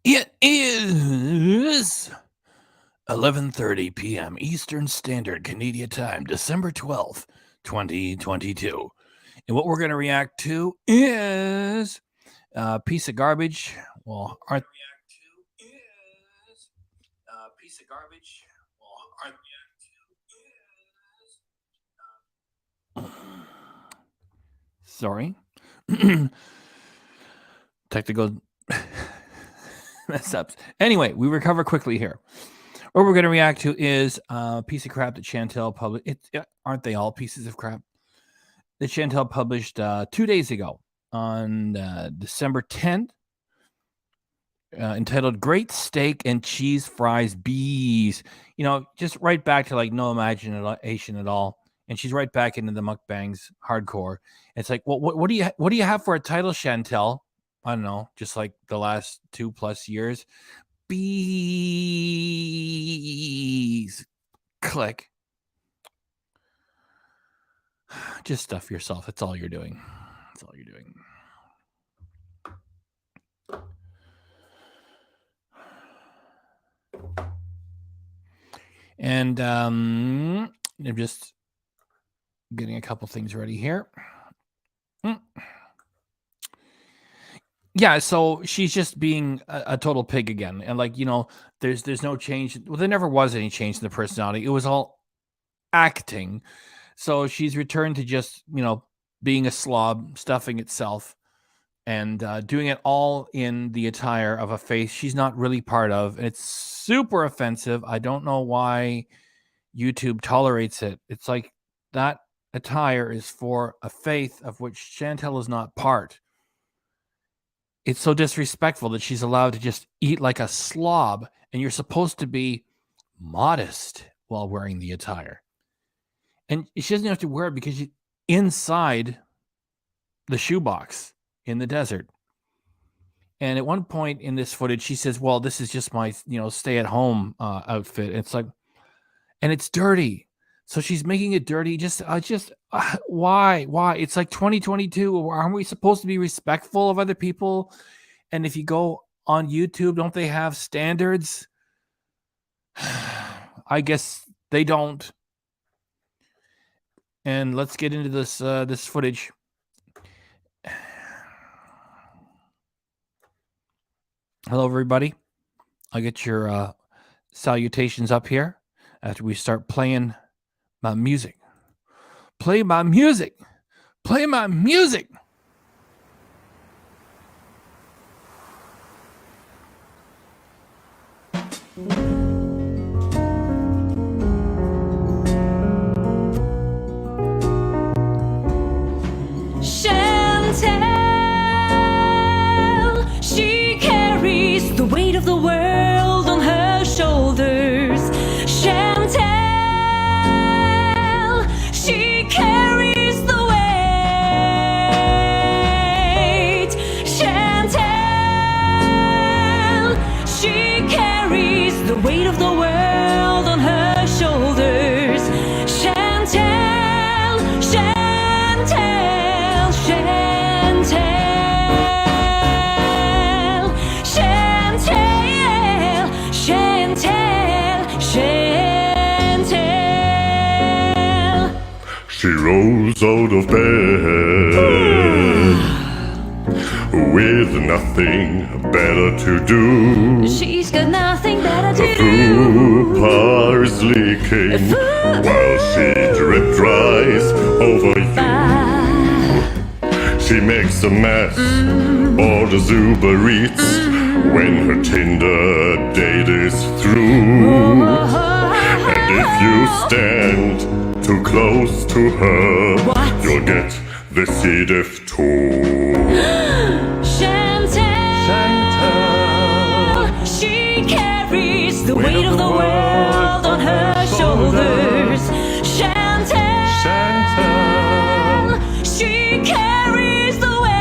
It is 11:30 p.m. Eastern Standard Canadian Time, December 12th, 2022. And what we're going to react to is a piece of garbage. Well, aren't piece of garbage. Well, aren't sorry. Technical mess ups. Anyway, we recover quickly here. What we're going to react to is a piece of crap that Chantel published. Aren't they all pieces of crap? That Chantel published 2 days ago on December 10th, entitled Great Steak and Cheese Fries Bees. You know, just right back to like no imagination at all. And she's right back into the mukbangs hardcore. It's like, well, what do you have for a title, Chantel? I don't know, just like the last 2+ years. Bees. Click. Just stuff yourself. That's all you're doing. That's all you're doing. And I'm just getting a couple things ready here. Yeah, so she's just being a total pig again. And like, you know, there's no change. Well, there never was any change in the personality. It was all acting. So she's returned to just, you know, being a slob, stuffing itself, and doing it all in the attire of a face she's not really part of. And it's super offensive. I don't know why YouTube tolerates it. It's like that attire is for a faith of which Chantel is not part. It's so disrespectful that she's allowed to just eat like a slob, and you're supposed to be modest while wearing the attire. And she doesn't have to wear it because she's inside the shoebox in the desert. And at one point in this footage, she says, well, this is just my, you know, stay-at-home outfit. And it's like, and it's dirty. So she's making it dirty. Why? It's like 2022. Aren't we supposed to be respectful of other people? And if you go on YouTube, don't they have standards? I guess they don't. And let's get into this this footage. Hello, everybody. I'll get your salutations up here after we start playing my music. Play my music. Play my music. Chantel, she carries the weight of the world on her shoulders. Chantel, she carries the weight. Chantel, she carries the weight of the world on her shoulders. Chantel, Chantel, Chantel, Chantel, Chantel, Chantel. She rolls out of bed with nothing better to do. She's got nothing better The to food do. par's leaking while she drip dries over you. She makes a mess, orders Uber Eats when her Tinder date is through. And if you stand too close to her, What? you'll get the C. diff too. Chantel, she carries the weight of the world on her shoulders. Chantel, she carries the weight.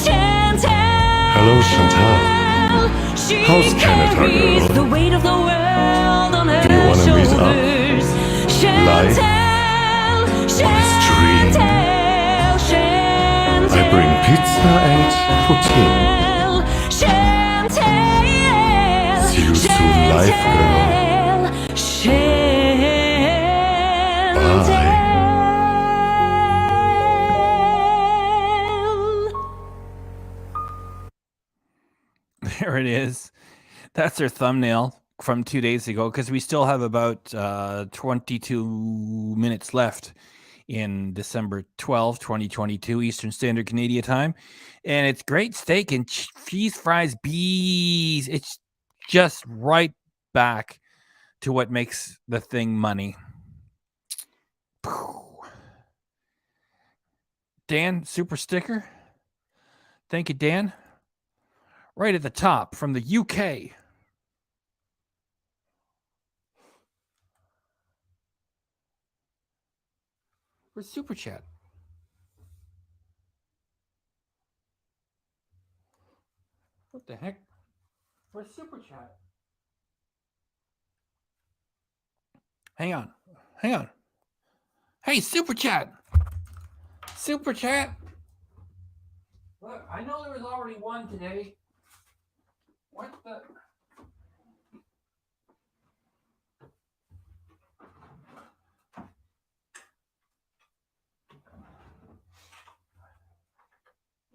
Chantel, Hello, Chantel. she How's Canada, carries girl? the weight of the world on her Do you wanna meet up? shoulders. Chantel, Life? Chantel, Or this dream? Chantel, I bring pizza and poutine. Chantel, See you soon, life girl. There it is. That's our thumbnail from 2 days ago because we still have about 22 minutes left in December 12th, 2022, Eastern Standard Canadian Time. And it's great steak and cheese fries, bees. It's just right back to what makes the thing money. Dan, super sticker. Thank you, Dan. Right at the top from the UK. Where's Super Chat? What the heck? Where's Super Chat? Hang on. Hey, Super Chat. Super Chat. Look, I know there was already one today. What the?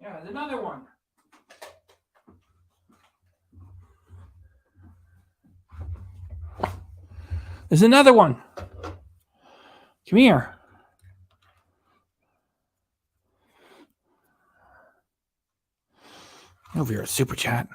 Yeah, there's another one. There's another one. Come here. Over here, Super Chat.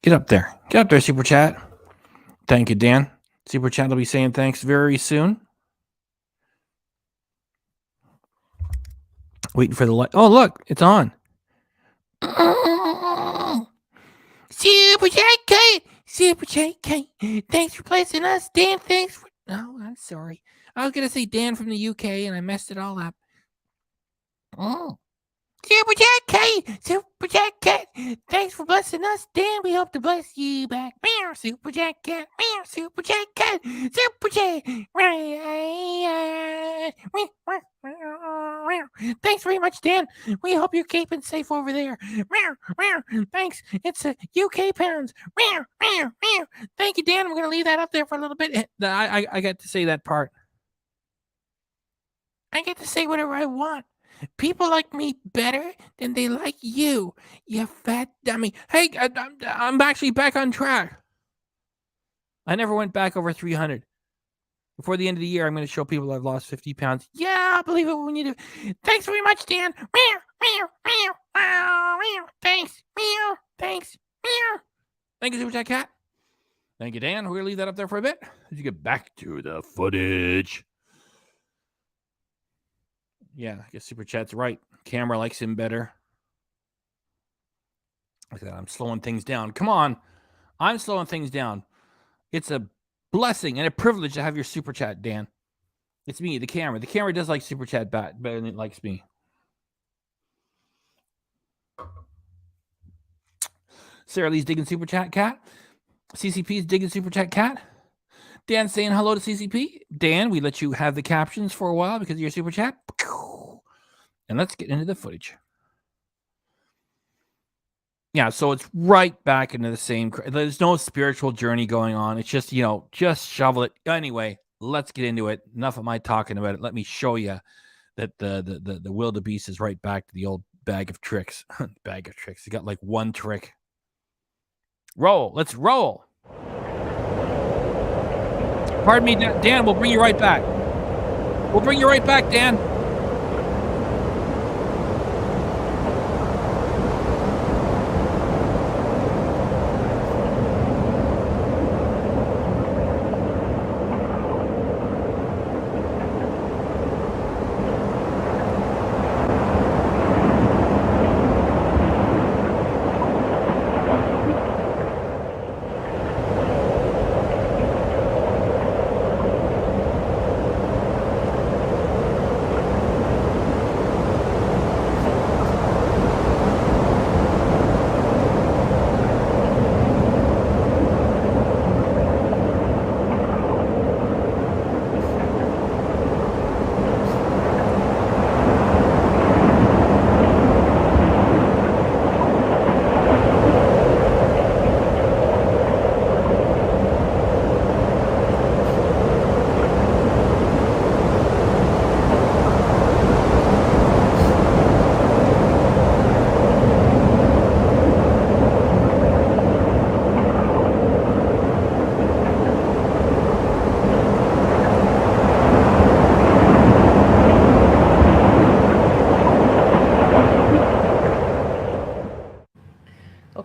Get up there. Get up there, Super Chat. Thank you, Dan. Super Chat will be saying thanks very soon. Waiting for the light. Oh, look, it's on. Super Chat Kate. Super Chat Kate. Thanks for blessing us, Dan. Thanks for. Oh, I'm sorry. I was gonna say Dan from the UK, and I messed it all up. Oh. Super Chat Kate. Super Chat Cat. Thanks for blessing us, Dan. We hope to bless you back. Meow, Super Chat Cat. Meow, Super Chat Cat. Super Chat. Thanks very much, Dan. We hope you're keeping safe over there. Thanks. It's UK pounds. Thank you, Dan. I'm going to leave that up there for a little bit. I get to say that part. I get to say whatever I want. People like me better than they like you, you fat dummy. Hey, I'm actually back on track. I never went back over 300. Before the end of the year, I'm going to show people I've lost 50 pounds. Yeah, I believe it when you do. Thanks very much, Dan. Thanks. Thanks. Thank you, Super Chat Cat. Thank you, Dan. We're going to leave that up there for a bit as you get back to the footage. Yeah, I guess Super Chat's right. Camera likes him better. Look at that. I'm slowing things down. Come on. I'm slowing things down. It's a blessing and a privilege to have your Super Chat, Dan. It's me, the camera. The camera does like Super Chat better than it likes me. Sarah Lee's digging Super Chat Cat. CCP's digging Super Chat Cat. Dan saying hello to CCP. Dan, we let you have the captions for a while because of your Super Chat. And let's get into the footage. Yeah, so it's right back into the same. There's no spiritual journey going on. It's just, just shovel it. Anyway, let's get into it. Enough of my talking about it. Let me show you that the wildebeest is right back to the old bag of tricks. Bag of tricks. You got like one trick. Roll. Let's roll. Pardon me, Dan. We'll bring you right back. We'll bring you right back, Dan.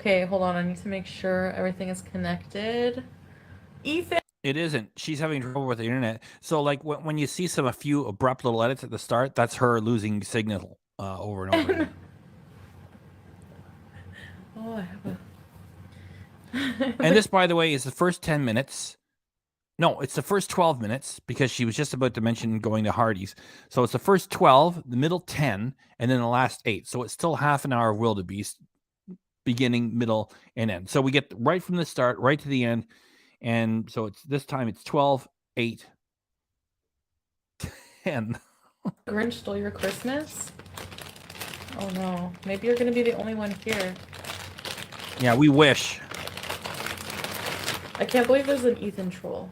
Okay, hold on. I need to make sure everything is connected. Ethan. It isn't. She's having trouble with the internet. So, like, when you see a few abrupt little edits at the start, that's her losing signal over and over again. Oh, I have a... And this, by the way, is the first 10 minutes. No, it's the first 12 minutes because she was just about to mention going to Hardee's. So it's the first 12, the middle 10, and then the last 8. So it's still half an hour of wildebeest, beginning, middle, and end. So we get right from the start, right to the end. And so it's this time it's 12, 8, 10. Grinch stole your Christmas? Oh no. Maybe you're going to be the only one here. Yeah, we wish. I can't believe there's an Ethan troll.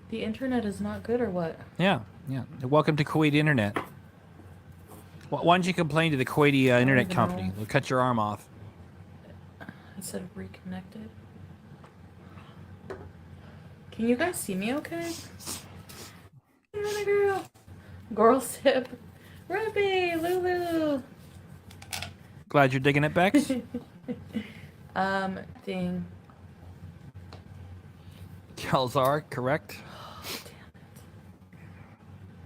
The internet is not good or what? Yeah. Welcome to Kuwait Internet. Why don't you complain to the Kuwaiti internet company? know. They'll cut your arm off. I said reconnected. Can you guys see me okay? Hey, girl. Girl sip. Ruby, Lulu. Glad you're digging it, Bex. Thing. Kelzar, correct?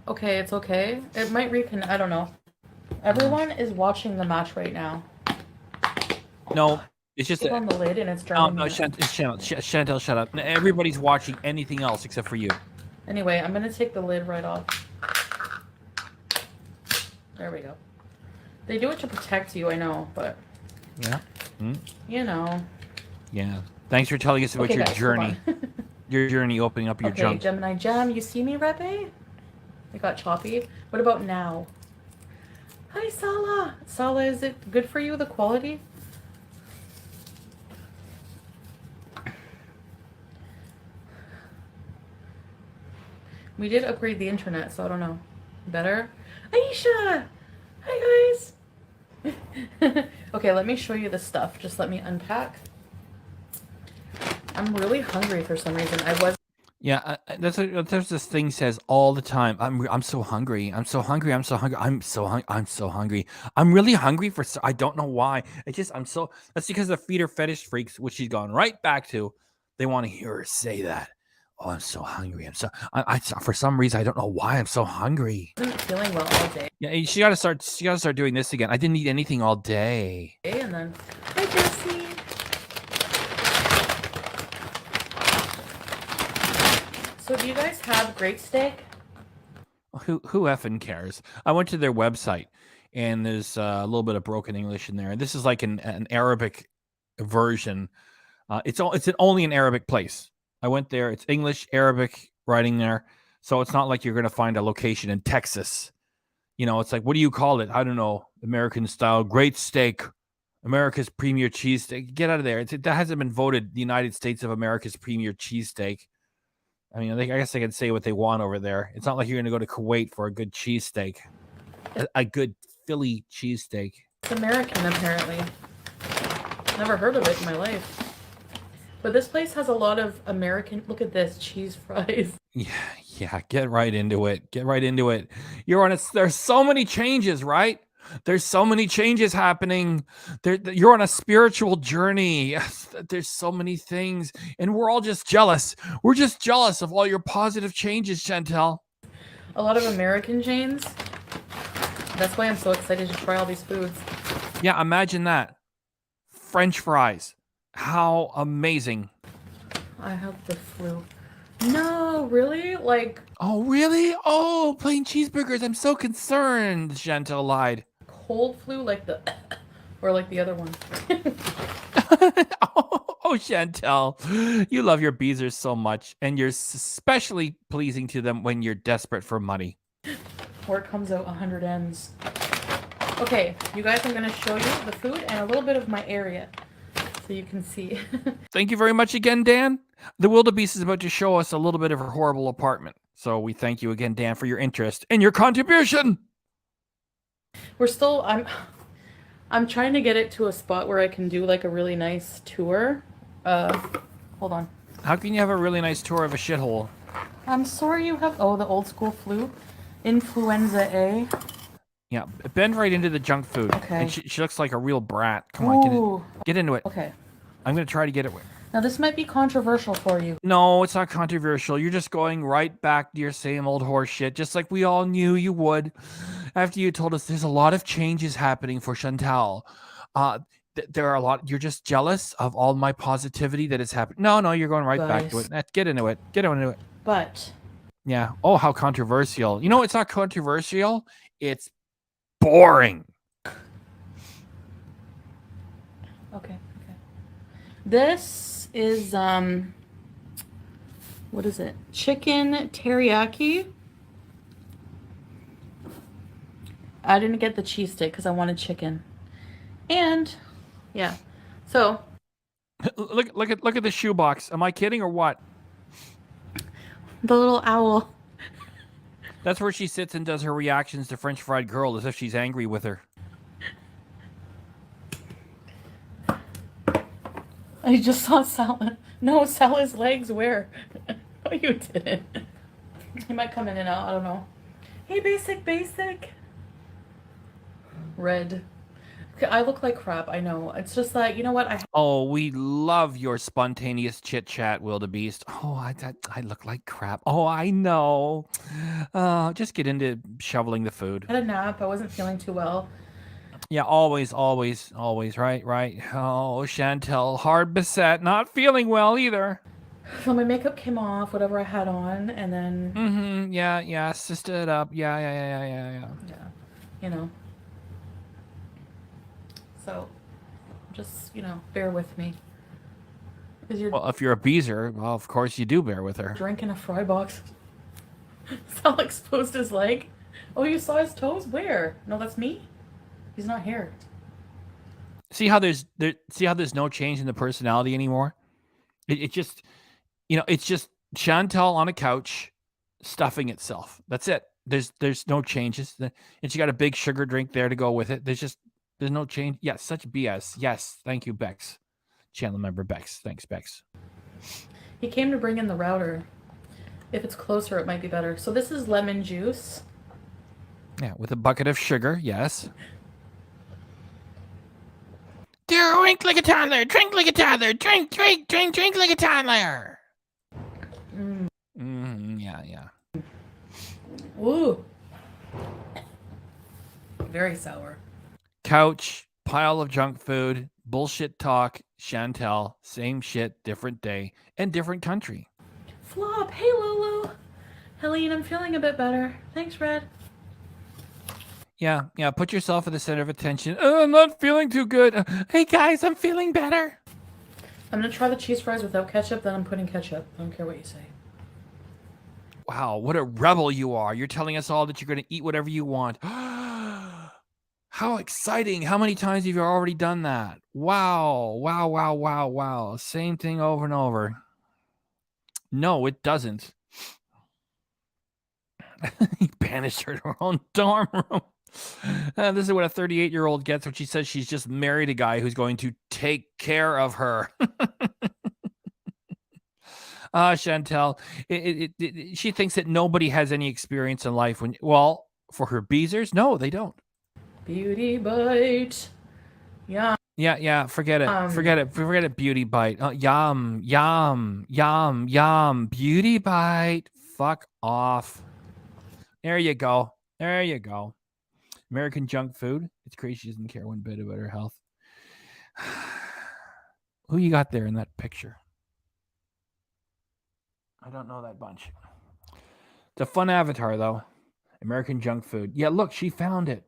Okay, it's okay. It might reconnect. I don't know. Everyone is watching the match right now. No, it's just Put on the lid and it's no, driving no, me. Chantel, shut up. Everybody's watching anything else except for you. Anyway, I'm gonna take the lid right off. There we go. They do it to protect you, I know, but Yeah. you know. Yeah. Thanks for telling us about Okay, your guys, journey. hold on. Your journey opening up your Okay, junk. Gemini Gem, you see me, Rebe? It got choppy. What about now? Hi, Sala. Sala, is it good for you, the quality? We did upgrade the internet, so I don't know. Better? Aisha! Hi, guys! Okay, let me show you the stuff. Just let me unpack. I'm really hungry for some reason. I was... Yeah, that's what there's this thing says all the time. I'm so hungry. I'm so hungry. I'm so hungry. I'm so hungry. I'm really hungry for. I don't know why. It's just I'm so. That's because the feeder fetish freaks, which she's gone right back to. They want to hear her say that. Oh, I'm so hungry. I for some reason I don't know why I'm so hungry. wasn't feeling well all day. Yeah, she got to start. She got to start doing this again. I didn't eat anything all day. And then, hi, Jessie. So do you guys have great steak? Who effing cares? I went to their website, and there's a little bit of broken English in there. This is like an Arabic version. It's only an Arabic place. I went there. It's English, Arabic writing there, so it's not like you're gonna find a location in Texas. You know, it's like, what do you call it? I don't know. American style great steak, America's premier cheesesteak. Get out of there. That hasn't been voted the United States of America's premier cheesesteak. I mean, I guess they can say what they want over there. It's not like you're going to go to Kuwait for a good cheesesteak, a good Philly cheesesteak. It's American, apparently. Never heard of it in my life. But this place has a lot of American... Look at this, cheese fries. Yeah, get right into it. Get right into it. There's so many changes, right? There's so many changes happening. You're on a spiritual journey. Yes, there's so many things. And we're all just jealous. We're just jealous of all your positive changes, Chantel. A lot of American chains. That's why I'm so excited to try all these foods. Yeah, imagine that. French fries. How amazing. I have the flu. No, really? Like... Oh, really? Oh, plain cheeseburgers. I'm so concerned, Chantel lied. Cold flu, like the... Or like the other one. Oh, Chantel, you love your beezers so much, and you're especially pleasing to them when you're desperate for money. Or it comes out 100 ends. Okay, you guys, I'm going to show you the food and a little bit of my area so you can see. Thank you very much again, Dan. The wildebeest is about to show us a little bit of her horrible apartment. So we thank you again, Dan, for your interest and your contribution. We're still... I'm trying to get it to a spot where I can do like a really nice tour. Hold on. How can you have a really nice tour of a shithole? I'm sorry you have... Oh, the old school flu. Influenza A. Yeah, bend right into the junk food. Okay. And she looks like a real brat. Come on, Ooh. get into it. Okay. I'm gonna try to get it. Now this might be controversial for you. No, it's not controversial. You're just going right back to your same old horse shit, just like we all knew you would. After you told us there's a lot of changes happening for Chantel. There are a lot. You're just jealous of all my positivity that has happened. No, you're going right back to it. Get into it. Get into it. But yeah. Oh, how controversial. You know, it's not controversial. It's boring. Okay. This is what is it? Chicken teriyaki. I didn't get the cheese stick because I wanted chicken. And yeah. So look at the shoebox. Am I kidding or what? the little owl. That's where she sits and does her reactions to French Fried Girl as if she's angry with her. I just saw Sal. No, Sal's legs where? No, you didn't. He might come in and out. I don't know. Hey, basic. Red. I look like crap. I know. It's just like, you know what? Oh, we love your spontaneous chit chat, wildebeest. Oh, I look like crap. Oh, I know. Just get into shoveling the food. I had a nap. I wasn't feeling too well. Yeah, always. Right. Oh, Chantel, hard beset, not feeling well either. So my makeup came off, whatever I had on, and then. Yeah. Sister it up. Yeah. Yeah. You know. So, just, bear with me. Well, if you're a beezer, well, of course you do bear with her. Drinking a fry box. Sal exposed his leg. Oh, you saw his toes? Where? No, that's me. He's not here. See how there's no change in the personality anymore? It just, it's just Chantel on a couch stuffing itself. That's it. There's no changes. And she got a big sugar drink there to go with it. There's no change. Yeah, such BS. Yes, thank you, Bex. Channel member Bex. Thanks, Bex. He came to bring in the router. If it's closer, it might be better. So this is lemon juice. Yeah, with a bucket of sugar, yes. Drink like a toddler. Drink like a toddler. Drink like a toddler. Yeah. Ooh. Very sour. Couch, pile of junk food, bullshit talk, Chantel, same shit, different day, and different country. Flop. Hey, Lolo. Helene, I'm feeling a bit better. Thanks, Red. Yeah. Put yourself at the center of attention. I'm not feeling too good. Hey, guys, I'm feeling better. I'm going to try the cheese fries without ketchup, then I'm putting ketchup. I don't care what you say. Wow, what a rebel you are. You're telling us all that you're going to eat whatever you want. How exciting. How many times have you already done that? Wow. Same thing over and over. No, it doesn't. He banished her to her own dorm room. This is what a 38-year-old gets when she says she's just married a guy who's going to take care of her. Chantel, she thinks that nobody has any experience in life. For her beezers, no, they don't. Beauty bite. Yeah. Yeah. Forget it. Beauty bite. Yum. Beauty bite. Fuck off. There you go. American junk food. It's crazy she doesn't care one bit about her health. Who you got there in that picture? I don't know that bunch. It's a fun avatar, though. American junk food. Yeah, look, she found it.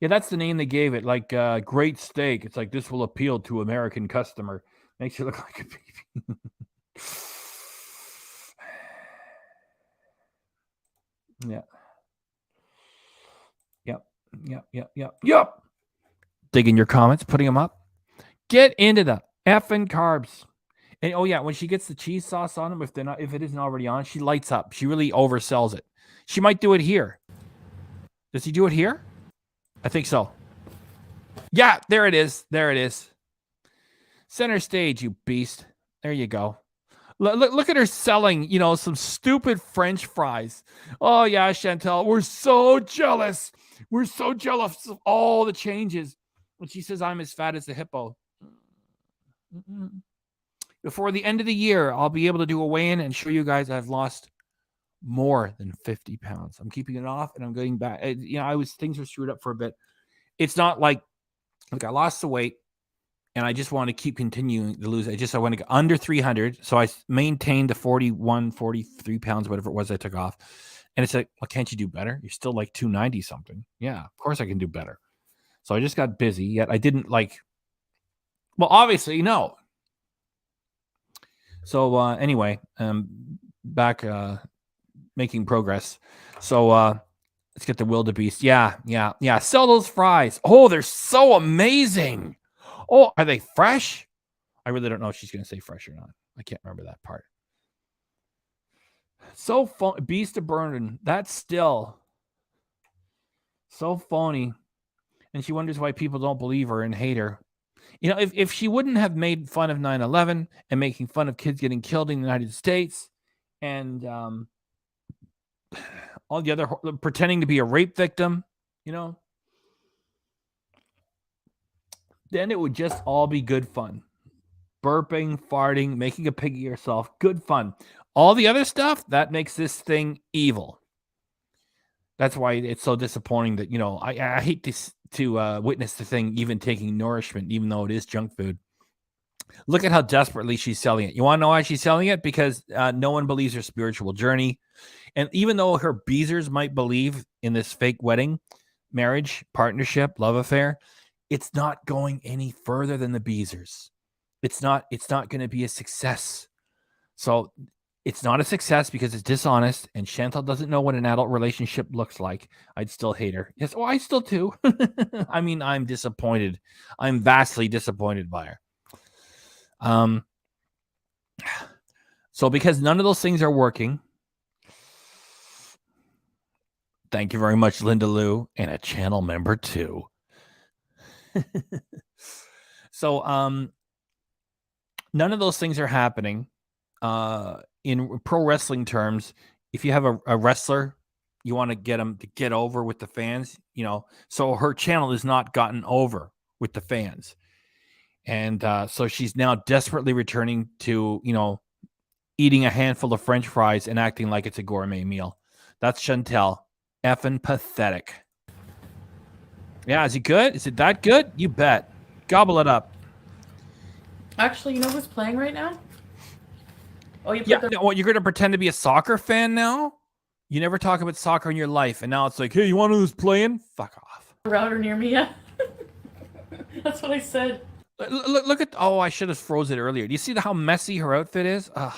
Yeah, that's the name they gave it. Like great steak. It's like, this will appeal to American customer. Makes you look like a baby. Yeah. Yep. Digging your comments, putting them up. Get into the effing carbs. And oh yeah, when she gets the cheese sauce on them, if it isn't already on, she lights up. She really oversells it. She might do it here. Does he do it here? I think so. Yeah, there it is. Center stage, you beast. There you go. Look at her selling, some stupid French fries. Oh yeah, Chantel, we're so jealous. We're so jealous of all the changes. When she says I'm as fat as the hippo. Before the end of the year, I'll be able to do a weigh-in and show you guys I've lost more than 50 pounds. I'm keeping it off and I'm getting back. Things were screwed up for a bit. It's not like I lost the weight and I just want to keep continuing to lose. I want to get under 300. So I maintained the 41, 43 pounds, whatever it was I took off. And it's like, well, can't you do better? You're still like 290 something. Yeah, of course I can do better. So I just got busy. Yet I didn't obviously, no. So anyway, back making progress. So let's get the wildebeest. Yeah. Sell those fries. Oh, they're so amazing. Oh, are they fresh? I really don't know if she's going to say fresh or not. I can't remember that part. So phony. Beast of Burden. That's still so phony. And she wonders why people don't believe her and hate her. If she wouldn't have made fun of 9/11 and making fun of kids getting killed in the United States and all the other pretending to be a rape victim, then it would just all be good fun. Burping, farting, making a pig of yourself, good fun. All the other stuff, that makes this thing evil. That's why it's so disappointing that, I hate to witness the thing even taking nourishment, even though it is junk food. Look at how desperately she's selling it. You want to know why she's selling it? Because no one believes her spiritual journey. And even though her beezers might believe in this fake wedding, marriage, partnership, love affair, it's not going any further than the beezers. It's not going to be a success. So it's not a success because it's dishonest, and Chantel doesn't know what an adult relationship looks like. I'd still hate her. Yes, I still do. I mean, I'm disappointed. I'm vastly disappointed by her. So because none of those things are working, thank you very much, Linda Lou, and a channel member too. So none of those things are happening. In pro wrestling terms, if you have a wrestler, you want to get them to get over with the fans, so her channel is not gotten over with the fans. And so she's now desperately returning to, eating a handful of French fries and acting like it's a gourmet meal. That's Chantel. Effing pathetic. Yeah, is it good? Is it that good? You bet. Gobble it up. Actually, you know who's playing right now? Oh, you put You're going to pretend to be a soccer fan now? You never talk about soccer in your life, and now it's like, hey, you want to know who's playing? Fuck off. Router near me, yeah. That's what I said. Look at... Oh, I should have froze it earlier. Do you see how messy her outfit is? Ugh.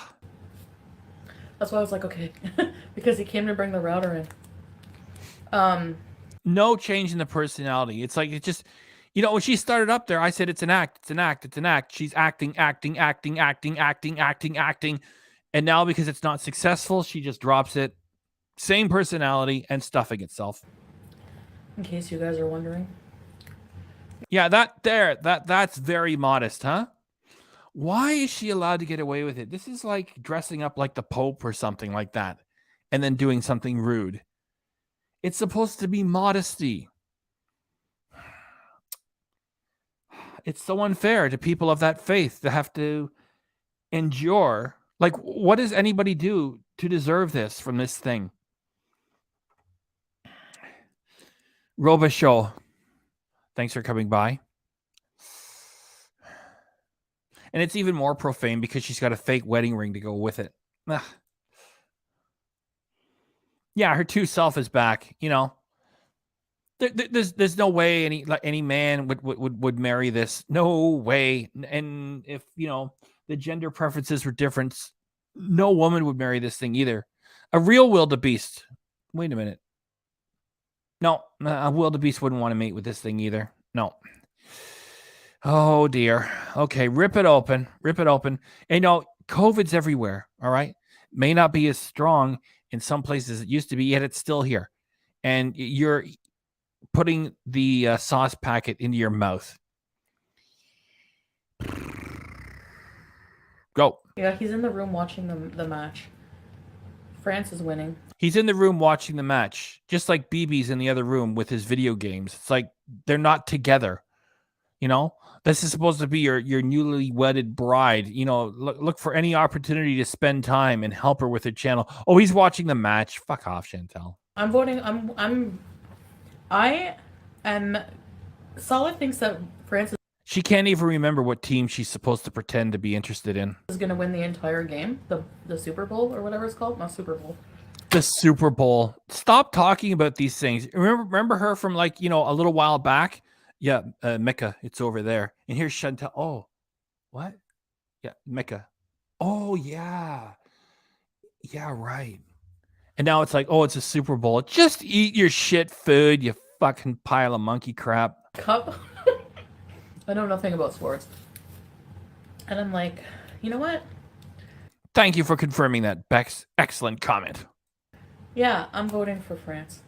That's why I was like, okay. Because he came to bring the router in. No change in the personality. It's like, it just... when she started up there, I said, it's an act. It's an act. It's an act. She's acting. And now because it's not successful, she just drops it. Same personality and stuffing itself. In case you guys are wondering. Yeah, that's very modest, huh? Why is she allowed to get away with it? This is like dressing up like the Pope or something like that, and then doing something rude. It's supposed to be modesty. It's so unfair to people of that faith to have to endure. Like, what does anybody do to deserve this from this thing? Robichaud, thanks for coming by. And it's even more profane because she's got a fake wedding ring to go with it. Ugh. Yeah, her true self is back. There's no way any man would marry this. No way. And if the gender preferences were different, no woman would marry this thing either. A real wildebeest. Wait a minute. No, a wildebeest wouldn't want to mate with this thing either. No. Oh dear. Okay, rip it open. And COVID's everywhere. All right, may not be as strong in some places as it used to be, yet it's still here. And you're putting the sauce packet into your mouth. Go. Yeah, he's in the room watching the match. France is winning. He's in the room watching the match, just like BB's in the other room with his video games. It's like they're not together. You know, this is supposed to be your newly wedded bride. You know, look for any opportunity to spend time and help her with her channel. Oh, he's watching the match. Fuck off, Chantel. I'm voting. I am. Solid thinks that France She can't even remember what team she's supposed to pretend to be interested in. is going to win the entire game. The Super Bowl or whatever it's called. Not Super Bowl. The Super Bowl. Stop talking about these things. Remember her from like, you know, a little while back? Yeah, Mecca, it's over there. And here's Chantel. Oh, what? Yeah, Mecca. Oh, yeah. Yeah, right. And now it's like, oh, it's a Super Bowl. Just eat your shit food, you fucking pile of monkey crap. Cup. I know nothing about sports. And I'm like, you know what? Thank you for confirming that, Bex. Excellent comment. Yeah, I'm voting for France.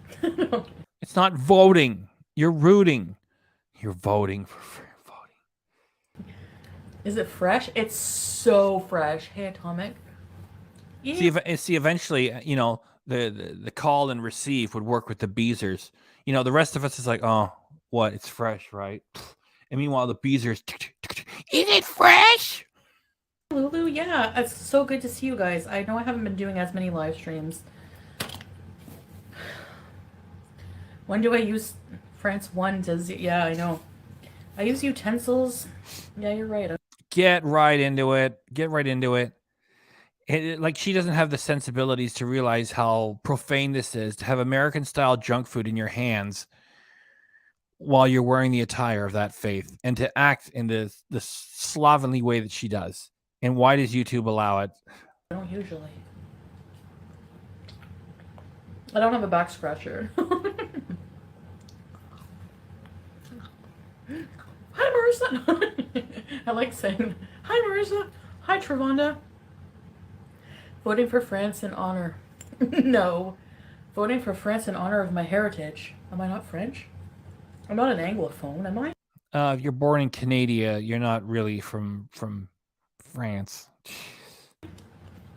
It's not voting. You're rooting. You're voting for voting. Is it fresh? It's so fresh. Hey, Atomic. Yeah. See, eventually, you know, the call and receive would work with the Beezers. You know, the rest of us is like, oh, what? It's fresh, right? And meanwhile, the Beezers, is it fresh? Lulu, yeah. It's so good to see you guys. I know I haven't been doing as many live streams. When do I use France 1 to yeah, I know. I use utensils. Yeah, you're right. Get right into it. Get right into it. Like, she doesn't have the sensibilities to realize how profane this is, to have American-style junk food in your hands while you're wearing the attire of that faith, and to act in the slovenly way that she does. And why does YouTube allow it? I don't usually. I don't have a back scratcher. Hi, Marissa. I like saying, hi, Marissa. Hi, Travonda. Voting for France in honor. No. Voting for France in honor of my heritage. Am I not French? I'm not an Anglophone, am I? If you're born in Canada, you're not really from France.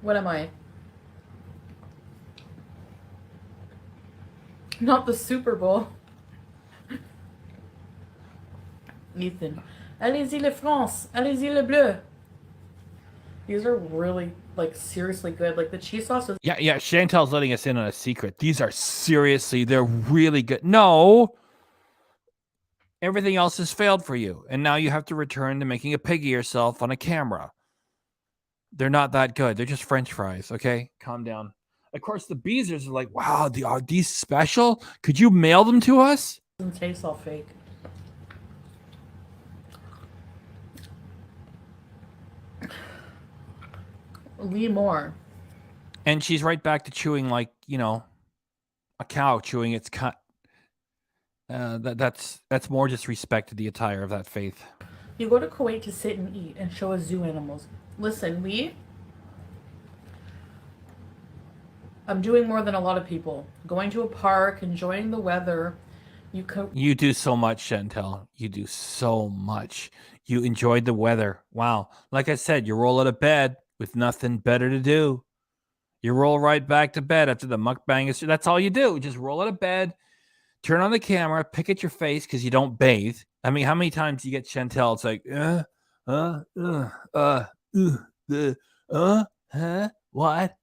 What am I? Not the Super Bowl. Ethan. Allez-y le France. Allez-y le bleu. These are really, like, seriously good. Like, the cheese sauce is... Yeah, Chantel's letting us in on a secret. These are seriously, they're really good. No! Everything else has failed for you. And now you have to return to making a pig of yourself on a camera. They're not that good. They're just French fries, okay? Calm down. Of course, the Beezers are like, wow, are these special? Could you mail them to us? Doesn't taste all fake. Lee Moore. And she's right back to chewing like, you know, a cow chewing its cut. That's more disrespect to the attire of that faith. You go to Kuwait to sit and eat and show us zoo animals. Listen, Lee, I'm doing more than a lot of people. Going to a park, enjoying the weather. You do so much, Chantel. You do so much. You enjoyed the weather. Wow. Like I said, you roll out of bed with nothing better to do. You roll right back to bed after the mukbang. That's all you do. Just roll out of bed, turn on the camera, pick at your face because you don't bathe. I mean, how many times do you get Chantel? It's like, what?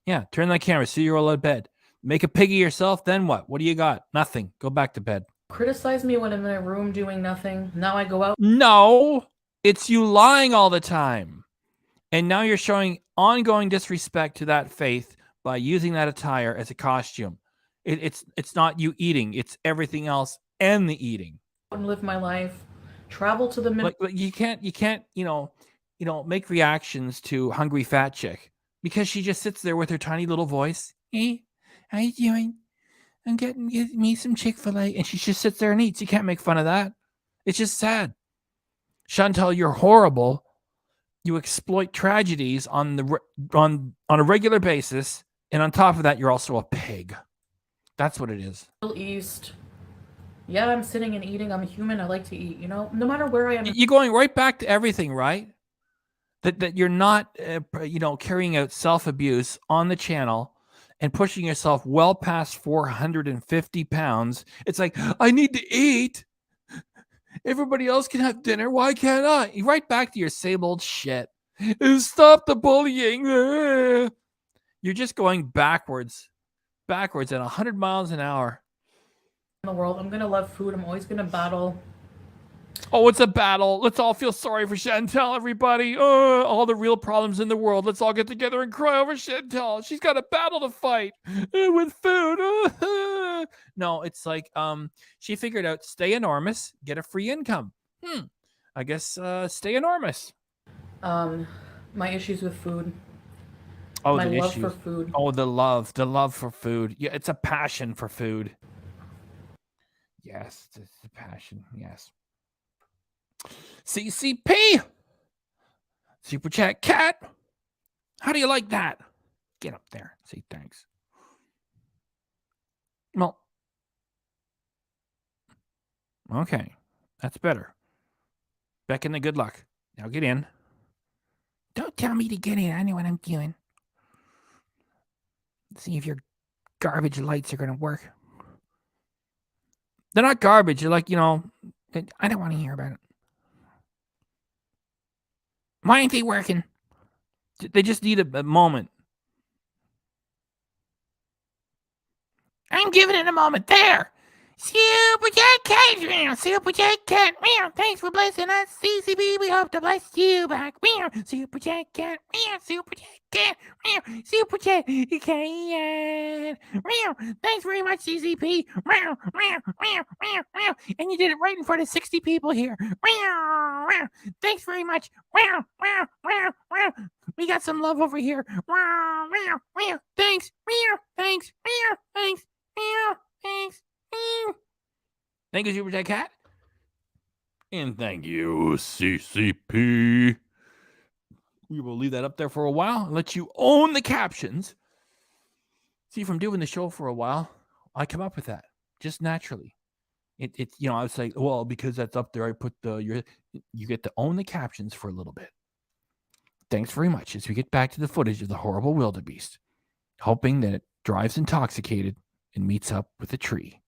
Yeah, turn the camera, see you roll out of bed. Make a pig of yourself, then what? What do you got? Nothing. Go back to bed. Criticize me when I'm in a room doing nothing. Now I go out. No, it's you lying all the time. And now you're showing ongoing disrespect to that faith by using that attire as a costume. It's not you eating. It's everything else and the eating. And live my life. Travel to the middle. Like you can't you know make reactions to hungry fat chick because she just sits there with her tiny little voice. Hey, how you doing? I'm getting me some Chick-fil-A, and she just sits there and eats. You can't make fun of that. It's just sad. Chantel, you're horrible. You exploit tragedies on a regular basis, and on top of that, you're also a pig. That's what it is. Middle East. Yeah, I'm sitting and eating. I'm a human. I like to eat. You know, no matter where I am. You're going right back to everything, right? that you're not, carrying out self-abuse on the channel and pushing yourself well past 450 pounds. It's like, I need to eat. Everybody else can have dinner. Why can't I? You're right back to your same old shit. Stop the bullying. You're just going backwards at 100 miles an hour. In the world, I'm gonna love food. I'm always gonna battle. Oh, it's a battle. Let's all feel sorry for Chantel, everybody. All the real problems in the world. Let's all get together and cry over Chantel. She's got a battle to fight with food. No, it's like she figured out stay enormous, get a free income. I guess stay enormous. My issues with food. Oh, My the love issues. for food. Oh, the love for food. Yeah, it's a passion for food. Yes, it's a passion. Yes. CCP, Super Chat Cat. How do you like that? Get up there. Say thanks. Well, okay, that's better. Back in the good luck. Now get in. Don't tell me to get in. I know what I'm doing. See if your garbage lights are going to work. They're not garbage. They're like, I don't want to hear about it. Why ain't they working? They just need a moment. I'm giving it a moment. There. Super Chat Cat. Super Chat Cat. Thanks for blessing us, CCB. We hope to bless you back. Super Chat Cat. Super Chat Cat. Super Chat Cat. Thanks very much, CCP. And you did it right in front of 60 people here. Thanks very much. We got some love over here. Thanks. Thanks. Thanks. Thanks. Thank you, Super Chat Cat. And thank you, CCP. We will leave that up there for a while and let you own the captions. See, from doing the show for a while, I come up with that just naturally. I was like, well, because that's up there, I put you get to own the captions for a little bit. Thanks very much as we get back to the footage of the horrible wildebeest, hoping that it drives intoxicated and meets up with a tree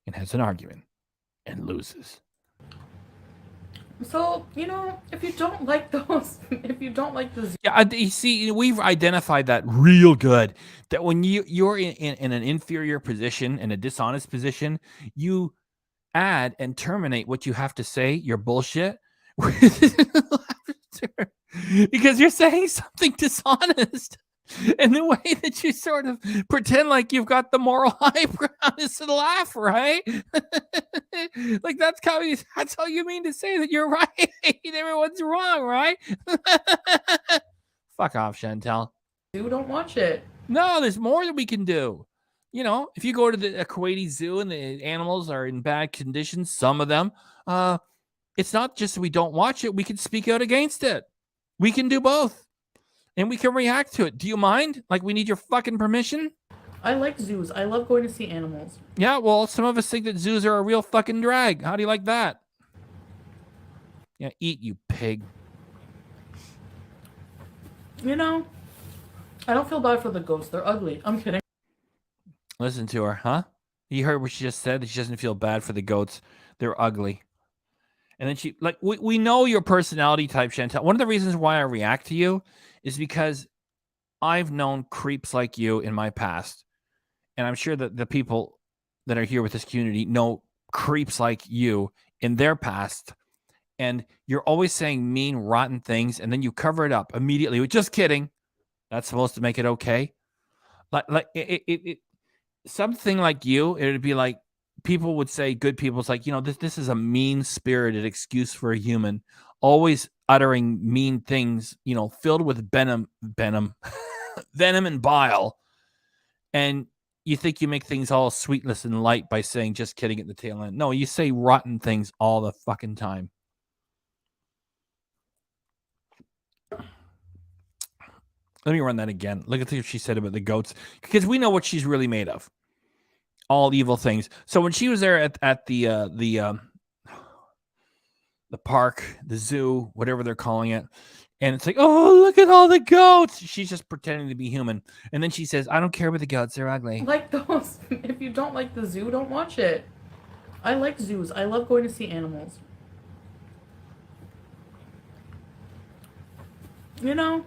and has an argument and loses. So, if you don't like those, Yeah, you see, we've identified that real good. That when you're in an inferior position, in a dishonest position, you add and terminate what you have to say, your bullshit, because you're saying something dishonest. And the way that you sort of pretend like you've got the moral high ground is to laugh, right? Like that's how you mean to say that you're right. Everyone's wrong, right? Fuck off, Chantel. you don't watch it. No, there's more that we can do. If you go to the Kuwaiti zoo and the animals are in bad conditions, some of them, it's not just we don't watch it. We can speak out against it. We can do both. And we can react to it. Do you mind? Like, we need your fucking permission? I like zoos. I love going to see animals. Yeah, well, some of us think that zoos are a real fucking drag. How do you like that? Yeah, eat, you pig. I don't feel bad for the goats. They're ugly. I'm kidding. Listen to her, huh? You heard what she just said? That she doesn't feel bad for the goats. They're ugly. And then we know your personality type, Chantel. One of the reasons why I react to you is because I've known creeps like you in my past. And I'm sure that the people that are here with this community know creeps like you in their past. And you're always saying mean, rotten things, and then you cover it up immediately with just kidding. That's supposed to make it okay. Like something like you, it would be like people would say, good people, it's like, this is a mean-spirited excuse for a human, always uttering mean things, filled with venom and bile. And you think you make things all sweetness and light by saying just kidding at the tail end. No, you say rotten things all the fucking time. Let me run that again. Look at what she said about the goats, because we know what she's really made of. All evil things. So when she was there at the park, the zoo, whatever they're calling it, And it's like, oh, look at all the goats. She's just pretending to be human. And then she says, I don't care about the goats. They're ugly. Like those. If you don't like the zoo, don't watch it. I like zoos. I love going to see animals. You know,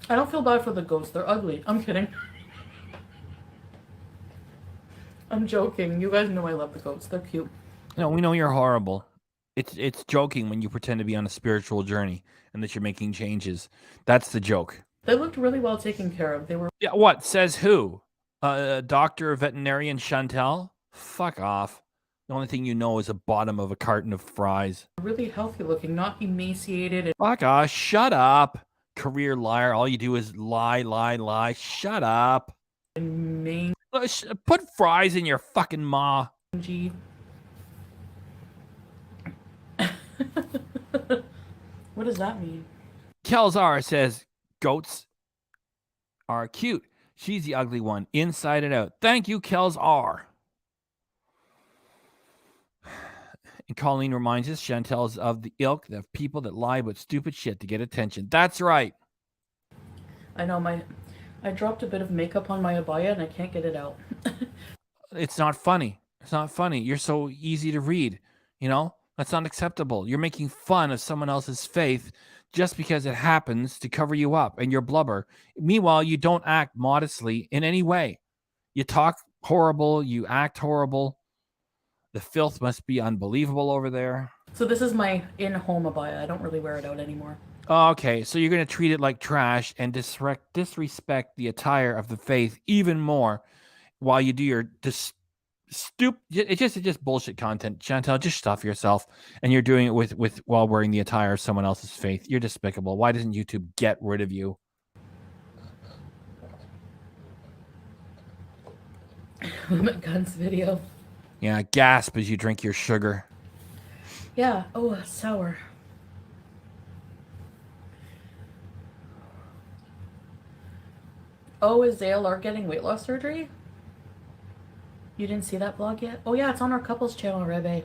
I don't feel bad for the goats. They're ugly. I'm kidding. I'm joking. You guys know I love the goats. They're cute. No, we know you're horrible. It's joking when you pretend to be on a spiritual journey and that you're making changes. That's the joke. They looked really well taken care of. They were Yeah, what? Says who? Doctor veterinarian Chantel? Fuck off. The only thing you know is the bottom of a carton of fries. really healthy looking, not emaciated and Fuck off. Shut up. Career liar. All you do is lie, lie, lie. Shut up. mangy. Put fries in your fucking maw. What does that mean? Kelzar says goats are cute. She's the ugly one, inside and out. Thank you, Kelzar. And Colleen reminds us Chantel's of the ilk of people that lie about stupid shit to get attention. That's right. I know I dropped a bit of makeup on my abaya and I can't get it out. It's not funny. It's not funny. You're so easy to read. You know, that's not acceptable. You're making fun of someone else's faith just because it happens to cover you up and your blubber. Meanwhile, you don't act modestly in any way. You talk horrible. You act horrible. The filth must be unbelievable over there. So this is my in-home abaya. I don't really wear it out anymore. Okay, so you're going to treat it like trash and disrespect the attire of the faith even more while you do your it's just bullshit content. Chantel, just stuff yourself, and you're doing it with while wearing the attire of someone else's faith. You're despicable. Why doesn't YouTube get rid of you? Guns video. Yeah, gasp as you drink your sugar. Yeah. Oh, sour. Oh, is JLR getting weight loss surgery? You didn't see that vlog yet? Oh yeah, it's on our couples channel, Rebe.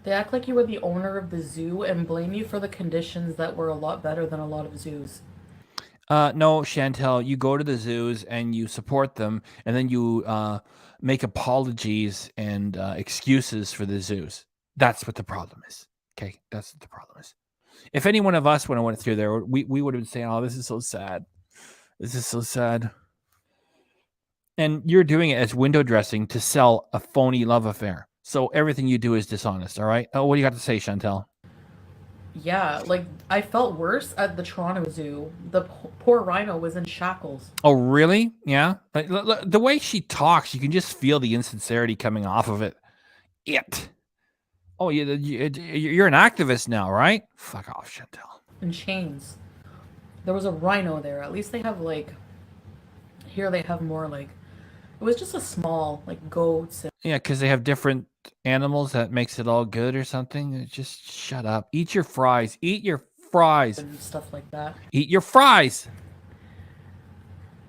They act like you were the owner of the zoo and blame you for the conditions that were a lot better than a lot of zoos. No, Chantel, you go to the zoos and you support them, and then you make apologies and excuses for the zoos. That's what the problem is. Okay, that's what the problem is. If any one of us when I went through there, we would have been saying, "Oh, this is so sad. This is so sad." And you're doing it as window dressing to sell a phony love affair. So everything you do is dishonest. All right. Oh, what do you got to say, Chantel? Yeah, like I felt worse at the Toronto Zoo. The poor rhino was in shackles. Oh, really? Yeah. Like, the way she talks, you can just feel the insincerity coming off of it. Oh, you're an activist now, right? Fuck off, Chantel. In chains. There was a rhino there. At least they have like, here they have more like, it was just a small like goats. Yeah, because they have different animals that makes it all good or something. Just shut up. Eat your fries. Eat your fries. And stuff like that. Eat your fries.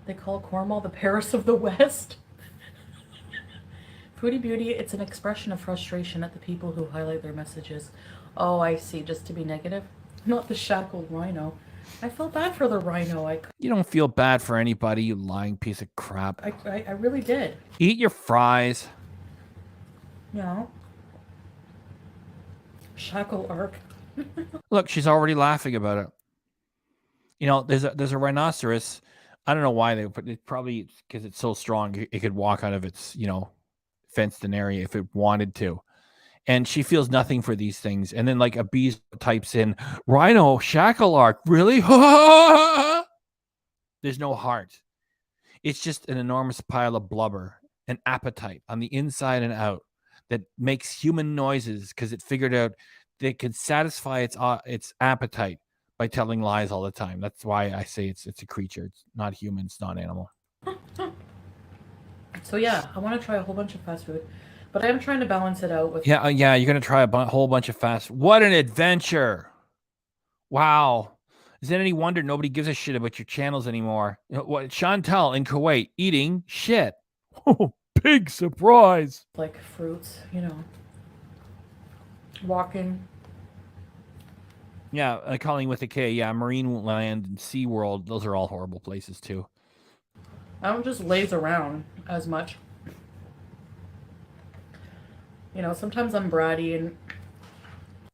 They call Cornwall the Paris of the West. Foodie Beauty, it's an expression of frustration at the people who highlight their messages. Oh, I see. Just to be negative? Not the shackled rhino. I felt bad for the rhino. You don't feel bad for anybody, you lying piece of crap. I really did. Eat your fries. You know? Shackle arc. Look, she's already laughing about it. You know, there's a rhinoceros. I don't know why they put it. Probably because it's so strong, it could walk out of its, fenced-in area if it wanted to. And she feels nothing for these things. And then like a bee types in, rhino, shackle arc, really? There's no heart. It's just an enormous pile of blubber, an appetite on the inside and out that makes human noises because it figured out they could satisfy its appetite by telling lies all the time. That's why I say it's a creature. It's not human. It's not animal. So yeah, I want to try a whole bunch of fast food. But I am trying to balance it out with... Yeah, you're going to try a whole bunch of fast... What an adventure! Wow. Is it any wonder nobody gives a shit about your channels anymore? What, Chantel in Kuwait eating shit. Oh, big surprise. Like fruits, walking. Yeah, Colleen with a K. Yeah, Marine Land and Sea World. Those are all horrible places too. I don't just laze around as much. You know, sometimes I'm bratty and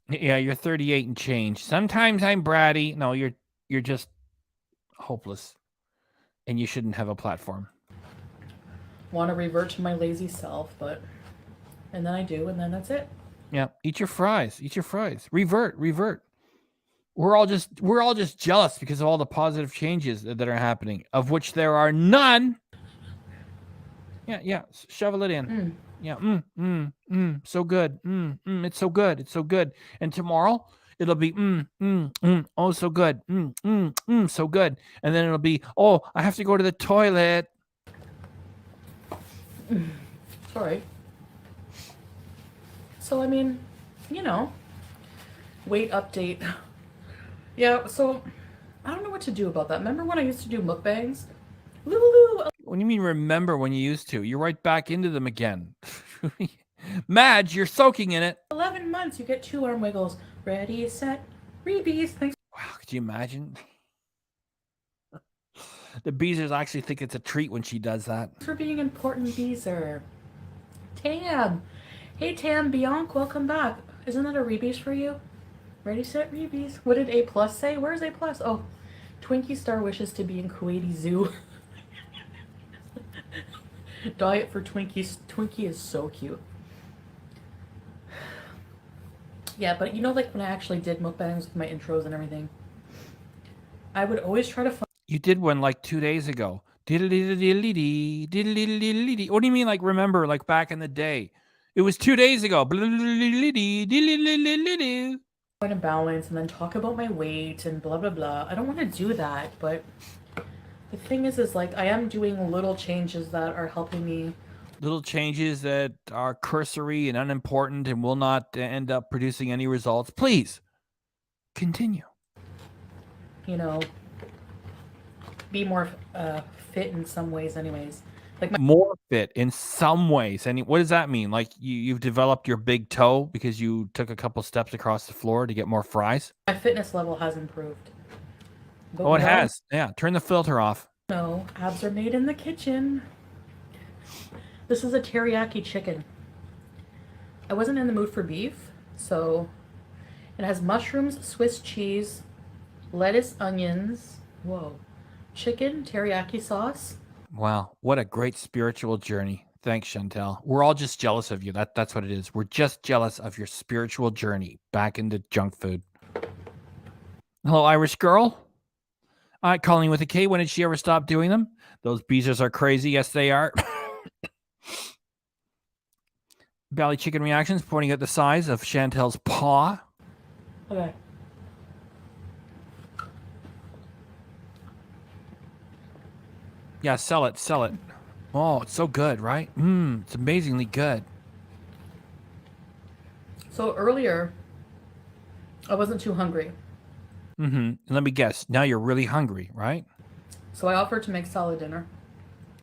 Yeah, you're 38 and change. Sometimes I'm bratty. No, you're just hopeless, and you shouldn't have a platform. want to revert to my lazy self, but and then I do, and then that's it. Yeah, eat your fries. Eat your fries. Revert. We're all just jealous because of all the positive changes that are happening, of which there are none. Yeah. Shovel it in. Yeah. So good. It's so good. It's so good. And tomorrow it'll be oh, so good. So good. And then it'll be, oh, I have to go to the toilet. Sorry. So I mean, you know, weight update. Yeah. So I don't know what to do about that. Remember when I used to do mukbangs? Lulu. What do you mean remember when you used to? You're right back into them again. Madge, you're soaking in it. 11 months, you get 2 arm wiggles. Ready, set, rebees. Thanks Wow, could you imagine? The Beezers actually think it's a treat when she does that. for being important, Beezer. Tam. Hey, Tam, Bianca, welcome back. Isn't that a rebees for you? Ready, set, rebees. What did A plus say? Where's A plus? Oh, Twinkie Star wishes to be in Kuwaiti Zoo. Diet for Twinkies. Twinkie is so cute. Yeah, but you know, like when I actually did mukbangs with my intros and everything, I would always try to find. You did one like 2 days ago. Diddle-diddle-diddle-dee, diddle-diddle-diddle-dee. What do you mean, like remember, like back in the day? It was 2 days ago. Diddle-diddle-diddle-dee, diddle-diddle-diddle-dee. Trying to balance and then talk about my weight and blah blah blah. I don't want to do that, but the thing is like I am doing little changes that are helping me. Little changes that are cursory and unimportant and will not end up producing any results. Please continue. You know, be more fit in some ways, anyways. Like my More fit in some ways. And what does that mean? Like you've developed your big toe because you took a couple steps across the floor to get more fries? fitness level has improved. But Oh, it no, has. Yeah, turn the filter off. No, abs are made in the kitchen. This is a teriyaki chicken. I wasn't in the mood for beef, so it has mushrooms, Swiss cheese, lettuce, onions, whoa, chicken, teriyaki sauce. Wow, what a great spiritual journey. Thanks, Chantel. We're all just jealous of you. That's what it is. We're just jealous of your spiritual journey back into junk food. Hello, Irish girl. Colleen with a K. When did she ever stop doing them? Those beezers are crazy. Yes, they are. Valley Chicken Reactions pointing at the size of Chantel's paw. Okay. Yeah, sell it. Oh, it's so good, right? It's amazingly good. So earlier, I wasn't too hungry, Let me guess. Now you're really hungry, right? so I offered to make salad dinner.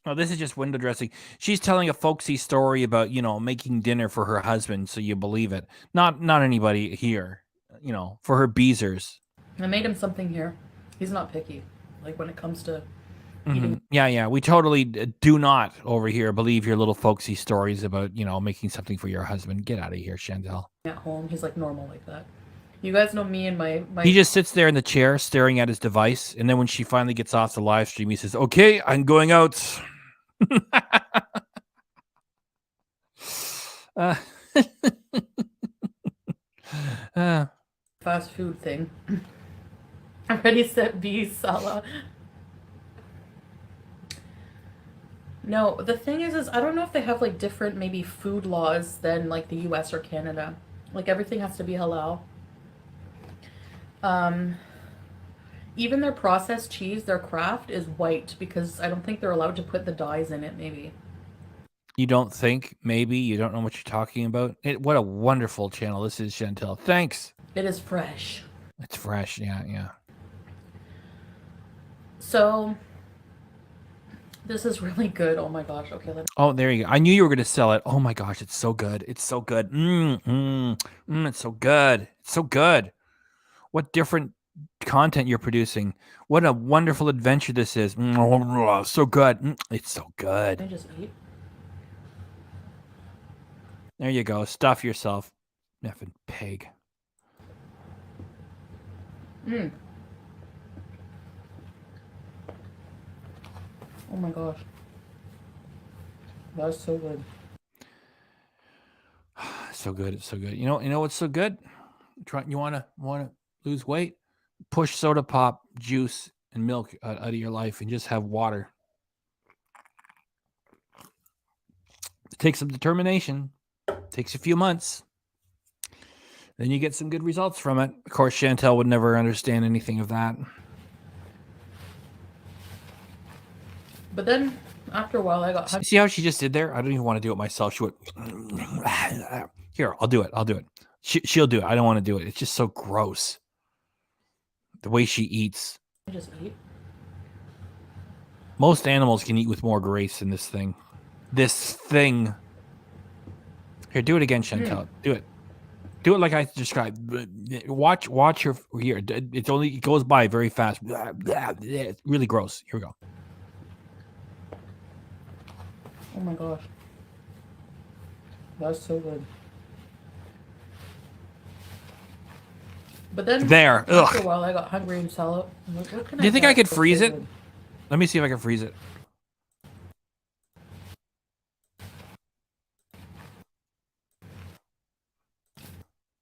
Oh, this is just window dressing. She's telling a folksy story about, making dinner for her husband, so you believe it. Not anybody here, for her beezers. I made him something here. He's not picky, like when it comes to eating. Yeah. We totally do not over here believe your little folksy stories about, making something for your husband. Get out of here, Chantel. At home. He's like normal like that. You guys know me and my He just sits there in the chair staring at his device, and then when she finally gets off the live stream, he says, "Okay, I'm going out." fast food thing. Ready, set, be, Salah. No, the thing is I don't know if they have like different maybe food laws than like the US or Canada. Like everything has to be halal. Even their processed cheese, their Kraft, is white because I don't think they're allowed to put the dyes in it, maybe. You don't think? Maybe you don't know what you're talking about. What a wonderful channel this is, Chantel. Thanks. It is fresh. It's fresh. Yeah. So this is really good. Oh my gosh. Okay, let's. Oh, there you go. I knew you were going to sell it. Oh my gosh, it's so good. It's so good. It's so good. It's so good. what different content you're producing. What a wonderful adventure this is. So good. It's so good. I just eat. There you go. Stuff yourself. Effing pig. Oh my gosh. That's so good. So good. It's so good. You know what's so good? You wanna lose weight? Push soda pop, juice, and milk out of your life and just have water. It takes some determination. It takes a few months. Then you get some good results from it. Of course, Chantel would never understand anything of that. But then, after a while, I got hungry. See how she just did there? I don't even want to do it myself. She went, here, I'll do it. She'll do it. I don't want to do it. It's just so gross. The way she eats. I just eat. Most animals can eat with more grace than this thing. This thing. Here, do it again, Chantel. Do it. Do it like I described. Watch her here. It goes by very fast. It's really gross. Here we go. Oh my gosh. That's so good. But then There. after a Ugh. while, I got hungry and salad. What can Do you think I get could that's freeze so it? good? Let me see if I can freeze it.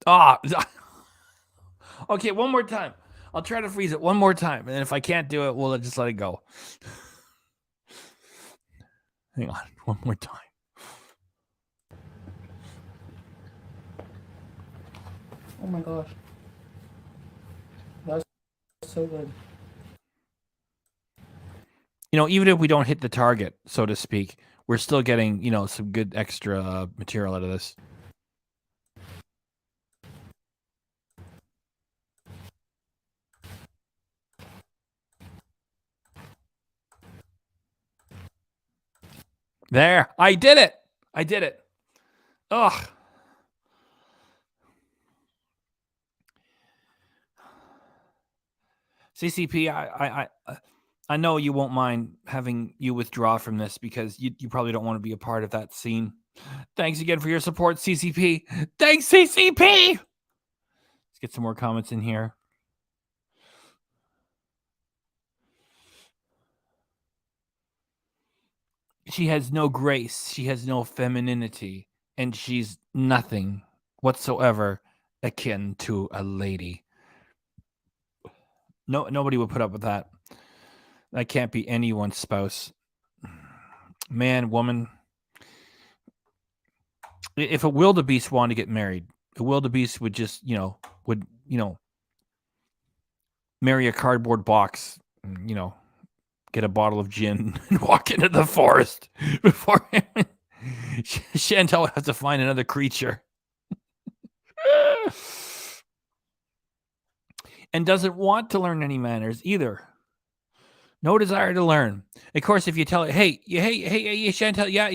Ah. Okay, one more time. I'll try to freeze it one more time, and if I can't do it, we'll just let it go. Hang on, one more time. Oh my gosh. That's so good. Even if we don't hit the target, so to speak, we're still getting, some good extra material out of this. There. I did it. Ugh. CCP, I know you won't mind having you withdraw from this because you probably don't want to be a part of that scene. Thanks again for your support, CCP. Thanks, CCP. Let's get some more comments in here. She has no grace. She has no femininity. And she's nothing whatsoever akin to a lady. No, nobody would put up with that. That can't be anyone's spouse. Man, woman. If a wildebeest wanted to get married, a wildebeest would just, marry a cardboard box, and, get a bottle of gin and walk into the forest before Chantel would have to find another creature. And doesn't want to learn any manners either. No desire to learn. Of course, if you tell it, hey, Chantel, yeah,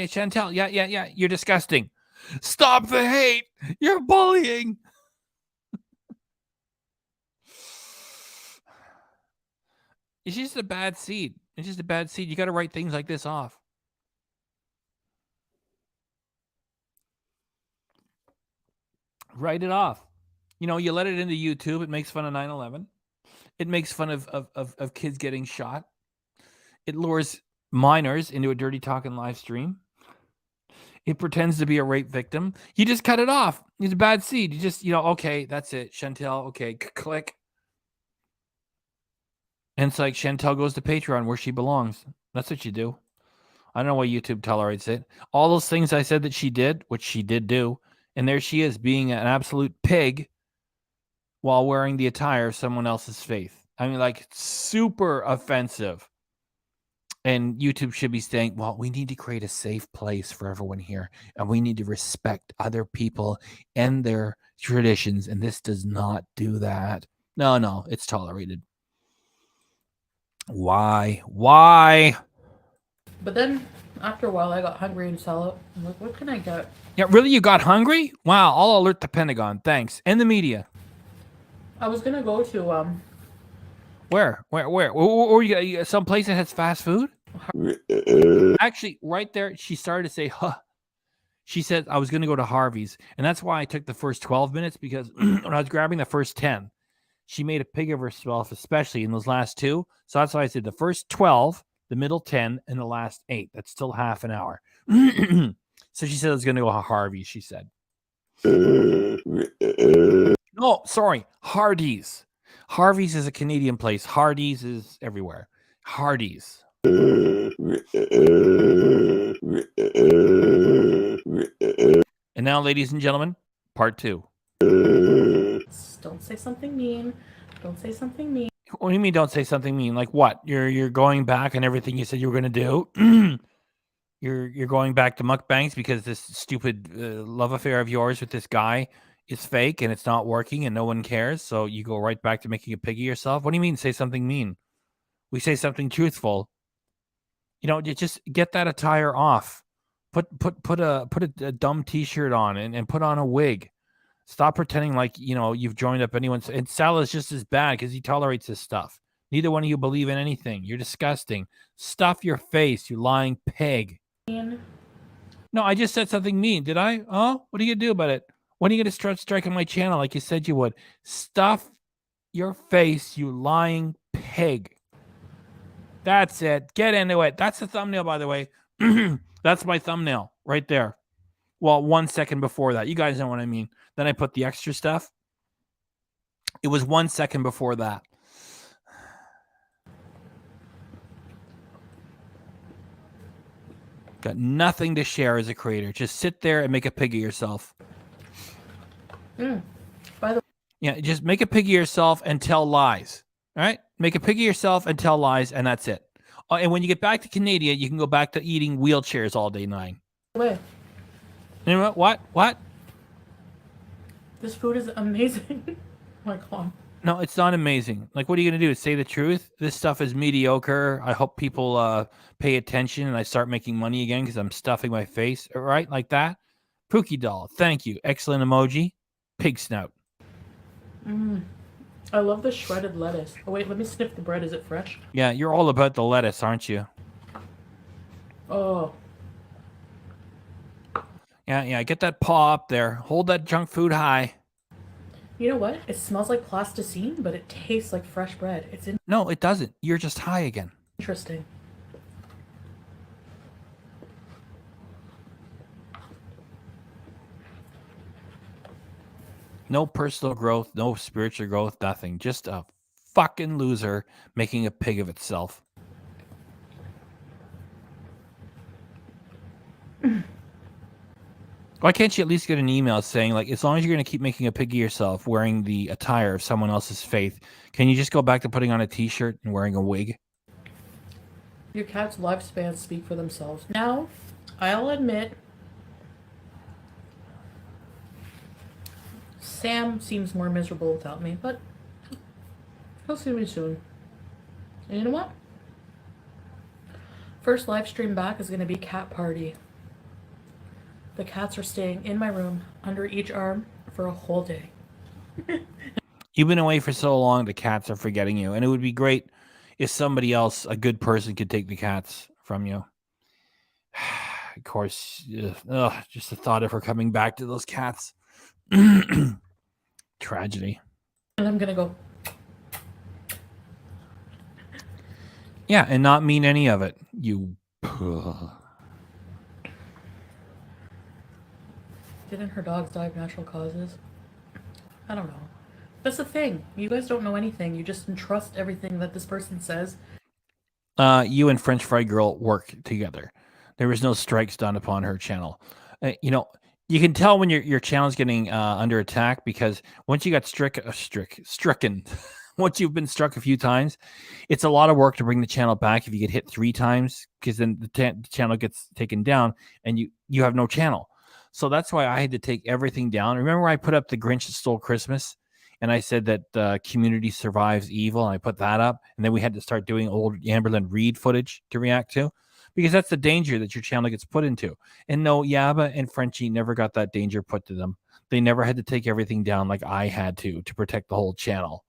Chantel, yeah, you're disgusting. Stop the hate. You're bullying. It's just a bad seed. You got to write things like this off. Write it off. You let it into YouTube. It makes fun of 9/11. It makes fun of kids getting shot. It lures minors into a dirty talking live stream. It pretends to be a rape victim. You just cut it off. It's a bad seed. You just, okay, that's it. Chantel, okay, click. And it's like Chantel goes to Patreon where she belongs. That's what you do. I don't know why YouTube tolerates it. All those things I said that she did, which she did do, and there she is being an absolute pig while wearing the attire of someone else's faith. I mean, like, super offensive. And YouTube should be saying, well, we need to create a safe place for everyone here, and we need to respect other people and their traditions, and this does not do that. No, it's tolerated. Why? But then, after a while, I got hungry and salad. What can I get? Yeah, really? You got hungry? Wow, I'll alert the Pentagon. Thanks. And the media. I was gonna go to Where? Or you got some place that has fast food? Actually, right there, she started to say, huh. She said, I was going to go to Harvey's. And that's why I took the first 12 minutes, because when I was grabbing the first 10, she made a pig of herself, especially in those last two. So that's why I said the first 12, the middle 10, and the last 8. That's still half an hour. So she said I was going to go to Harvey's, she said. No, sorry, Hardee's. Harvey's is a Canadian place. Hardee's is everywhere. Hardee's. And now, ladies and gentlemen, part 2. Don't say something mean. Don't say something mean. What do you mean don't say something mean? Like what? You're going back on everything you said you were going to do? You're going back to mukbangs because this stupid love affair of yours with this guy is fake and it's not working and no one cares. So you go right back to making a pig of yourself. What do you mean say something mean? We say something truthful. You know, you just get that attire off. Put a dumb t-shirt on and put on a wig. Stop pretending like, you know, you've joined up anyone's. And Sal is just as bad because he tolerates this stuff. Neither one of you believe in anything. You're disgusting. Stuff your face, you lying pig. No, I just said something mean. Did I? Oh, what are you going to do about it? When are you going to start striking my channel like you said you would? Stuff your face, you lying pig. That's it. Get into it. That's the thumbnail, by the way. That's my thumbnail right there. Well, 1 second before that. You guys know what I mean. Then I put the extra stuff. It was 1 second before that. Got nothing to share as a creator. Just sit there and make a pig of yourself. By the Yeah, just make a pig of yourself and tell lies. All right? Make a pig of yourself and tell lies, and that's it. Oh, and when you get back to Canada, you can go back to eating wheelchairs all day 9. way, You know what? What? this food is amazing. Oh my God. No, it's not amazing. Like, what are you going to do? Say the truth? This stuff is mediocre. I hope people pay attention and I start making money again because I'm stuffing my face. Right? Like that? Pookie doll. Thank you. Excellent emoji. Pig snout. I love the shredded lettuce. Oh wait, let me sniff the bread. Is it fresh? Yeah, you're all about the lettuce, aren't you? Oh. Yeah. Get that paw up there. Hold that junk food high. You know what? It smells like plasticine, but it tastes like fresh bread. It's No, it doesn't. You're just high again. interesting. No personal growth, no spiritual growth, nothing. Just a fucking loser making a pig of itself. Why can't you at least get an email saying, like, as long as you're going to keep making a pig of yourself wearing the attire of someone else's faith, can you just go back to putting on a t-shirt and wearing a wig? Your cat's lifespans speak for themselves. Now, I'll admit, Sam seems more miserable without me, but he'll see me soon. And you know what? First live stream back is going to be cat party. The cats are staying in my room under each arm for a whole day. You've been away for so long, the cats are forgetting you. And it would be great if somebody else, a good person, could take the cats from you. Of course, just the thought of her coming back to those cats. Tragedy. And I'm going to go, Yeah, and not mean any of it. You... didn't her dogs die of natural causes? I don't know. That's the thing. You guys don't know anything. You just entrust everything that this person says. You and French Fry Girl work together. There was no strikes done upon her channel. You know, you can tell when your channel's getting under attack because once you got stricken, once you've been struck a few times, it's a lot of work to bring the channel back if you get hit 3 times because then the channel gets taken down and you have no channel. So that's why I had to take everything down. Remember I put up the Grinch That Stole Christmas and I said that community survives evil and I put that up and then we had to start doing old Amberlyn Reed footage to react to because that's the danger that your channel gets put into. And no, Yaba and Frenchie never got that danger put to them. They never had to take everything down like I had to protect the whole channel.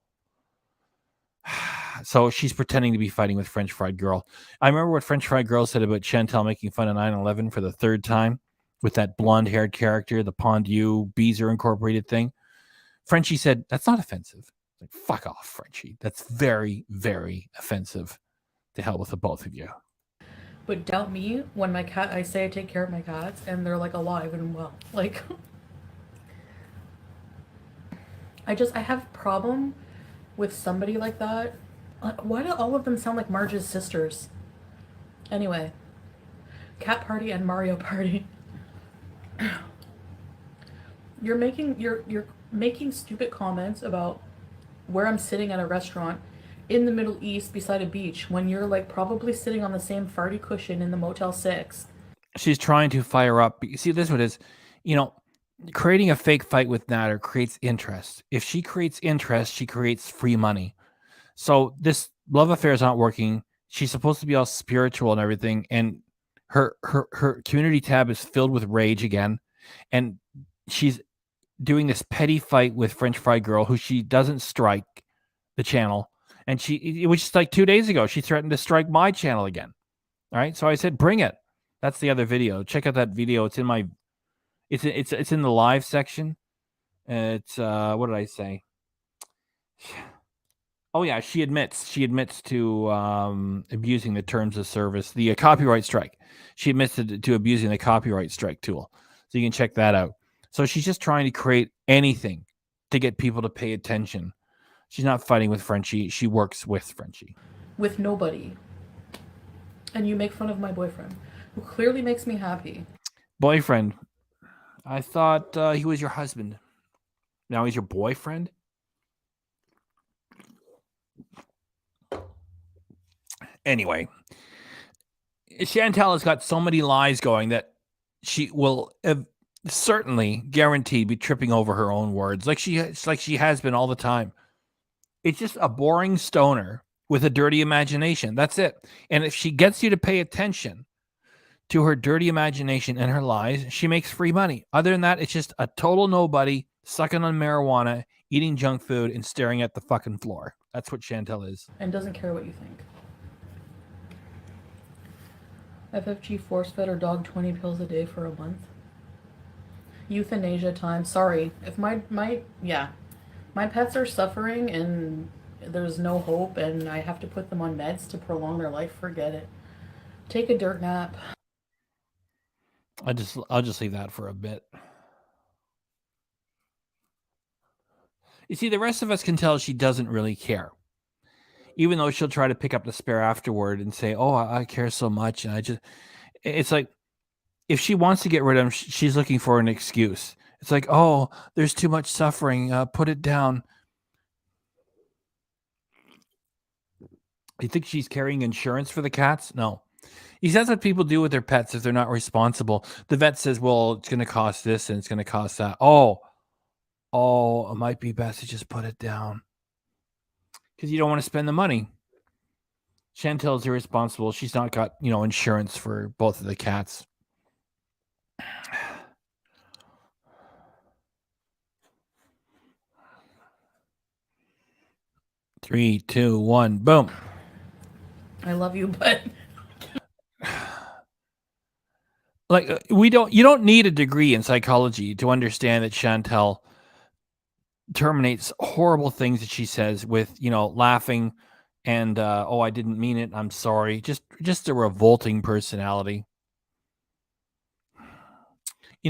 So she's pretending to be fighting with French Fried Girl. I remember what French Fried Girl said about Chantel making fun of 9/11 for the third time with that blonde-haired character, the Pondieu Beezer Incorporated thing. Frenchie said, that's not offensive. Like, fuck off, Frenchie. That's very, very offensive. To hell with the both of you. But doubt me when I say I take care of my cats and they're like alive and well. Like, I have a problem with somebody like that. Why do all of them sound like Marge's sisters? Anyway, Cat Party and Mario Party. You're making stupid comments about where I'm sitting at a restaurant in the Middle East beside a beach when you're like probably sitting on the same farty cushion in the Motel 6. She's trying to fire up. See, this is what it is. You know, creating a fake fight with Natter creates interest. If she creates interest, she creates free money. So this love affair is not working. She's supposed to be all spiritual and everything, and her community tab is filled with rage again, and she's doing this petty fight with French Fry Girl, who she doesn't strike the channel, and it was just like 2 days ago she threatened to strike my channel again. All right, so I said, bring it. That's the other video. Check out that video. It's in my, it's in the live section. It's what did I say? Oh yeah, she admits to abusing the terms of service, the copyright strike. She admits to abusing the copyright strike tool. So you can check that out. So she's just trying to create anything to get people to pay attention. She's not fighting with Frenchie. She works with Frenchie. With nobody. And you make fun of my boyfriend, who clearly makes me happy. Boyfriend? I thought he was your husband. Now he's your boyfriend? Anyway, Chantel has got so many lies going that she will certainly guaranteed be tripping over her own words, like she has been all the time. It's just a boring stoner with a dirty imagination. That's it. And if she gets you to pay attention to her dirty imagination and her lies, she makes free money. Other than that, it's just a total nobody sucking on marijuana, eating junk food, and staring at the fucking floor. That's what Chantel is. And doesn't care what you think. FFG force-fed her dog 20 pills a day for a month. Euthanasia time. Sorry. If my pets are suffering and there's no hope and I have to put them on meds to prolong their life, forget it. Take a dirt nap. I'll just leave that for a bit. You see, the rest of us can tell she doesn't really care. Even though she'll try to pick up the spare afterward and say, oh, I care so much. And it's like, if she wants to get rid of him, she's looking for an excuse. It's like, oh, there's too much suffering. Put it down. You think she's carrying insurance for the cats? No. That's what people do with their pets if they're not responsible. The vet says, well, it's going to cost this and it's going to cost that. Oh, it might be best to just put it down. Because you don't want to spend the money. Chantel's irresponsible. She's not got, insurance for both of the cats. 3, 2, 1, boom. I love you, but like you don't need a degree in psychology to understand that Chantel terminates horrible things that she says with, laughing and oh, I didn't mean it. I'm sorry. Just a revolting personality. We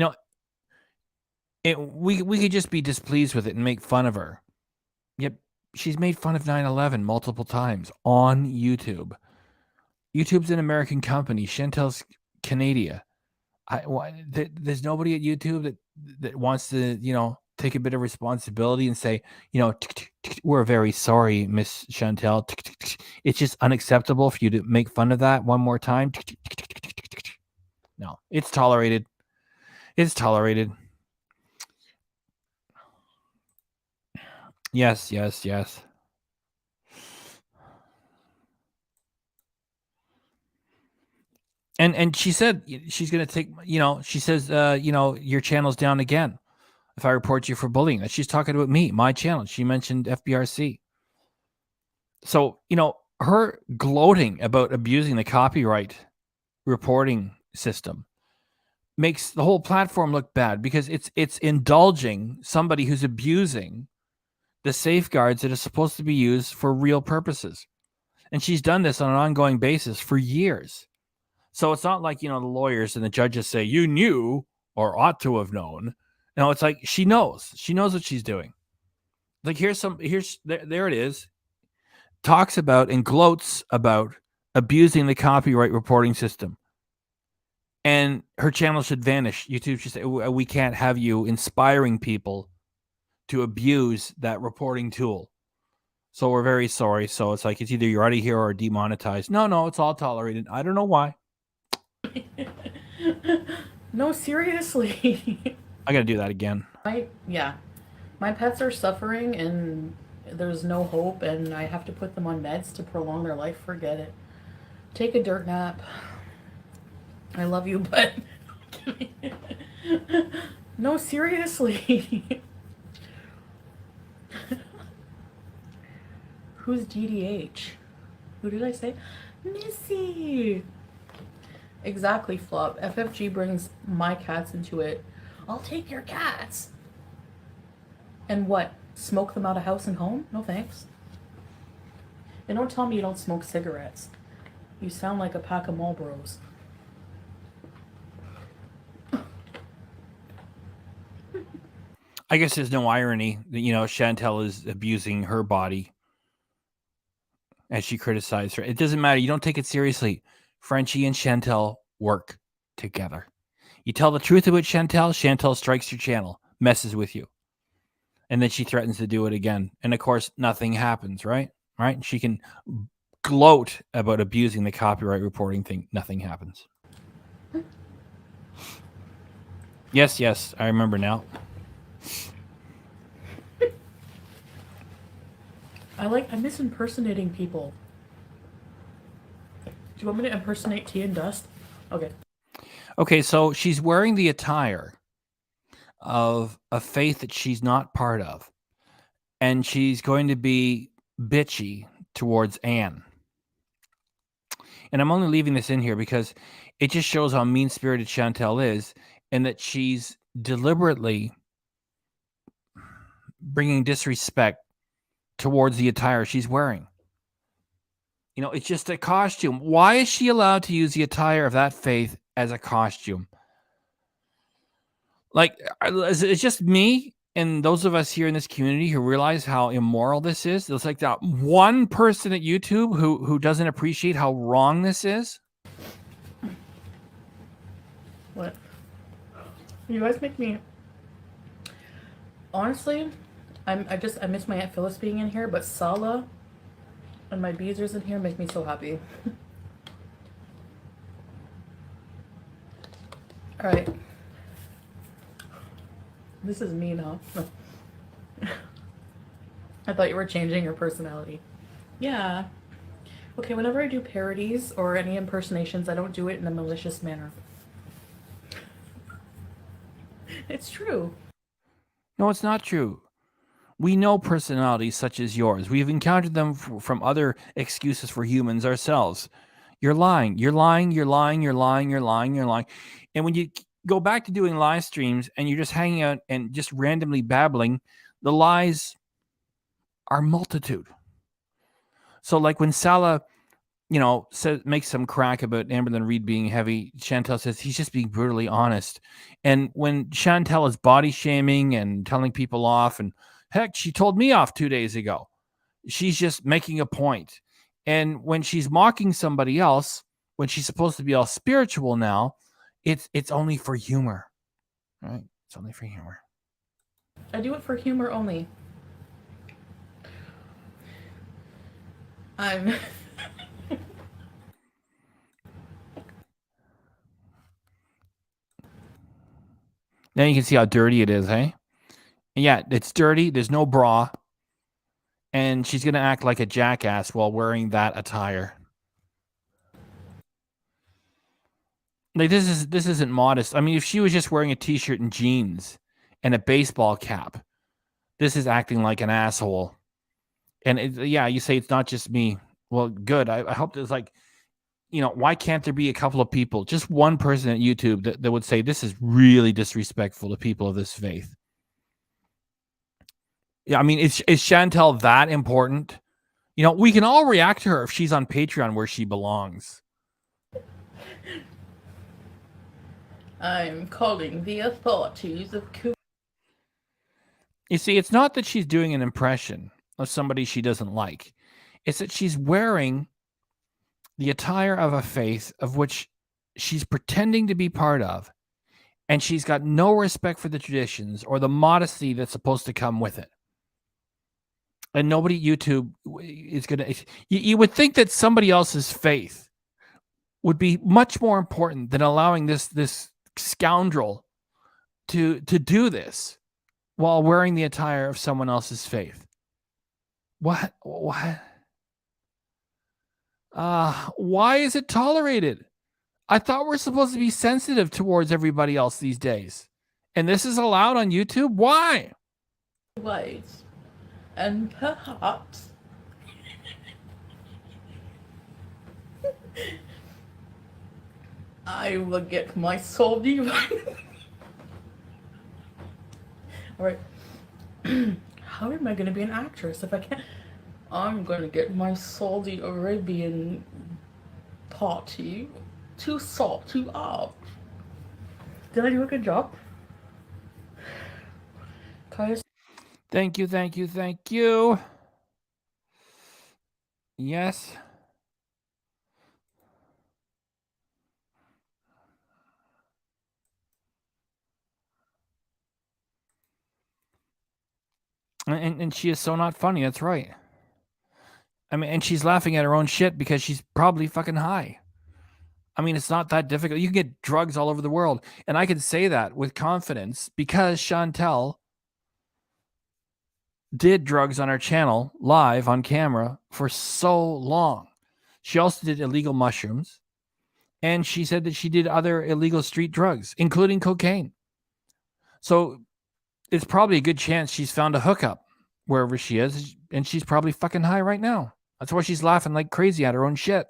could just be displeased with it and make fun of her. Yep. She's made fun of 9/11 multiple times on YouTube. YouTube's an American company. Chantel's Canada. There's nobody at YouTube that wants to, take a bit of responsibility and say, we're very sorry, Miss Chantel. It's just unacceptable for you to make fun of that one more time. No, it's tolerated. It's tolerated. Yes. And she said she's going to take, she says, your channel's down again if I report you for bullying. That she's talking about me, my channel. She mentioned FBRC. So, her gloating about abusing the copyright reporting system makes the whole platform look bad because it's indulging somebody who's abusing the safeguards that are supposed to be used for real purposes. And she's done this on an ongoing basis for years. So it's not like, the lawyers and the judges say, you knew or ought to have known. No, it's like she knows. She knows what she's doing. Like there it is. Talks about and gloats about abusing the copyright reporting system. And her channel should vanish. YouTube should say, we can't have you inspiring people to abuse that reporting tool. So we're very sorry. So it's like, it's either you're out of here or demonetized. No, it's all tolerated. I don't know why. No, seriously. I got to do that again. My pets are suffering and there's no hope and I have to put them on meds to prolong their life. Forget it. Take a dirt nap. I love you, but no, seriously. Who's GDH? Who did I say? Missy. Exactly, Flop. FFG brings my cats into it. I'll take your cats. And what? Smoke them out of house and home? No thanks. And don't tell me you don't smoke cigarettes. You sound like a pack of Marlboros. I guess there's no irony that, Chantel is abusing her body as she criticized her. It doesn't matter. You don't take it seriously. Frenchie and Chantel work together. You tell the truth about Chantel strikes your channel, messes with you. And then she threatens to do it again. And of course, nothing happens, right? Right? She can gloat about abusing the copyright reporting thing. Nothing happens. Yes, I remember now. I miss impersonating people. Do you want me to impersonate Tea and Dust? Okay. Okay, so she's wearing the attire of a faith that she's not part of. And she's going to be bitchy towards Anne. And I'm only leaving this in here because it just shows how mean-spirited Chantel is and that she's deliberately bringing disrespect towards the attire she's wearing. It's just a costume. Why is she allowed to use the attire of that faith as a costume? Like, it's just me and those of us here in this community who realize how immoral this is. There's like that one person at YouTube who doesn't appreciate how wrong this is. What? You guys make me... Honestly, I miss my Aunt Phyllis being in here, but Sala and my Beezers in here make me so happy. Alright. This is mean, huh? I thought you were changing your personality. Yeah. Okay, whenever I do parodies or any impersonations, I don't do it in a malicious manner. It's true. No, it's not true. We know personalities such as yours. We've encountered them from other excuses for humans ourselves. You're lying. You're lying. You're lying. You're lying. You're lying. You're lying. And when you go back to doing live streams and you're just hanging out and just randomly babbling, the lies are multitude. So like when Salah, says, makes some crack about Amberlyn Reed being heavy, Chantel says he's just being brutally honest. And when Chantel is body shaming and telling people off, and heck, she told me off 2 days ago, she's just making a point. And when she's mocking somebody else, when she's supposed to be all spiritual now, it's only for humor, right? It's only for humor. I do it for humor only. I'm... Now you can see how dirty it is, hey? And yeah, it's dirty. There's no bra. And she's going to act like a jackass while wearing that attire. Like this isn't modest. I mean, if she was just wearing a t-shirt and jeans and a baseball cap, this is acting like an asshole. And yeah, you say it's not just me. Well, good. I hope there's like, why can't there be a couple of people, just one person at YouTube that would say this is really disrespectful to people of this faith? Yeah, I mean, is Chantel that important? We can all react to her if she's on Patreon where she belongs. I'm calling the authorities of You see, it's not that she's doing an impression of somebody she doesn't like. It's that she's wearing the attire of a faith of which she's pretending to be part of, and she's got no respect for the traditions or the modesty that's supposed to come with it. And nobody at YouTube is going to... You would think that somebody else's faith would be much more important than allowing this scoundrel to do this while wearing the attire of someone else's faith. What? Why is it tolerated? I thought we're supposed to be sensitive towards everybody else these days. And this is allowed on YouTube? Why? ways. And perhaps I will get my soul divine. Alright. How am I gonna be an actress if I can't? I'm gonna get my Saudi Arabian party to sort you out. Did I do a good job? Kaya's Thank you. Yes. And she is so not funny. That's right. I mean, and she's laughing at her own shit because she's probably fucking high. I mean, it's not that difficult. You can get drugs all over the world. And I can say that with confidence because Chantel did drugs on our channel live on camera for so long. She also did illegal mushrooms. And she said that she did other illegal street drugs, including cocaine. So it's probably a good chance she's found a hookup wherever she is. And she's probably fucking high right now. That's why she's laughing like crazy at her own shit.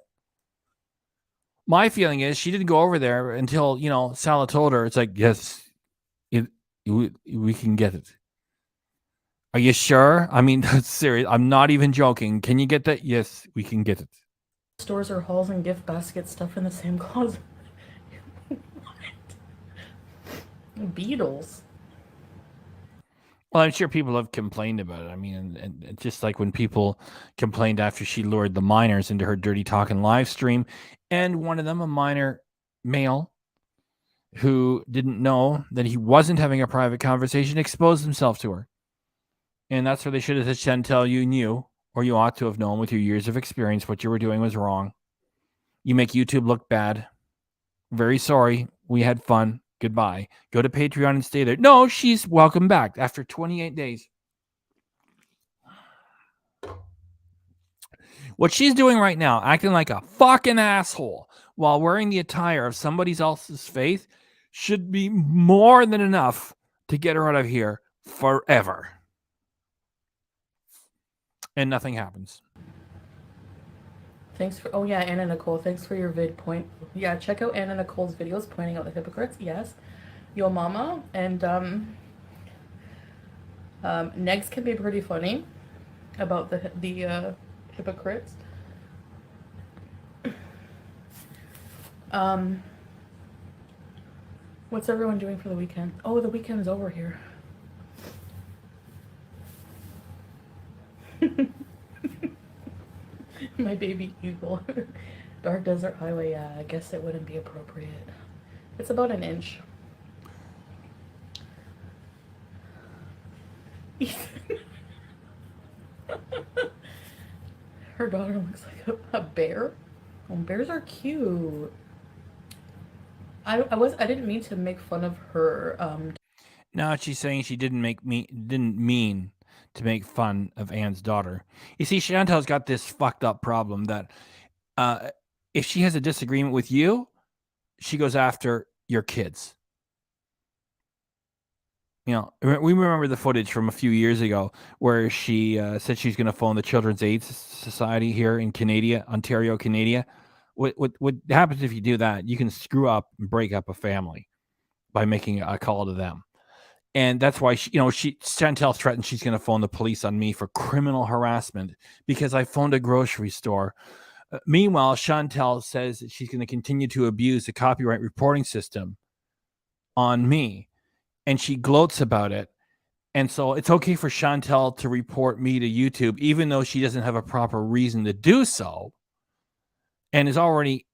My feeling is she didn't go over there until, Salah told her, it's like, yes, we can get it. Are you sure? I mean, that's serious. I'm not even joking. Can you get that? Yes, we can get it. stores or hauls and gift baskets stuff in the same closet. What? Beatles. Well, I'm sure people have complained about it. I mean, and just like when people complained after she lured the minors into her dirty talking live stream, and one of them, a minor male who didn't know that he wasn't having a private conversation, exposed himself to her. And that's where they should have said, Chantel, you knew, or you ought to have known with your years of experience, what you were doing was wrong. You make YouTube look bad. Very sorry. We had fun. Goodbye. Go to Patreon and stay there. No, she's welcome back after 28 days. What she's doing right now, acting like a fucking asshole while wearing the attire of somebody else's faith, should be more than enough to get her out of here forever. And nothing happens. Thanks for, oh yeah, Anna Nicole, thanks for your vid point. Yeah, check out Anna Nicole's videos pointing out the hypocrites, yes. Yo mama, and Negs can be pretty funny about the hypocrites. What's everyone doing for the weekend? Oh, the weekend's over here. My baby eagle. Dark Desert Highway, yeah, I guess it wouldn't be appropriate. It's about an inch. Her daughter looks like a bear. Oh, bears are cute. I didn't mean to make fun of her. No, she's saying she didn't mean to make fun of Anne's daughter. You see, Chantel's got this fucked up problem that if she has a disagreement with you, she goes after your kids. You know, we remember the footage from a few years ago where she said she's going to phone the Children's Aid Society here in Canada, Ontario, Canada. What happens if you do that? You can screw up and break up a family by making a call to them. And that's why Chantel threatened she's going to phone the police on me for criminal harassment because I phoned a grocery store. Meanwhile, Chantel says that she's going to continue to abuse the copyright reporting system on me. And she gloats about it. And so it's okay for Chantel to report me to YouTube, even though she doesn't have a proper reason to do so. And has already,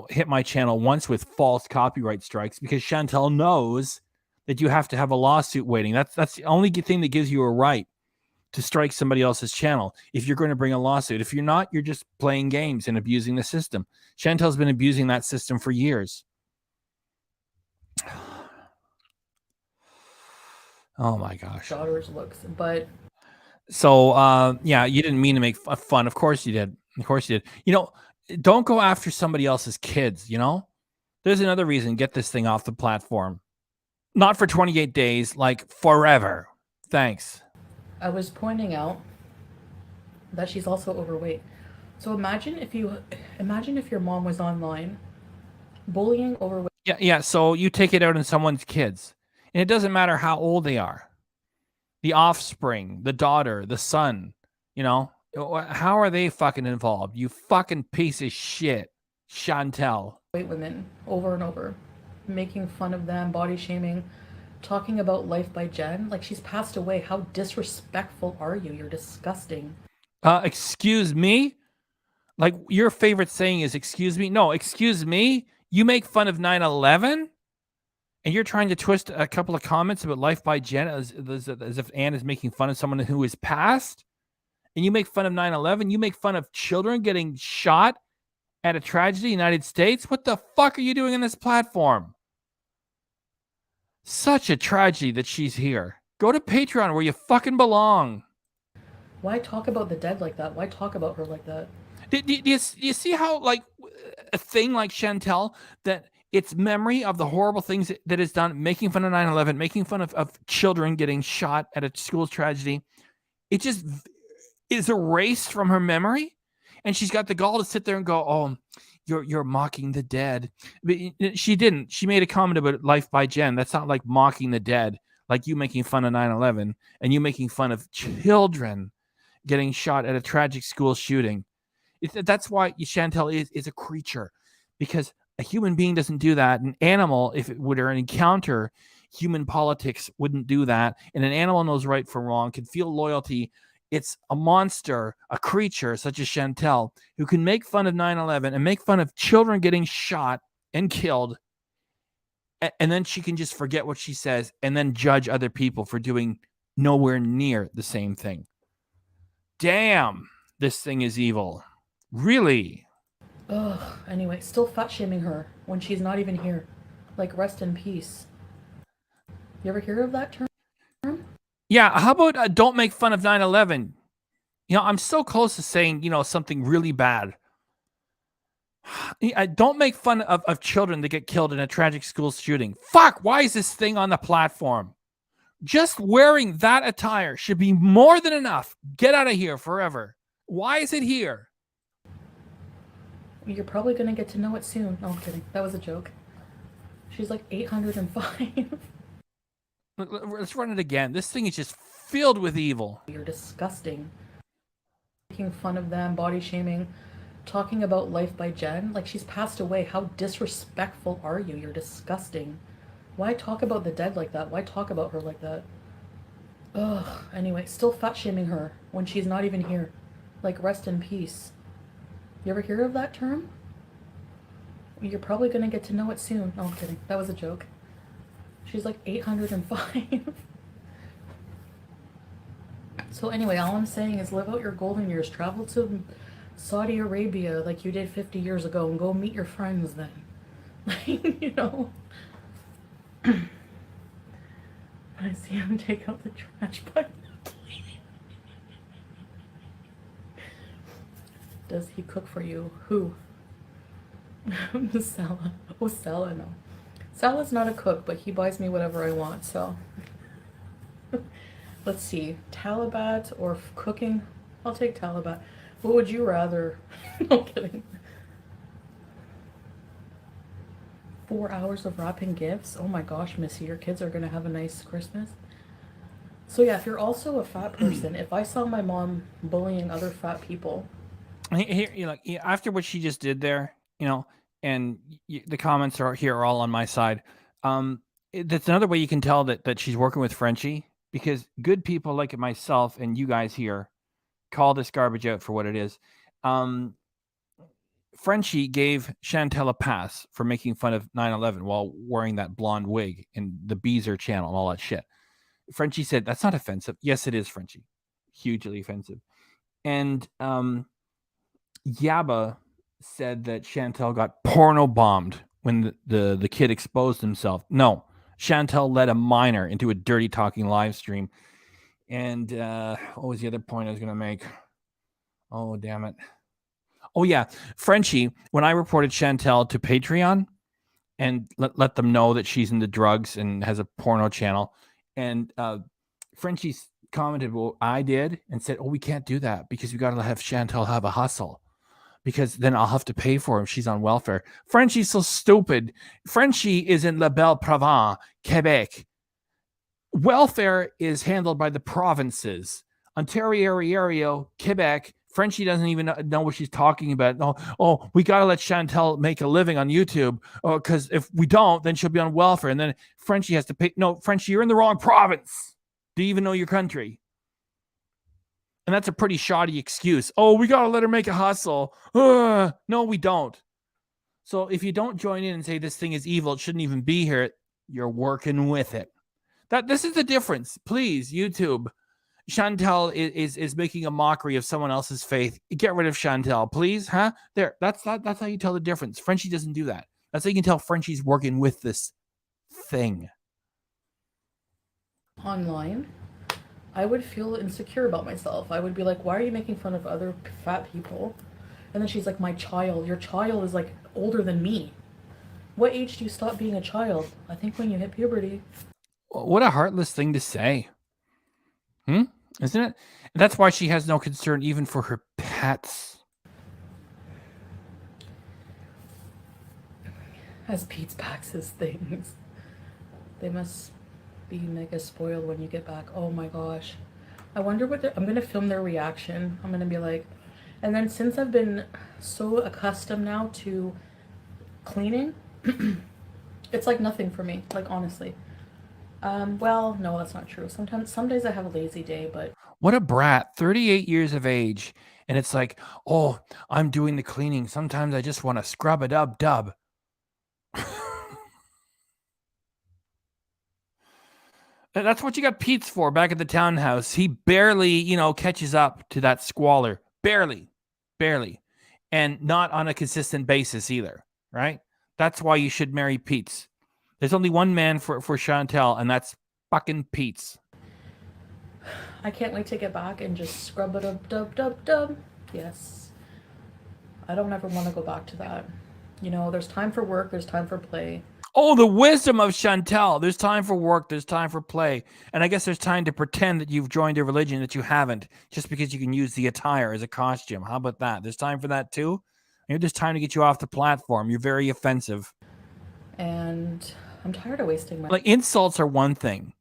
hit my channel once with false copyright strikes because Chantel knows that you have to have a lawsuit waiting. That's the only thing that gives you a right to strike somebody else's channel if you're going to bring a lawsuit. If you're not, you're just playing games and abusing the system. Chantel's been abusing that system for years. Oh my gosh. Daughter's looks, but so you didn't mean to make fun. Of course you did. Don't go after somebody else's kids. There's another reason. Get this thing off the platform. Not for 28 days, like forever. Thanks. I was pointing out that she's also overweight. So imagine if your mom was online bullying overweight. Yeah. So you take it out on someone's kids. And it doesn't matter how old they are. The offspring, the daughter, the son, how are they fucking involved? You fucking piece of shit, Chantel. Women over and over, making fun of them, body shaming, talking about Life by Jen. Like she's passed away. How disrespectful are you? You're disgusting. Excuse me? Like your favorite saying is excuse me? No, excuse me? You make fun of 9/11? And you're trying to twist a couple of comments about Life by Jen as if Anne is making fun of someone who is passed. And you make fun of 9/11. You make fun of children getting shot at a tragedy in the United States. What the fuck are you doing on this platform? Such a tragedy that she's here. Go to Patreon where you fucking belong. Why talk about the dead like that? Why talk about her like that? Do you see how, like, a thing like Chantel, that it's memory of the horrible things that is done, making fun of 9/11, making fun of children getting shot at a school tragedy. It just is erased from her memory. And she's got the gall to sit there and go, oh, you're mocking the dead. But she didn't. She made a comment about Life by Jen. That's not like mocking the dead, like you making fun of 9/11 and you making fun of children getting shot at a tragic school shooting. That's why Chantel is a creature, because a human being doesn't do that. An animal, if it would encounter human politics, wouldn't do that. And an animal knows right from wrong, can feel loyalty. It's a monster, a creature such as Chantel, who can make fun of 9/11 and make fun of children getting shot and killed. And then she can just forget what she says and then judge other people for doing nowhere near the same thing. Damn, this thing is evil. Really? Ugh, anyway, still fat shaming her when she's not even here. Like, rest in peace. You ever hear of that term? Yeah, how about don't make fun of 9/11? I'm so close to saying, something really bad. Don't make fun of children that get killed in a tragic school shooting. Fuck, why is this thing on the platform? Just wearing that attire should be more than enough. Get out of here forever. Why is it here? You're probably going to get to know it soon. No, I'm kidding. That was a joke. She's like 805. Let's run it again. This thing is just filled with evil. You're disgusting. Making fun of them, body shaming, talking about Life by Jen. Like she's passed away. How disrespectful are you? You're disgusting. Why talk about the dead like that? Why talk about her like that? Ugh, anyway, still fat shaming her when she's not even here. Like, rest in peace. You ever hear of that term? You're probably going to get to know it soon. No, I'm kidding. That was a joke. She's like 805. So anyway, all I'm saying is live out your golden years. Travel to Saudi Arabia like you did 50 years ago and go meet your friends then. Like, I see him take out the trash button. Does he cook for you? Who? Sala. Oh, Sala, no. Sala's not a cook, but he buys me whatever I want, so. Let's see. Talabat or cooking? I'll take Talabat. What would you rather? No kidding. 4 hours of wrapping gifts? Oh my gosh, Missy, your kids are gonna have a nice Christmas. So yeah, if you're also a fat person, if I saw my mom bullying other fat people, Here, after what she just did there, and the comments are all on my side. That's another way you can tell that she's working with Frenchie, because good people like myself and you guys here call this garbage out for what it is. Frenchie gave Chantel a pass for making fun of 9/11 while wearing that blonde wig in the Beezer channel and all that shit. Frenchie said, "That's not offensive." Yes, it is, Frenchie. Hugely offensive. And Yaba said that Chantel got porno bombed when the kid exposed himself. No, Chantel led a minor into a dirty talking live stream. And what was the other point I was going to make? Oh, damn it. Oh, yeah. Frenchie, when I reported Chantel to Patreon and let them know that she's into drugs and has a porno channel, and Frenchie commented, well, I did, and said, oh, we can't do that because we got to have Chantel have a hustle, because then I'll have to pay for her if she's on welfare. Frenchie's so stupid. Frenchie is in La Belle Province, Quebec. Welfare is handled by the provinces. Ontario, Quebec. Frenchie doesn't even know what she's talking about. Oh, we got to let Chantel make a living on YouTube, because if we don't, then she'll be on welfare, and then Frenchie has to pay. No, Frenchie, you're in the wrong province. Do you even know your country? And that's a pretty shoddy excuse. Oh, we got to let her make a hustle. No, we don't. So if you don't join in and say this thing is evil, it shouldn't even be here, you're working with it. This is the difference. Please, YouTube. Chantel is making a mockery of someone else's faith. Get rid of Chantel, please. Huh? There. That's how you tell the difference. Frenchie doesn't do that. That's how you can tell Frenchie's working with this thing. online, I would feel insecure about myself. I would be like, why are you making fun of other fat people? And then she's like, my child. Your child is like older than me. What age do you stop being a child? I think when you hit puberty. What a heartless thing to say. Isn't it? And that's why she has no concern even for her pets. As Pete's packs his things. They must be mega spoiled when you get back. Oh my gosh. I wonder what I'm going to film their reaction. I'm going to be like, and then since I've been so accustomed now to cleaning, it's like nothing for me, like honestly. Well, no, that's not true. Some days I have a lazy day, but what a brat, 38 years of age. And it's like, oh, I'm doing the cleaning. Sometimes I just want to scrub it up, dub. And that's what you got Pete's for back at the townhouse. He barely, catches up to that squalor. Barely. And not on a consistent basis either, right? That's why you should marry Pete's. There's only one man for Chantel, and that's fucking Pete's. I can't wait to get back and just scrub it up, dub. Yes. I don't ever want to go back to that. There's time for work, there's time for play. Oh, the wisdom of Chantel. There's time for work, there's time for play. And I guess there's time to pretend that you've joined a religion that you haven't, just because you can use the attire as a costume. How about that? There's time for that too? Maybe there's time to get you off the platform. You're very offensive. And I'm tired of wasting my... Like, insults are one thing.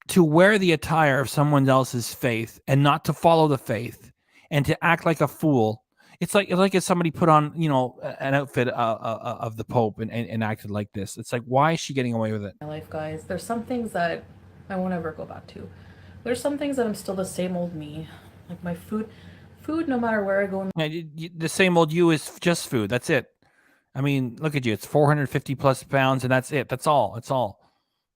To wear the attire of someone else's faith and not to follow the faith and to act like a fool. It's like if somebody put on, an outfit of the Pope and acted like this. It's like, why is she getting away with it? My life, guys. There's some things that I won't ever go back to. There's some things that I'm still the same old me. Like my food, no matter where I go. The same old you is just food. That's it. I mean, look at you. It's 450 plus pounds, and that's it. That's all. It's all.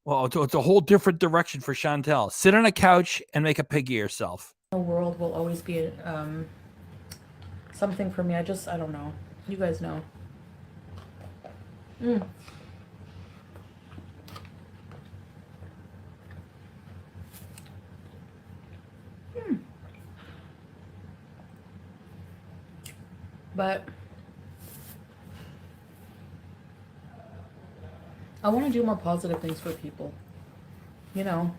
Well, it's a whole different direction for Chantel. Sit on a couch and make a pig of yourself. The world will always be something for me. I don't know. You guys know. But I want to do more positive things for people. You know.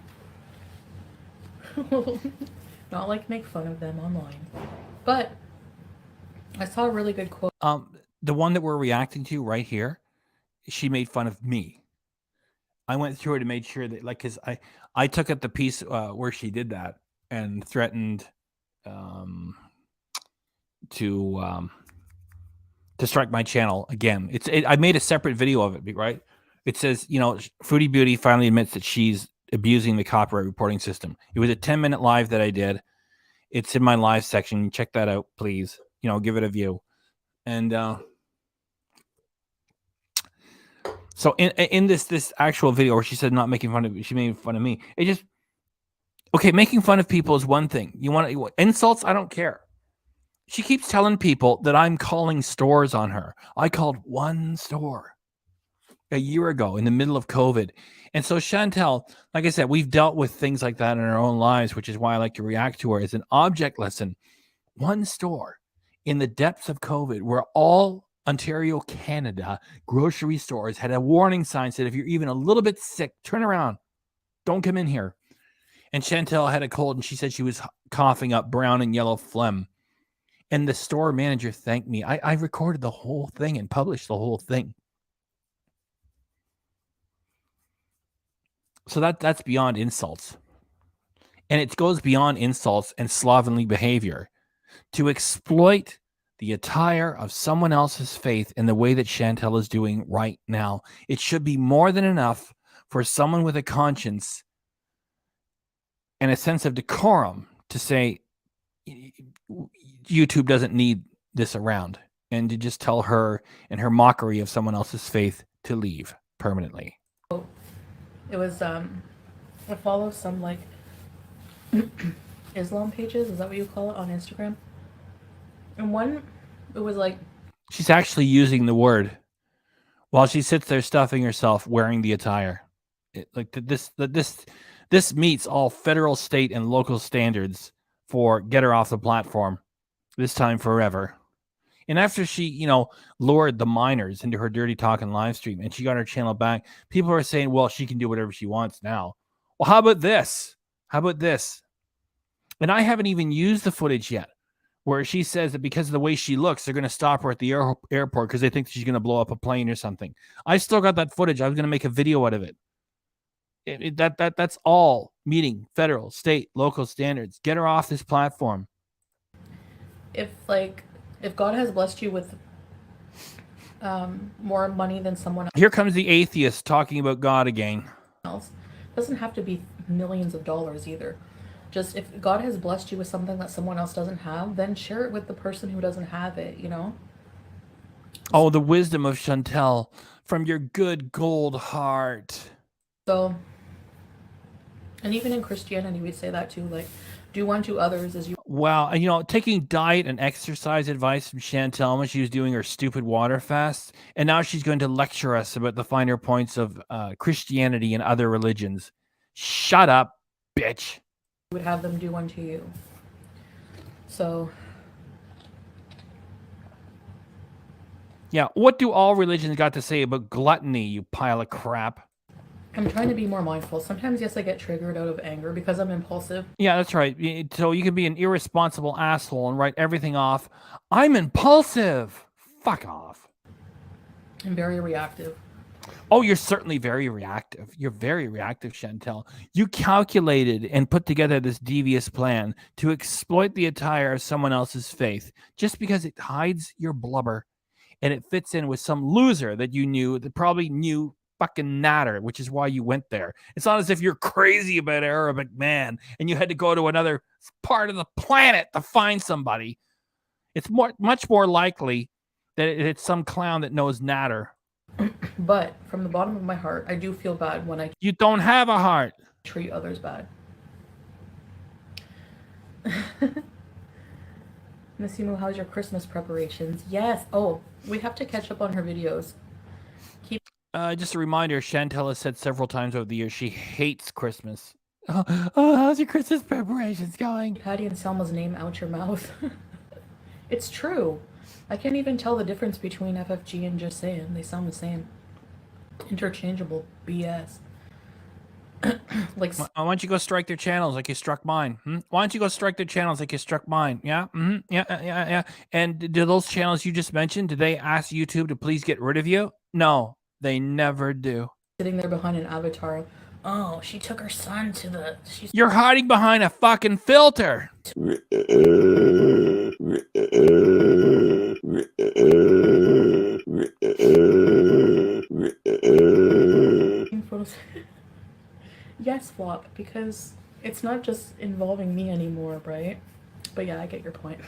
Not like make fun of them online. But I saw a really good quote. The one that we're reacting to right here, she made fun of me. I went through it and made sure that, like, because I took up the piece where she did that and threatened to strike my channel again. I made a separate video of it, right? It says, you know, Foodie Beauty finally admits that she's abusing the copyright reporting system. It was a 10-minute live that I did. It's in my live section. Check that out, please. You know, give it a view. And so in this actual video where she said not making fun of, she made fun of me. It just, okay, making fun of people is one thing. You want insults? I don't care. She keeps telling people that I'm calling stores on her. I called one store a year ago in the middle of COVID. And so Chantel, like I said, we've dealt with things like that in our own lives, which is why I like to react to her as an object lesson. One store in the depths of COVID where all Ontario, Canada grocery stores had a warning sign said, if you're even a little bit sick, turn around. Don't come in here. And Chantel had a cold and she said she was coughing up brown and yellow phlegm. And the store manager thanked me. I recorded the whole thing and published the whole thing. So that's beyond insults. And it goes beyond insults and slovenly behavior to exploit the attire of someone else's faith in the way that Chantel is doing right now. It should be more than enough for someone with a conscience and a sense of decorum to say, YouTube doesn't need this around, and to just tell her and her mockery of someone else's faith to leave permanently. It was, I follow some, like, Islam pages, is that what you call it, on Instagram? And one, it was like... She's actually using the word while she sits there stuffing herself wearing the attire. This meets all federal, state, and local standards for get her off the platform, this time forever. And after she, you know, lured the minors into her dirty talking live stream and she got her channel back, people are saying, well, she can do whatever she wants now. Well, how about this? How about this? And I haven't even used the footage yet where she says that because of the way she looks, they're going to stop her at the airport because they think she's going to blow up a plane or something. I still got that footage. I was going to make a video out of it. That's all meeting federal, state, local standards. Get her off this platform. If God has blessed you with more money than someone Here comes the atheist talking about God again. else, it doesn't have to be millions of dollars either. Just if God has blessed you with something that someone else doesn't have, then share it with the person who doesn't have it, you know? Oh, the wisdom of Chantel from your good gold heart. So, and even in Christianity, we say that too, like, do unto others as you... Wow, and you know, taking diet and exercise advice from Chantel when she was doing her stupid water fast, and now she's going to lecture us about the finer points of Christianity and other religions. Shut up, bitch. would have them do unto you. So... yeah, what do all religions got to say about gluttony, you pile of crap? I'm trying to be more mindful. Sometimes, yes, I get triggered out of anger because I'm impulsive. Yeah, that's right. So you can be an irresponsible asshole and write everything off. I'm impulsive. Fuck off. I'm very reactive. Oh, you're certainly very reactive. You're very reactive, Chantel. You calculated and put together this devious plan to exploit the attire of someone else's faith just because it hides your blubber and it fits in with some loser that you knew that probably knew fucking natter, which is why you went there. It's not as if you're crazy about Arabic man and you had to go to another part of the planet to find somebody. It's much more likely that it's some clown that knows natter. But from the bottom of my heart, I do feel bad when I... You don't have a heart. ...treat others bad. Miss Yumu, how's your Christmas preparations? Yes. Oh, we have to catch up on her videos. Just a reminder, Chantel has said several times over the years she hates Christmas. Oh, how's your Christmas preparations going? Patty and Selma's name out your mouth. It's true. I can't even tell the difference between FFG and just saying. They sound the same. Interchangeable BS. Like, Why don't you go strike their channels like you struck mine? Why don't you go strike their channels like you struck mine? Yeah, yeah. And do those channels you just mentioned, do they ask YouTube to please get rid of you? No, they never do. sitting there behind an avatar. Oh, she took her son to the. You're hiding behind a fucking filter. Photos. Yes, Flop, because it's not just involving me anymore, right? But yeah, I get your point.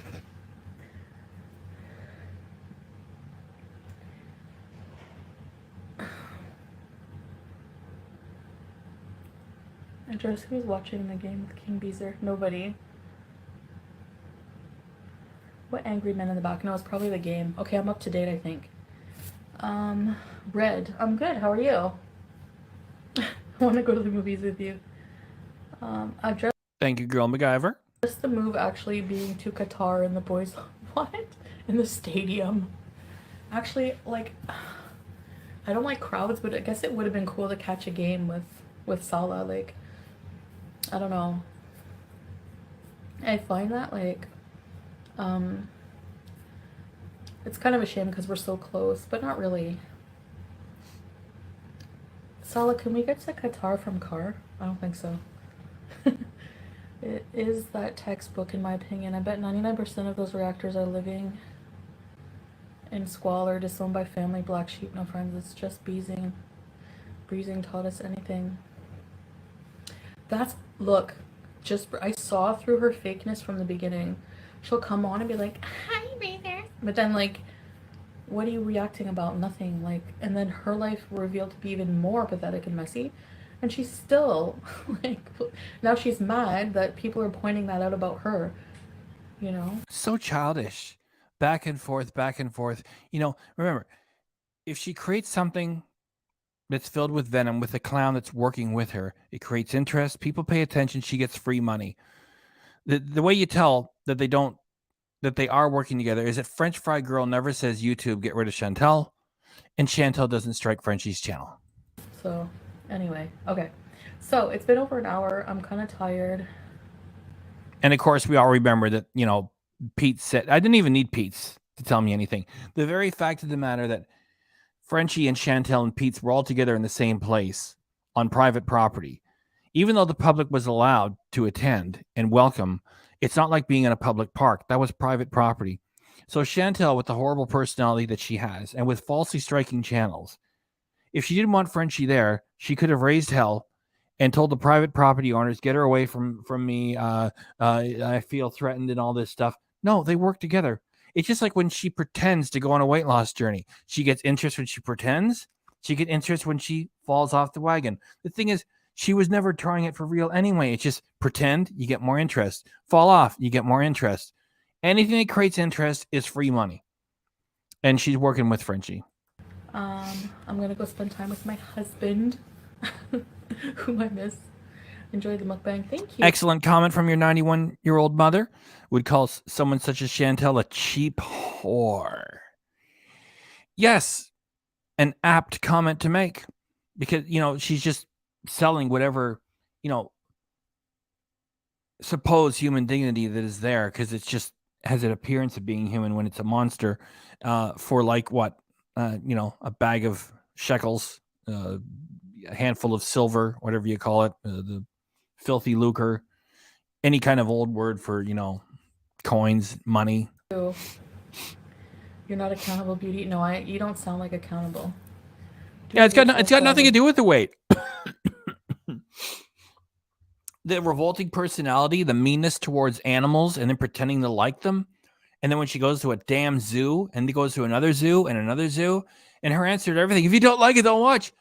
Andres, who's watching the game with King Beezer? Nobody. What angry men in the back? No, it's probably the game. Okay, I'm up to date, I think. Red. I'm good. How are you? I want to go to the movies with you. I've just Thank you, girl MacGyver. the move actually being to Qatar and the boys. What? In the stadium. Actually, like, I don't like crowds, but I guess it would have been cool to catch a game with Salah. Like, I don't know. I find that, like, it's kind of a shame because we're so close, but not really. Salah, can we get to Qatar from car? I don't think so. It is that textbook, in my opinion. I bet 99% of those reactors are living in squalor, disowned by family, black sheep, no friends. It's just Breezing. Breezing taught us anything. That's, look, just, I saw through her fakeness from the beginning. She'll come on and be like, hi, Breezer. But then, like, what are you reacting about? Nothing. Like, and then her life revealed to be even more pathetic and messy. And she's still, like, now she's mad that people are pointing that out about her, you know? So childish. Back and forth, back and forth. You know, remember, if she creates something that's filled with venom with a clown that's working with her, it creates interest. People pay attention. She gets free money. The way you tell that they are working together is that French Fry Girl never says YouTube get rid of Chantel, and Chantel doesn't strike Frenchie's channel. So, anyway, okay. So, it's been over an hour. I'm kind of tired. And of course, we all remember that, you know, Pete said, I didn't even need Pete's to tell me anything. The very fact of the matter that Frenchie and Chantel and Pete's were all together in the same place on private property, even though the public was allowed to attend and welcome, it's not like being in a public park. That was private property. So Chantel, with the horrible personality that she has and with falsely striking channels, if she didn't want Frenchie there, she could have raised hell and told the private property owners, get her away from me. I feel threatened and all this stuff. No, they work together. It's just like when she pretends to go on a weight loss journey. She gets interest when she pretends. She gets interest when she falls off the wagon. The thing is, she was never trying it for real anyway. It's just pretend, you get more interest. Fall off, you get more interest. Anything that creates interest is free money. And she's working with Frenchie. I'm going to go spend time with my husband, whom I miss. Enjoy the mukbang. Thank you. Excellent comment from your 91-year-old mother. Would call someone such as Chantel a cheap whore. Yes, an apt comment to make. Because, you know, she's just selling whatever, you know, supposed human dignity that is there, because it's just has an appearance of being human when it's a monster, for like what, you know, a bag of shekels, a handful of silver, whatever you call it, the filthy lucre, any kind of old word for, you know, coins, money. You're not accountable, beauty. No, you don't sound like accountable. Yeah, it's got nothing to do with the weight. The revolting personality, the meanness towards animals, and then pretending to like them. And then when she goes to a damn zoo, and then goes to another zoo and another zoo, and her answer to everything, if you don't like it, don't watch.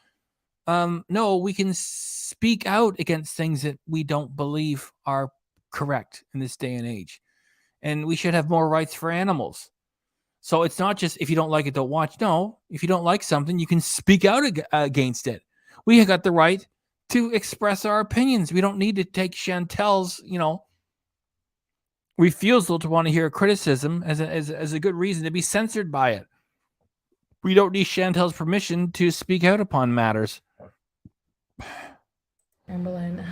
No, we can speak out against things that we don't believe are correct in this day and age. And we should have more rights for animals. So it's not just if you don't like it, don't watch. No, if you don't like something, you can speak out against it. We have got the right to express our opinions. We don't need to take Chantel's, you know, refusal to want to hear criticism as a good reason to be censored by it. We don't need Chantel's permission to speak out upon matters. Amberlyn.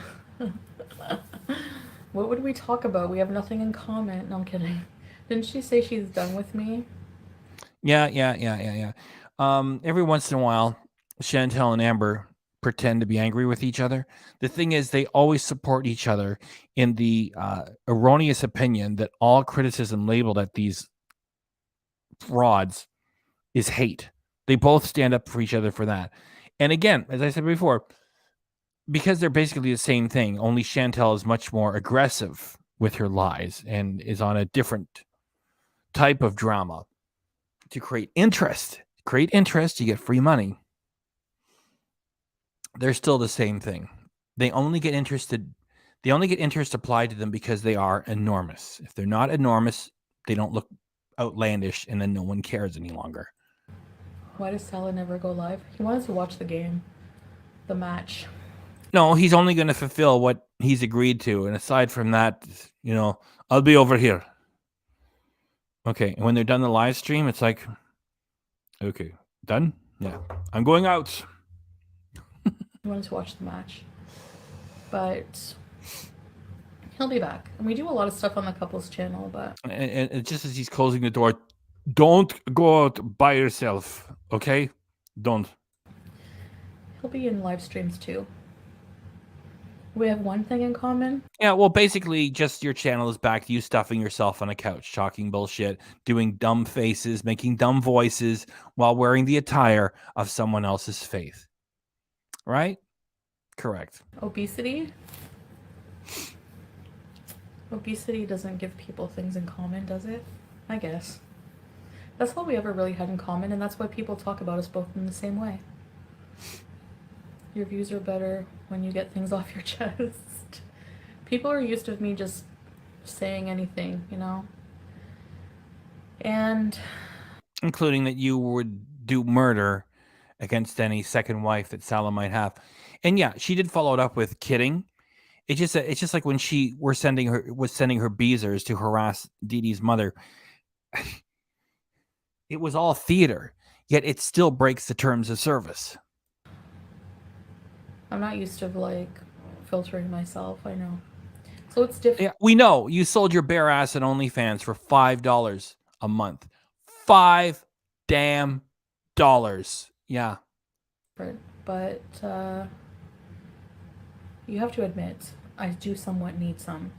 What would we talk about? We have nothing in common. No, I'm kidding. Didn't she say she's done with me? Yeah. Every once in a while, Chantel and Amber pretend to be angry with each other. The thing is, they always support each other in the erroneous opinion that all criticism labeled at these frauds is hate. They both stand up for each other for that. And again, as I said before, because they're basically the same thing, only Chantel is much more aggressive with her lies and is on a different type of drama to create interest. Create interest, you get free money. They're still the same thing. They only get interest applied to them because they are enormous. If they're not enormous, they don't look outlandish, and then no one cares any longer. Why does Salah never go live? He wanted to watch the game. The match. No, he's only going to fulfill what he's agreed to. And aside from that, I'll be over here. Okay. And when they're done the live stream, it's like, okay, done? Yeah. I'm going out. He wanted to watch the match. But he'll be back. And we do a lot of stuff on the couples channel, but... And just as he's closing the door, don't go out by yourself, okay? Don't. He'll be in live streams too. We have one thing in common. Yeah, well, basically, just your channel is back to you stuffing yourself on a couch, talking bullshit, doing dumb faces, making dumb voices while wearing the attire of someone else's faith. Right? Correct. Obesity? Obesity doesn't give people things in common, does it? I guess. That's all we ever really had in common, and that's why people talk about us both in the same way. Your views are better when you get things off your chest. People are used to me just saying anything, And... including that you would do murder against any second wife that Salah might have. And yeah, she did follow it up with kidding. It's just like when she was sending her beezers to harass Dee Dee's mother. It was all theater, yet it still breaks the terms of service. I'm not used to filtering myself, I know. So it's different. Yeah, we know you sold your bare ass on OnlyFans for $5 a month. $5 damn dollars. Yeah. But you have to admit, I do somewhat need some.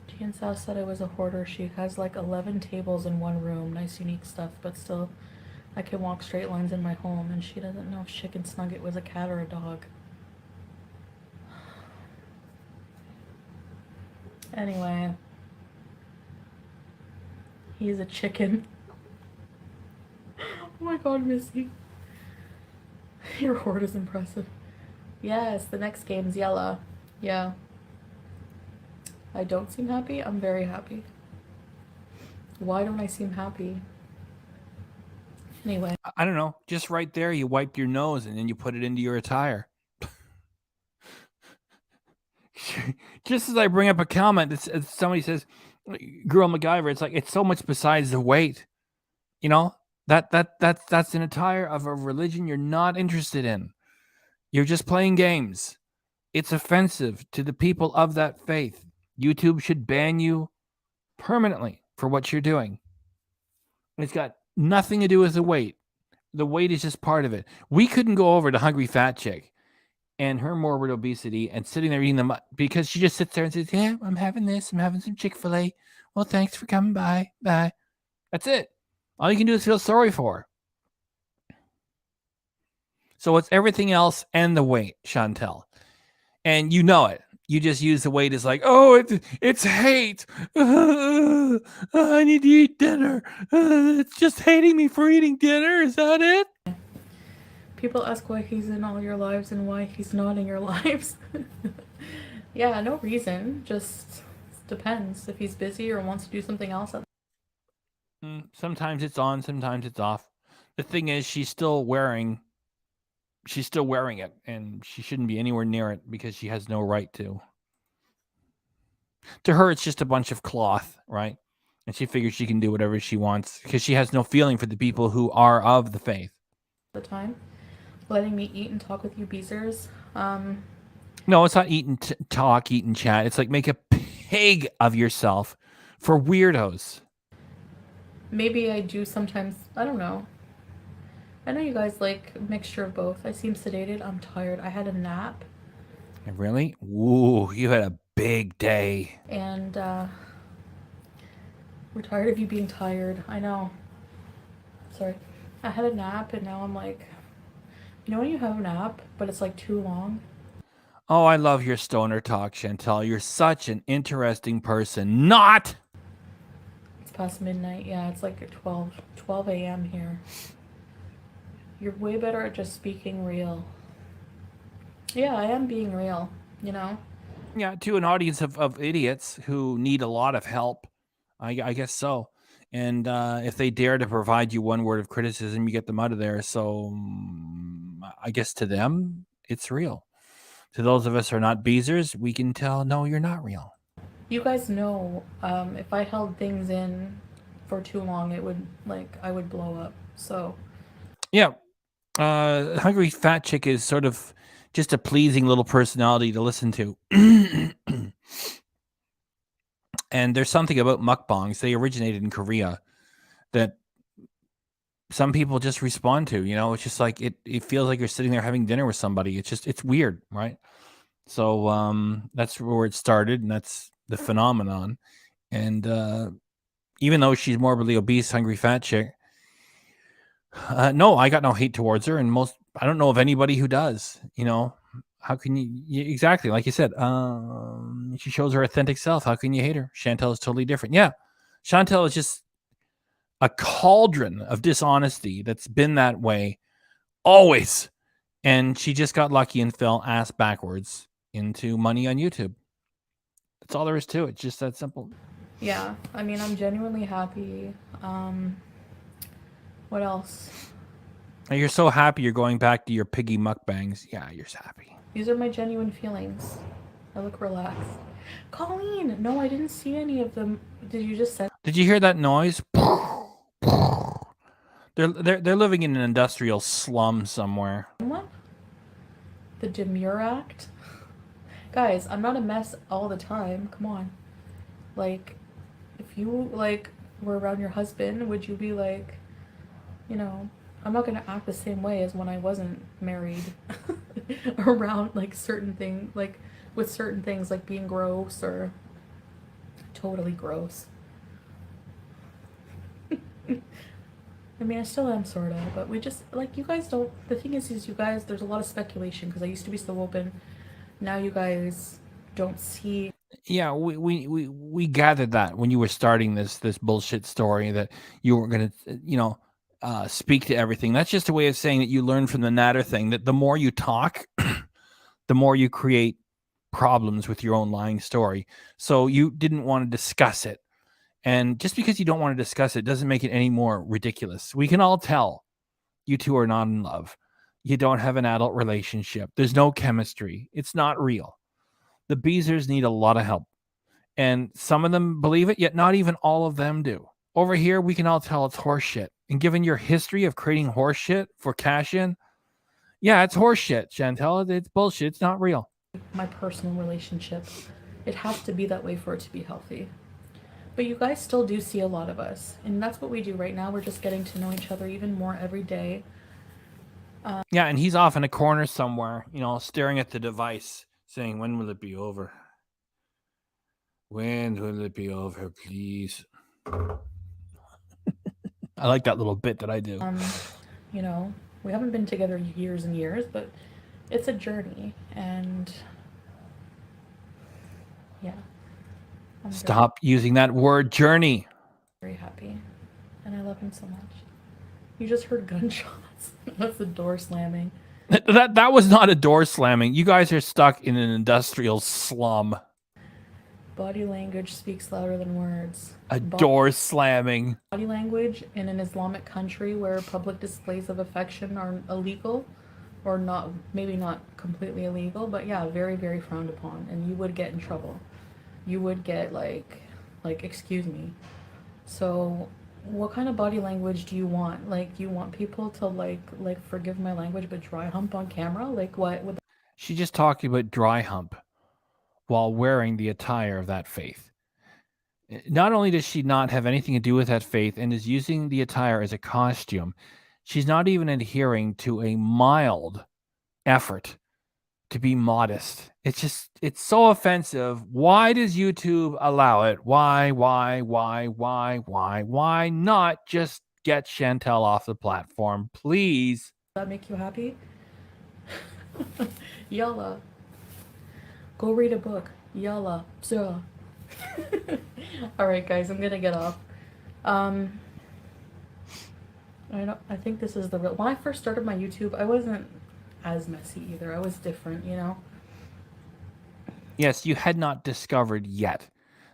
Jan Sal said I was a hoarder. She has 11 tables in one room, nice unique stuff, but still I can walk straight lines in my home, and she doesn't know if Chicken Snugget was a cat or a dog. Anyway, he's a chicken. Oh my god, Missy. Your hoard is impressive. Yes, the next game's yellow. Yeah. I don't seem happy? I'm very happy. Why don't I seem happy? Anyway. I don't know. Just right there, you wipe your nose and then you put it into your attire. Just as I bring up a comment, somebody says, "Girl MacGyver," it's like it's so much besides the weight. That's an attire of a religion you're not interested in. You're just playing games. It's offensive to the people of that faith. YouTube should ban you permanently for what you're doing. It's got nothing to do with the weight. The weight is just part of it. We couldn't go over to Hungry Fat Chick and her morbid obesity and sitting there eating them because she just sits there and says, "Yeah, I'm having this. I'm having some Chick-fil-A. Well, thanks for coming by. Bye." That's it. All you can do is feel sorry for her. So it's everything else and the weight, Chantel. And you know it. You just use the weight as it's hate. I need to eat dinner. It's just hating me for eating dinner. Is that it? People ask why he's in all your lives and why he's not in your lives. Yeah, no reason. Just depends if he's busy or wants to do something else. Sometimes it's on, sometimes it's off. The thing is, she's still wearing it, and she shouldn't be anywhere near it because she has no right to. To her, it's just a bunch of cloth, right? and she figures she can do whatever she wants because she has no feeling for the people who are of the faith. The time, letting me eat and talk with you beezers. No, it's not eat and talk, eat and chat. It's like make a pig of yourself for weirdos. Maybe I do sometimes. I don't know. I know you guys like a mixture of both. I seem sedated. I'm tired. I had a nap. Really? Ooh, you had a big day. And we're tired of you being tired. I know. Sorry. I had a nap and now I'm like, you know when you have a nap, but it's like too long? Oh, I love your stoner talk, Chantel. You're such an interesting person. Not! It's past midnight. Yeah, it's like 12 a.m. here. You're way better at just speaking real. Yeah, I am being real, you know? Yeah, to an audience of idiots who need a lot of help. I guess so. And if they dare to provide you one word of criticism, you get them out of there. So I guess to them, it's real. To those of us who are not beezers, we can tell, no, you're not real. You guys know, if I held things in for too long, it would, like, I would blow up. So, Yeah. Hungry Fat Chick is sort of just a pleasing little personality to listen to. And there's something about mukbangs, they originated in Korea, that some people just respond to. You know, it's just like it feels like you're sitting there having dinner with somebody. It's weird, right? So that's where it started, and that's the phenomenon. And even though she's morbidly obese, hungry fat chick, no, I got no hate towards her, and I don't know of anybody who does. You know, how can you exactly like you said? She shows her authentic self. How can you hate her? Chantel is totally different. Yeah, Chantel is just a cauldron of dishonesty that's been that way always, and she just got lucky and fell ass backwards into money on YouTube. That's all there is to it. It's just that simple. yeah, I mean, I'm genuinely happy. What else? And you're so happy you're going back to your piggy mukbangs. Yeah, you're happy. These are my genuine feelings. I look relaxed. Colleen! No, I didn't see any of them. Did you just send? Did you hear that noise? They're living in an industrial slum somewhere. What? The Demure Act? Guys, I'm not a mess all the time. Come on. Like, if you, like, were around your husband, would you be like, you know, I'm not gonna act the same way as when I wasn't married. Around, like, certain things, like, with certain things, like being gross or totally gross. I mean, I still am, sort of, but we just, like, you guys don't, the thing is you guys, there's a lot of speculation, because I used to be so open. Now you guys don't see. Yeah, we gathered that when you were starting this bullshit story that you were going to, speak to everything. That's just a way of saying that you learned from the Natter thing, that the more you talk, the more you create problems with your own lying story. So you didn't want to discuss it. And just because you don't want to discuss it doesn't make it any more ridiculous. We can all tell you two are not in love. You don't have an adult relationship. There's no chemistry. It's not real. The Beezers need a lot of help. And some of them believe it, yet not even all of them do. Over here, we can all tell it's horseshit. And given your history of creating horseshit for cash in, yeah, it's horseshit, Chantel. It's bullshit. It's not real. My personal relationship. It has to be that way for it to be healthy. But you guys still do see a lot of us. And that's what we do right now. We're just getting to know each other even more every day. Yeah, and he's off in a corner somewhere, staring at the device, saying, when will it be over? When will it be over, please? I like that little bit that I do. We haven't been together years and years, but it's a journey. And yeah. Stop using that word, journey. Very happy. And I love him so much. You just heard gunshots. That's the door slamming. That was not a door slamming. You guys are stuck in an industrial slum. Body language speaks louder than words. Door slamming. Body language in an Islamic country where public displays of affection are illegal, or not, maybe not completely illegal, but yeah, very, very frowned upon, and you would get in trouble. You would get like, excuse me. So, what kind of body language do you want? Like, you want people to forgive my language, but dry hump on camera? Like, what would She just talked about dry hump while wearing the attire of that faith. Not only does she not have anything to do with that faith and is using the attire as a costume, she's not even adhering to a mild effort to be modest. It's so offensive. Why does YouTube allow it? Why not just get Chantel off the platform, please? that make you happy? Yalla. Go read a book. Yalla. Zura. Alright guys, I'm gonna get off. I think this is the real. When I first started my YouTube, I wasn't as messy either. I was different, you know? Yes, you had not discovered yet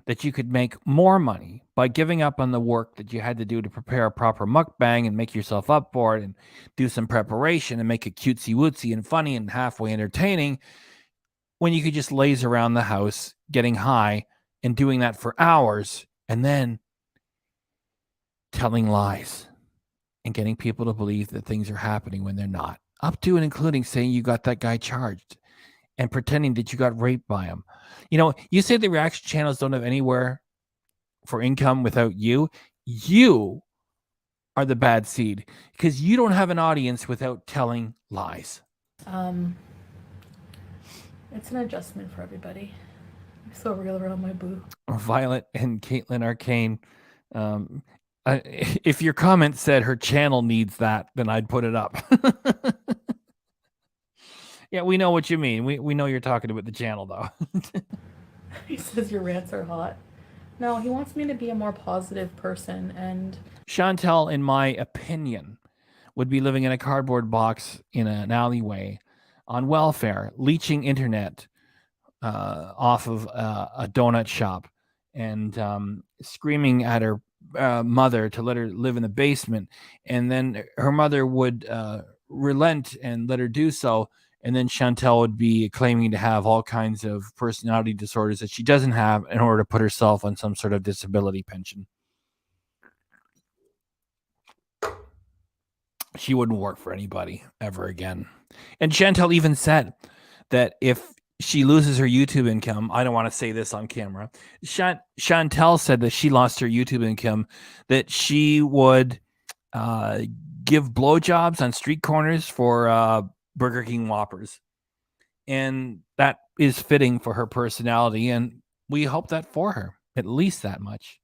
that you could make more money by giving up on the work that you had to do to prepare a proper mukbang and make yourself up for it and do some preparation and make it cutesy wootsy and funny and halfway entertaining, when you could just laze around the house getting high and doing that for hours and then telling lies and getting people to believe that things are happening when they're not, up to and including saying you got that guy charged and pretending that you got raped by him. You know, you say the reaction channels don't have anywhere for income without you. You are the bad seed because you don't have an audience without telling lies. It's an adjustment for everybody. I'm so real around my boo. Violet and Caitlin Arcane. If your comment said her channel needs that, then I'd put it up. Yeah, we know what you mean. We know you're talking about the channel, though. He says your rants are hot. No, he wants me to be a more positive person, and Chantel, in my opinion, would be living in a cardboard box in an alleyway on welfare, leeching internet off of a donut shop and screaming at her mother to let her live in the basement. And then her mother would relent and let her do so. And then Chantel would be claiming to have all kinds of personality disorders that she doesn't have in order to put herself on some sort of disability pension. She wouldn't work for anybody ever again. And Chantel even said that if she loses her YouTube income, I don't want to say this on camera, Chantel said that she lost her YouTube income, that she would give blowjobs on street corners for Burger King Whoppers. And that is fitting for her personality, and we hope that for her, at least that much.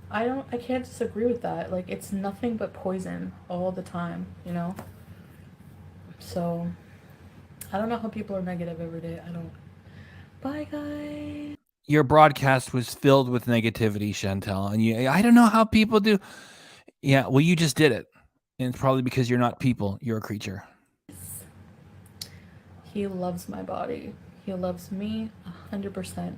I can't disagree with that. Like, it's nothing but poison all the time, you know? So, I don't know how people are negative every day. I don't. Bye, guys. Your broadcast was filled with negativity, Chantel, and I don't know how people do. Yeah, well, you just did it. And it's probably because you're not people, you're a creature. He loves my body. He loves me 100%.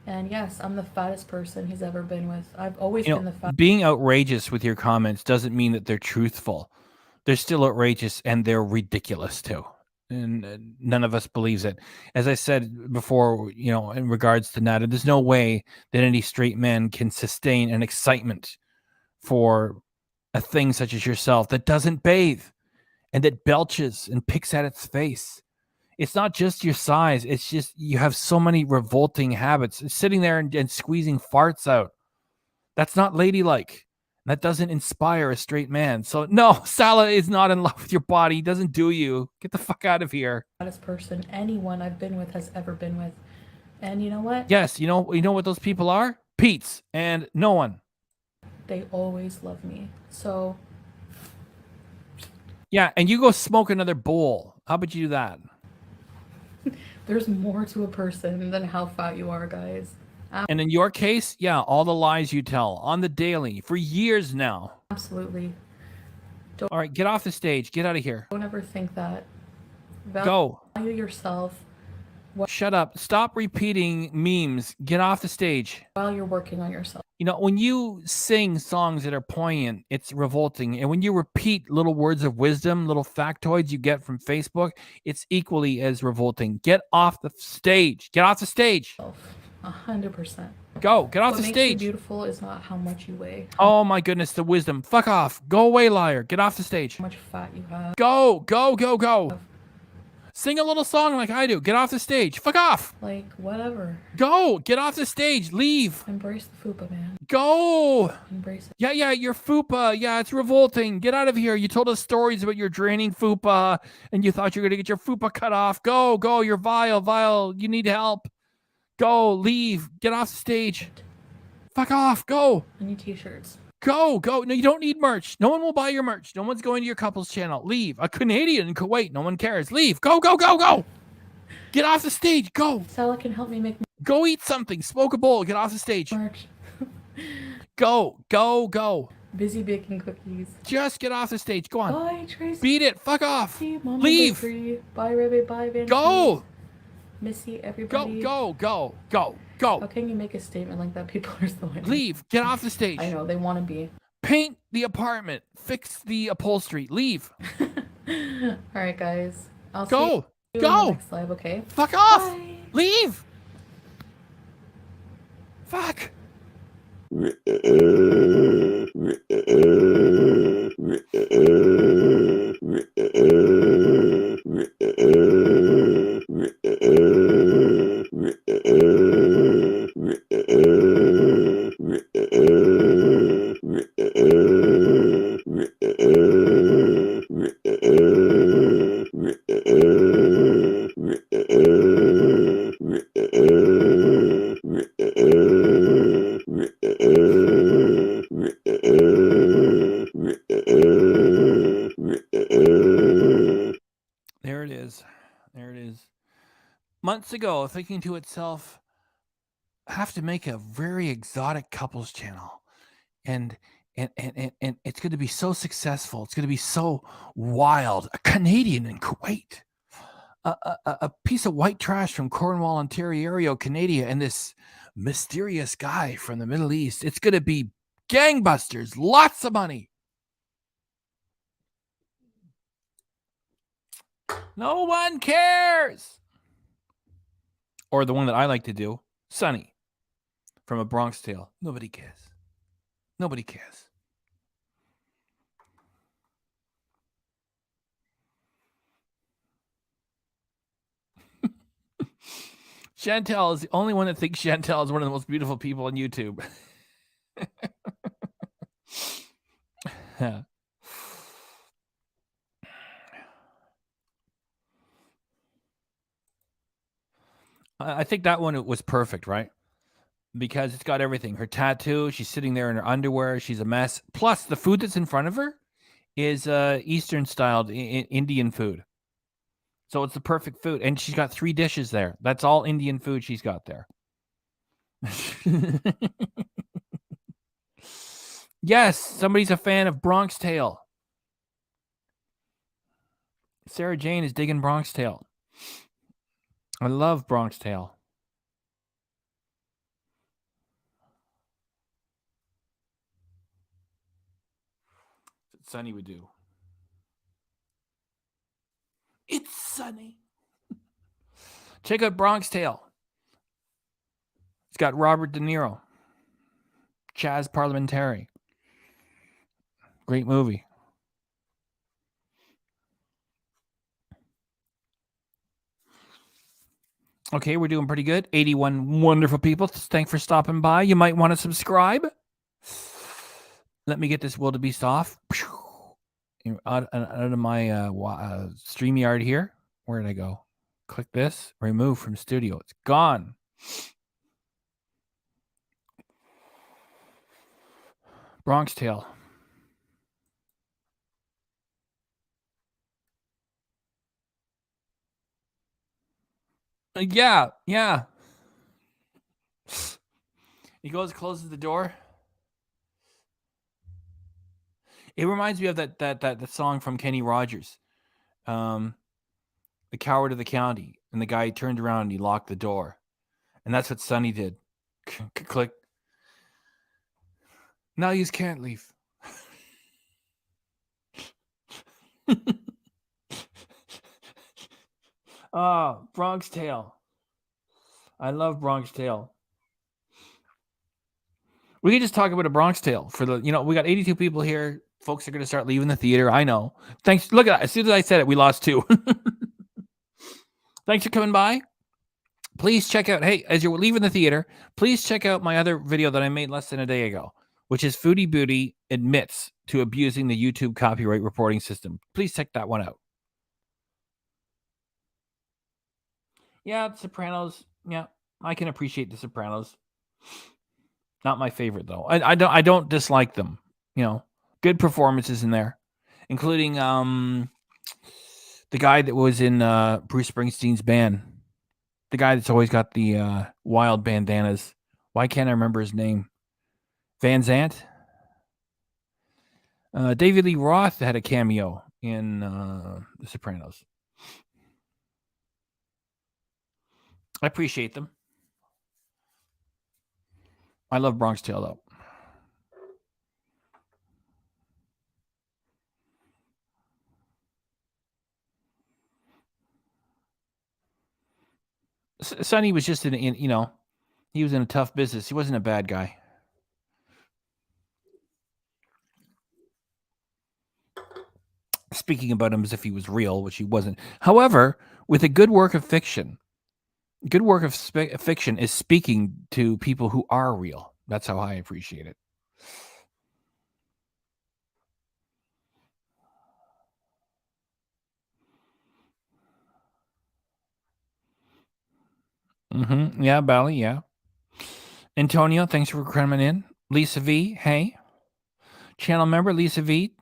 And yes, I'm the fattest person he's ever been with. I've always been the fattest. Being outrageous with your comments doesn't mean that they're truthful. They're still outrageous and they're ridiculous too. And none of us believes it. As I said before, in regards to Nada, there's no way that any straight man can sustain an excitement for a thing such as yourself that doesn't bathe and that belches and picks at its face. It's not just your size. It's just you have so many revolting habits. Sitting there and squeezing farts out. That's not ladylike. That doesn't inspire a straight man. So no, Salah is not in love with your body. He doesn't do you. Get the fuck out of here. Fattest person anyone I've been with has ever been with. And you know what? Yes, you know what those people are? Pete's and no one. They always love me. So yeah, and you go smoke another bowl. How about you do that? There's more to a person than how fat you are, guys. And in your case, yeah, all the lies you tell on the daily for years now. Absolutely. All right, get off the stage. Get out of here. Don't ever think that. Go. Value yourself. Shut up. Stop repeating memes. Get off the stage. While you're working on yourself. When you sing songs that are poignant, it's revolting. And when you repeat little words of wisdom, little factoids you get from Facebook, it's equally as revolting. Get off the stage. Get off the stage. 100%. Go. Get off What the makes you stage. beautiful is not how much you weigh, Oh my goodness, the wisdom. Fuck off. Go away, liar. Get off the stage. how much fat you have. Go. Go, go, go. Sing a little song like I do. Get off the stage. Fuck off. Like, whatever. Go. Get off the stage. Leave. Embrace the fupa, man. Go. Embrace it. Yeah, your fupa. Yeah, it's revolting. Get out of here. You told us stories about your draining fupa, and you thought you were going to get your fupa cut off. Go. You're vile. You need help. Go. Leave. Get off the stage. Fuck off. Go. I need t-shirts. Go. No, you don't need merch. No one will buy your merch. No one's going to your couple's channel. Leave. A Canadian in Kuwait. No one cares. Leave. Go. Get off the stage. Go. Sala can help me make Go eat something. Smoke a bowl. Get off the stage. merch. Go. Busy baking cookies. Just get off the stage. Go on. Bye, Tracy. Beat it. Fuck off. Mama Leave. Bakery. Bye, Rebbe. Bye, Van. Go. Missy, everybody. Go. How can you make a statement like that? People are still Leave. Get off the stage. I know, they want to be. Paint the apartment. Fix the upholstery. Leave. Alright, guys. I'll see Go. you in the next live, okay? Fuck off. Bye. Leave. Fuck. There it is. Months ago, thinking to itself, I have to make a very exotic couples channel. And it's going to be so successful. It's going to be so wild. A Canadian in Kuwait. A piece of white trash from Cornwall, Ontario, Canada, and this mysterious guy from the Middle East. It's going to be gangbusters. Lots of money. No one cares. Or the one that I like to do, Sunny from A Bronx Tale. Nobody cares. Chantel is the only one that thinks Chantel is one of the most beautiful people on YouTube. I think that one was perfect, right? Because it's got everything. Her tattoo, she's sitting there in her underwear, she's a mess. Plus, the food that's in front of her is Eastern-styled Indian food. So it's the perfect food. And she's got 3 dishes there. That's all Indian food she's got there. Yes, somebody's a fan of Bronx Tale. Sarah Jane is digging Bronx Tale. I love Bronx Tale. That's what Sunny would do. It's Sunny. Check out Bronx Tale. It's got Robert De Niro. Chaz Parliamentary. Great movie. Okay, we're doing pretty good. 81 wonderful people. Thanks for stopping by. You might want to subscribe. Let me get this wildebeest off. Out of my StreamYard here. Where did I go? Click this. Remove from studio. It's gone. Bronx Tale. Yeah. He closes the door. It reminds me of that song from Kenny Rogers, The Coward of the County, and the guy turned around and he locked the door, and that's what Sonny did. Click. Now you can't leave. Bronx Tale. I love Bronx Tale. We could just talk about a Bronx Tale for the, we got 82 people here. Folks are going to start leaving the theater. I know. Thanks. Look at that. As soon as I said it, we lost 2. Thanks for coming by. Please check out, hey, as you're leaving the theater, please check out my other video that I made less than a day ago, which is Foodie Booty admits to abusing the YouTube copyright reporting system. Please check that one out. Yeah, The Sopranos. Yeah, I can appreciate The Sopranos. Not my favorite though. I don't dislike them. Good performances in there, including the guy that was in Bruce Springsteen's band. The guy that's always got the wild bandanas. Why can't I remember his name? Van Zant? David Lee Roth had a cameo in The Sopranos. I appreciate them. I love Bronx Tale, though. Sonny was just he was in a tough business. He wasn't a bad guy. Speaking about him as if he was real, which he wasn't. However, with a good work of fiction, fiction is speaking to people who are real. That's how I appreciate it. Yeah, Bally, yeah. Antonio, thanks for coming in. Lisa V, hey. Channel member, Lisa V.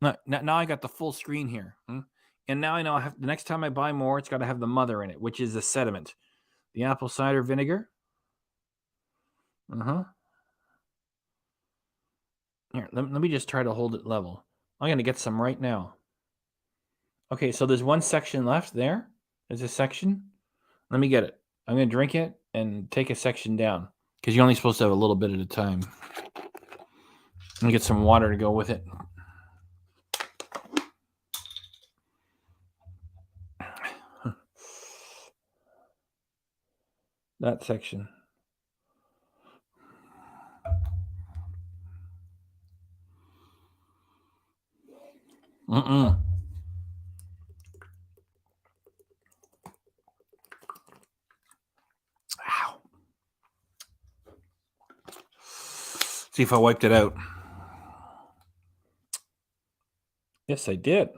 Now I got the full screen here. And now I know the next time I buy more, it's got to have the mother in it, which is the sediment. The apple cider vinegar. Here, let me just try to hold it level. I'm going to get some right now. Okay, so there's one section left there. There's a section. Let me get it. I'm going to drink it and take a section down because you're only supposed to have a little bit at a time. Let me get some water to go with it. That section. Ow. See if I wiped it out. Yes, I did.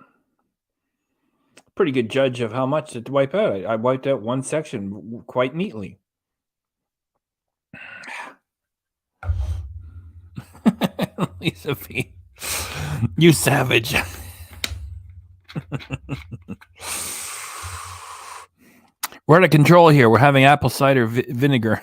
Pretty good judge of how much to wipe out. I wiped out one section quite neatly. Lisa V. You savage. We're out of control here. We're having apple cider vinegar.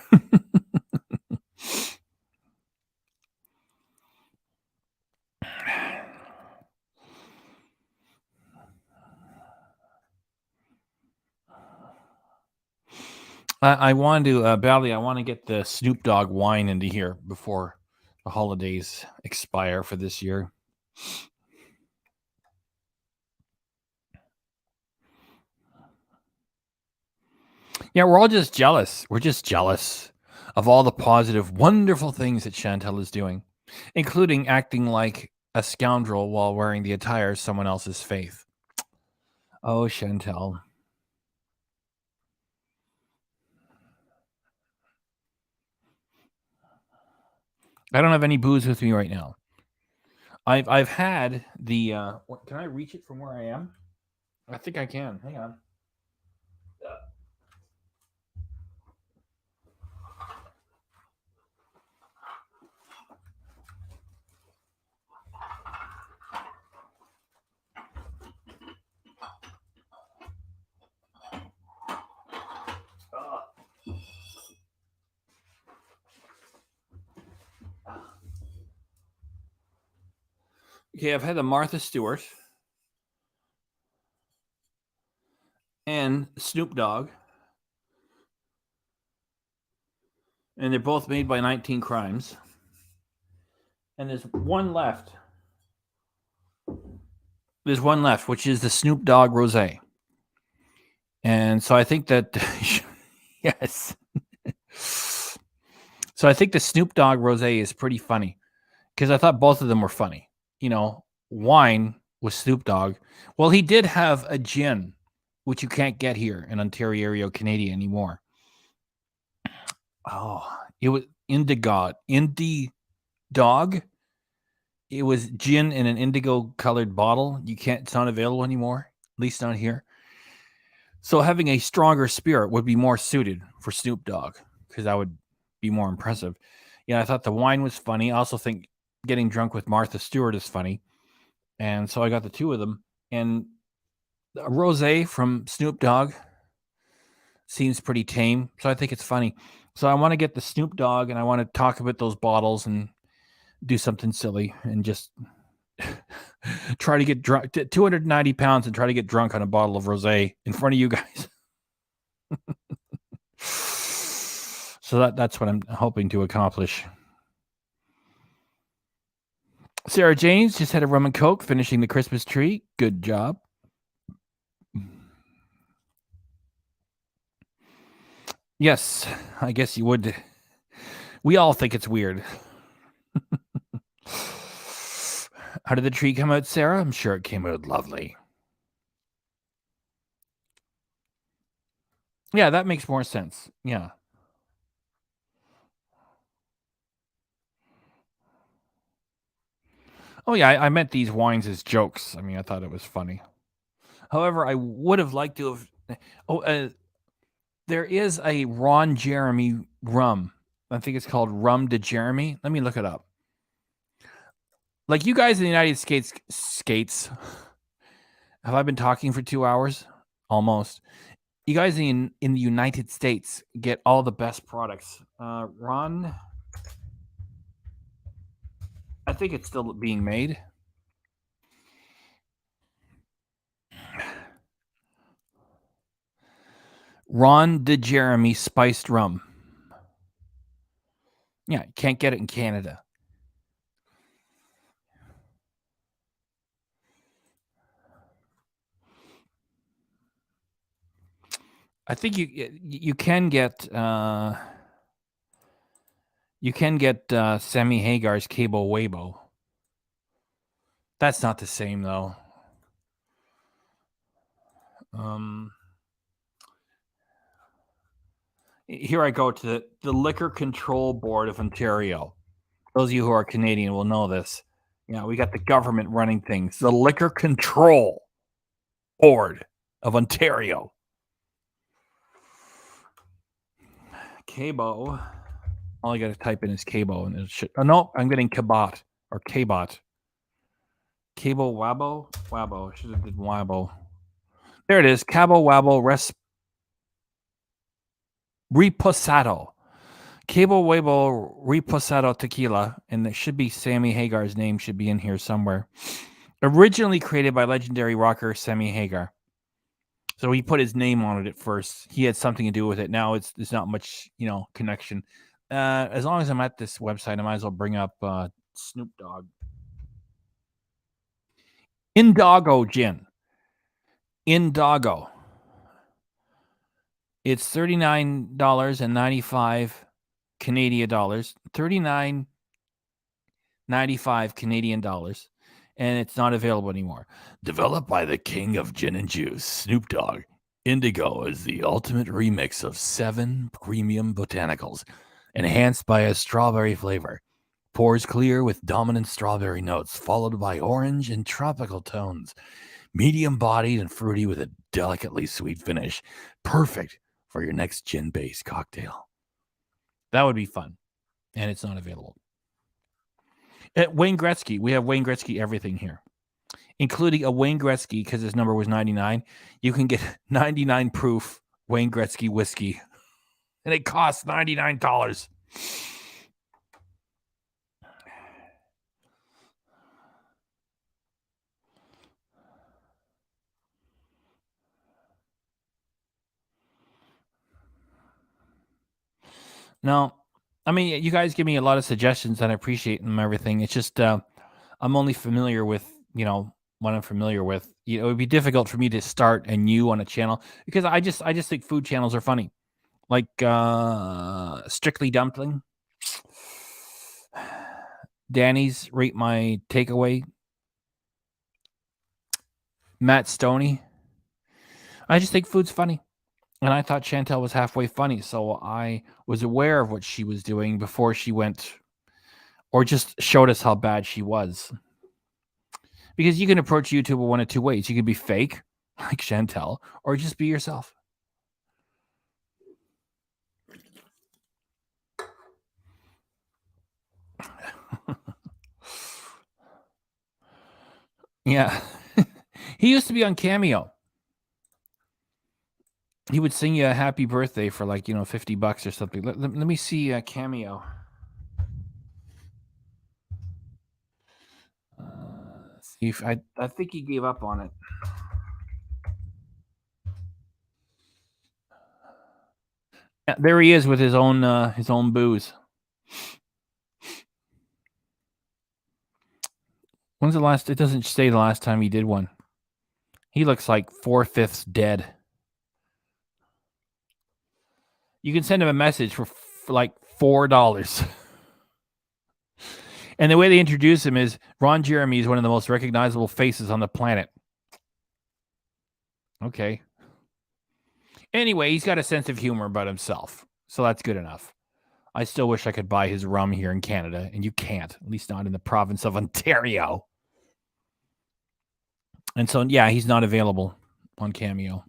I want to, Bally, I want to get the Snoop Dogg wine into here before the holidays expire for this year. Yeah, we're all just jealous. We're just jealous of all the positive, wonderful things that Chantel is doing, including acting like a scoundrel while wearing the attire of someone else's faith. Oh, Chantel. I don't have any booze with me right now. I've had the can I reach it from where I am? I think I can. Hang on. Okay, I've had the Martha Stewart and Snoop Dogg. And they're both made by 19 Crimes. And there's one left. There's one left, which is the Snoop Dogg Rosé. And so I think that, yes. So I think the Snoop Dogg rosé is pretty funny because I thought both of them were funny. You know, wine with Snoop Dogg. Well, he did have a gin, which you can't get here in Ontario, Canada anymore. Oh, it was Indie Dog. It was gin in an indigo colored bottle. It's not available anymore, at least not here. So having a stronger spirit would be more suited for Snoop Dogg because that would be more impressive. Yeah, I thought the wine was funny. I also think getting drunk with Martha Stewart is funny. And so I got the two of them. And a rosé from Snoop Dogg seems pretty tame. So I think it's funny. So I want to get the Snoop Dogg and I want to talk about those bottles and do something silly and just try to get drunk, 290 pounds, and try to get drunk on a bottle of rosé in front of you guys. So that's what I'm hoping to accomplish. Sarah James just had a rum and coke finishing the Christmas tree. Good job. Yes, I guess you would. We all think it's weird. How did the tree come out, Sarah? I'm sure it came out lovely. Yeah, that makes more sense. Yeah. Oh, yeah, I meant these wines as jokes. I mean, I thought it was funny. However, I would have liked to have... there is a Ron Jeremy rum. I think it's called Rum de Jeremy. Let me look it up. Like you guys in the United States, have I been talking for 2 hours? Almost. You guys in the United States get all the best products. Ron, I think it's still being made. Ron de Jeremy spiced rum. Yeah, you can't get it in Canada. I think you can get Sammy Hagar's Cabo Wabo. That's not the same though. Here I go to the Liquor Control Board of Ontario. Those of you who are Canadian will know this. Yeah, we got the government running things. The Liquor Control Board of Ontario. Cabo. All I got to type in is Cabo, and it should. Oh no, I'm getting Cabot or Cabot. Cabo Wabo. Should have did Wabo. There it is. Cabo Wabo Reposado. Cabo Wabo Reposado Tequila, and there should be Sammy Hagar's name should be in here somewhere. Originally created by legendary rocker Sammy Hagar. So he put his name on it at first. He had something to do with it. Now there's not much, connection. As long as I'm at this website, I might as well bring up Snoop Dogg. Indago Gin. Indago. It's $39.95 Canadian dollars. $39.95 Canadian dollars. And it's not available anymore. Developed by the king of gin and juice, Snoop Dogg, Indigo is the ultimate remix of 7 premium botanicals, enhanced by a strawberry flavor. Pours clear with dominant strawberry notes, followed by orange and tropical tones. Medium-bodied and fruity with a delicately sweet finish. Perfect for your next gin-based cocktail. That would be fun. And it's not available. At Wayne Gretzky, we have Wayne Gretzky everything here, including a Wayne Gretzky, because his number was 99. You can get 99 proof Wayne Gretzky whiskey, and it costs $99. Now, I mean, you guys give me a lot of suggestions, and I appreciate them, everything. It's just I'm only familiar with, what I'm familiar with. It would be difficult for me to start a new on a channel because I just think food channels are funny. Like Strictly Dumpling. Danny's Rate My Takeaway, Matt Stoney. I just think food's funny. And I thought Chantel was halfway funny, so I was aware of what she was doing before she went or just showed us how bad she was. Because you can approach YouTube one of two ways. You can be fake, like Chantel, or just be yourself. Yeah. He used to be on Cameo. He would sing you a happy birthday for like, $50 or something. Let me see a Cameo. See if I think he gave up on it. Yeah, there he is with his own booze. When's the last? It doesn't say the last time he did one. He looks like 4/5 dead. You can send him a message for like $4. And the way they introduce him is Ron Jeremy is one of the most recognizable faces on the planet. Okay. Anyway, he's got a sense of humor about himself, so that's good enough. I still wish I could buy his rum here in Canada, and you can't, at least not in the province of Ontario. And so, yeah, he's not available on Cameo.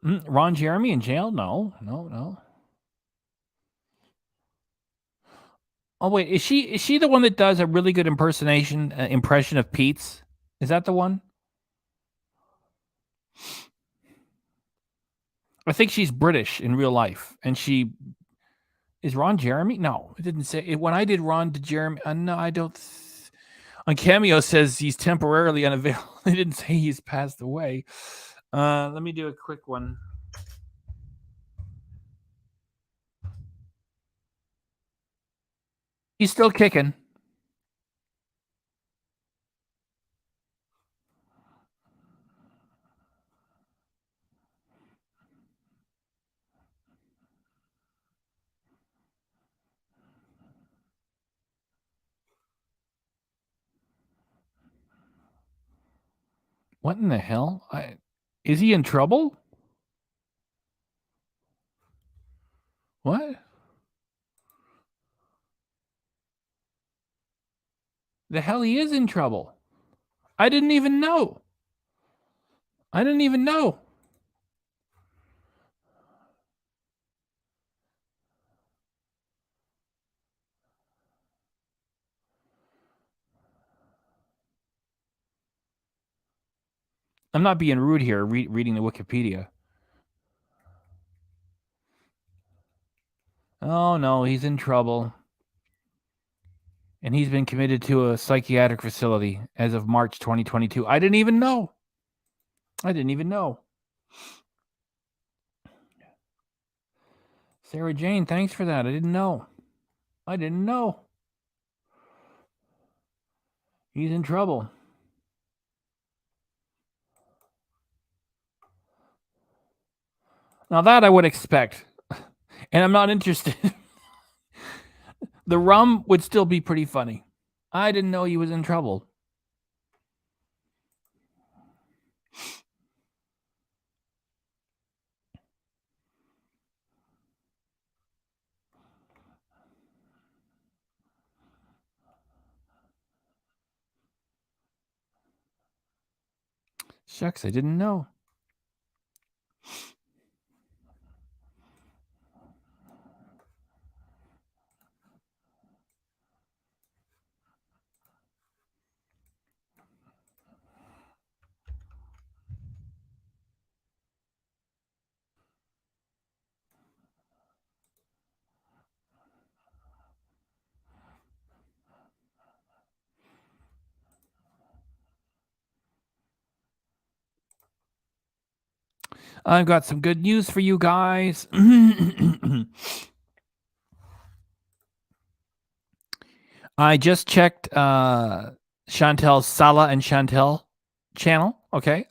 Ron Jeremy in jail? No. Oh wait, is she the one that does a really good impression of Pete's? Is that the one? I think she's British in real life, and she is Ron Jeremy. No, it didn't say it. When I did Ron to Jeremy, no, I don't. On Cameo says he's temporarily unavailable. They didn't say he's passed away. Let me do a quick one. He's still kicking. What in the hell? Is he in trouble? What? The hell he is in trouble. I didn't even know. I'm not being rude here, reading the Wikipedia. Oh, no, he's in trouble. And he's been committed to a psychiatric facility as of March 2022. I didn't even know. Sarah Jane, thanks for that. I didn't know. He's in trouble. Now that I would expect. And I'm not interested. The rum would still be pretty funny. I didn't know he was in trouble. Shucks, I didn't know. I've got some good news for you guys. I just checked Chantel's Salah and Chantel channel. Okay.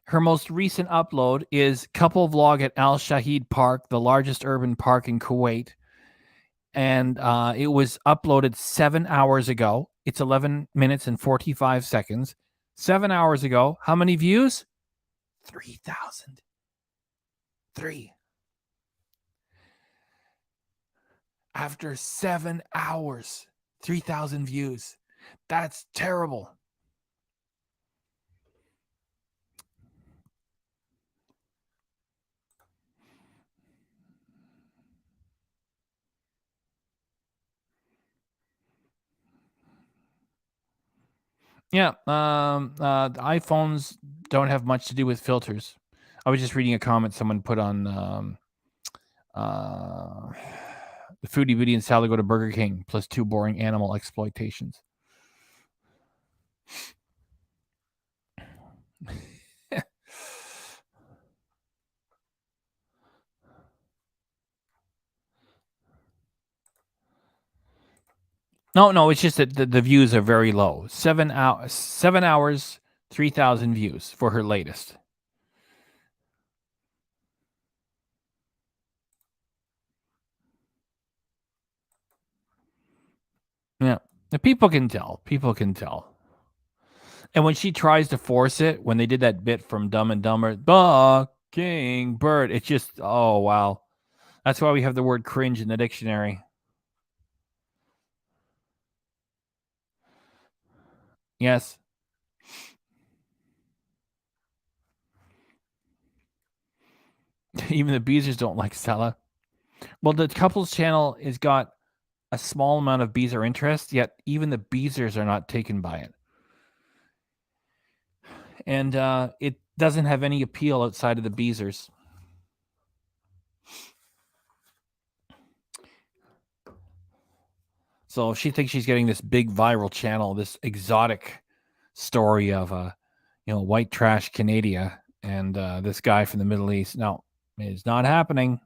Her most recent upload is couple vlog at Al Shahid Park, the largest urban park in Kuwait. And it was uploaded 7 hours ago. It's 11 minutes and 45 seconds. 7 hours ago. How many views? 3,000. 3. After 7 hours, 3,000 views. That's terrible. Yeah, the iPhones don't have much to do with filters. I was just reading a comment someone put on the Foodie, Booty, and Sally go to Burger King plus 2 boring animal exploitations. No, it's just that the views are very low. 7 hours, 3,000 views for her latest. Yeah, the people can tell. People can tell. And when she tries to force it, when they did that bit from Dumb and Dumber, King Bird, it's just, oh, wow. That's why we have the word cringe in the dictionary. Yes. Even the Beezers don't like Stella. Well, the couples channel has got a small amount of Beezer interest, yet even the Beezers are not taken by it. And it doesn't have any appeal outside of the Beezers. So she thinks she's getting this big viral channel, this exotic story of white trash Canada and this guy from the Middle East. No, it's not happening.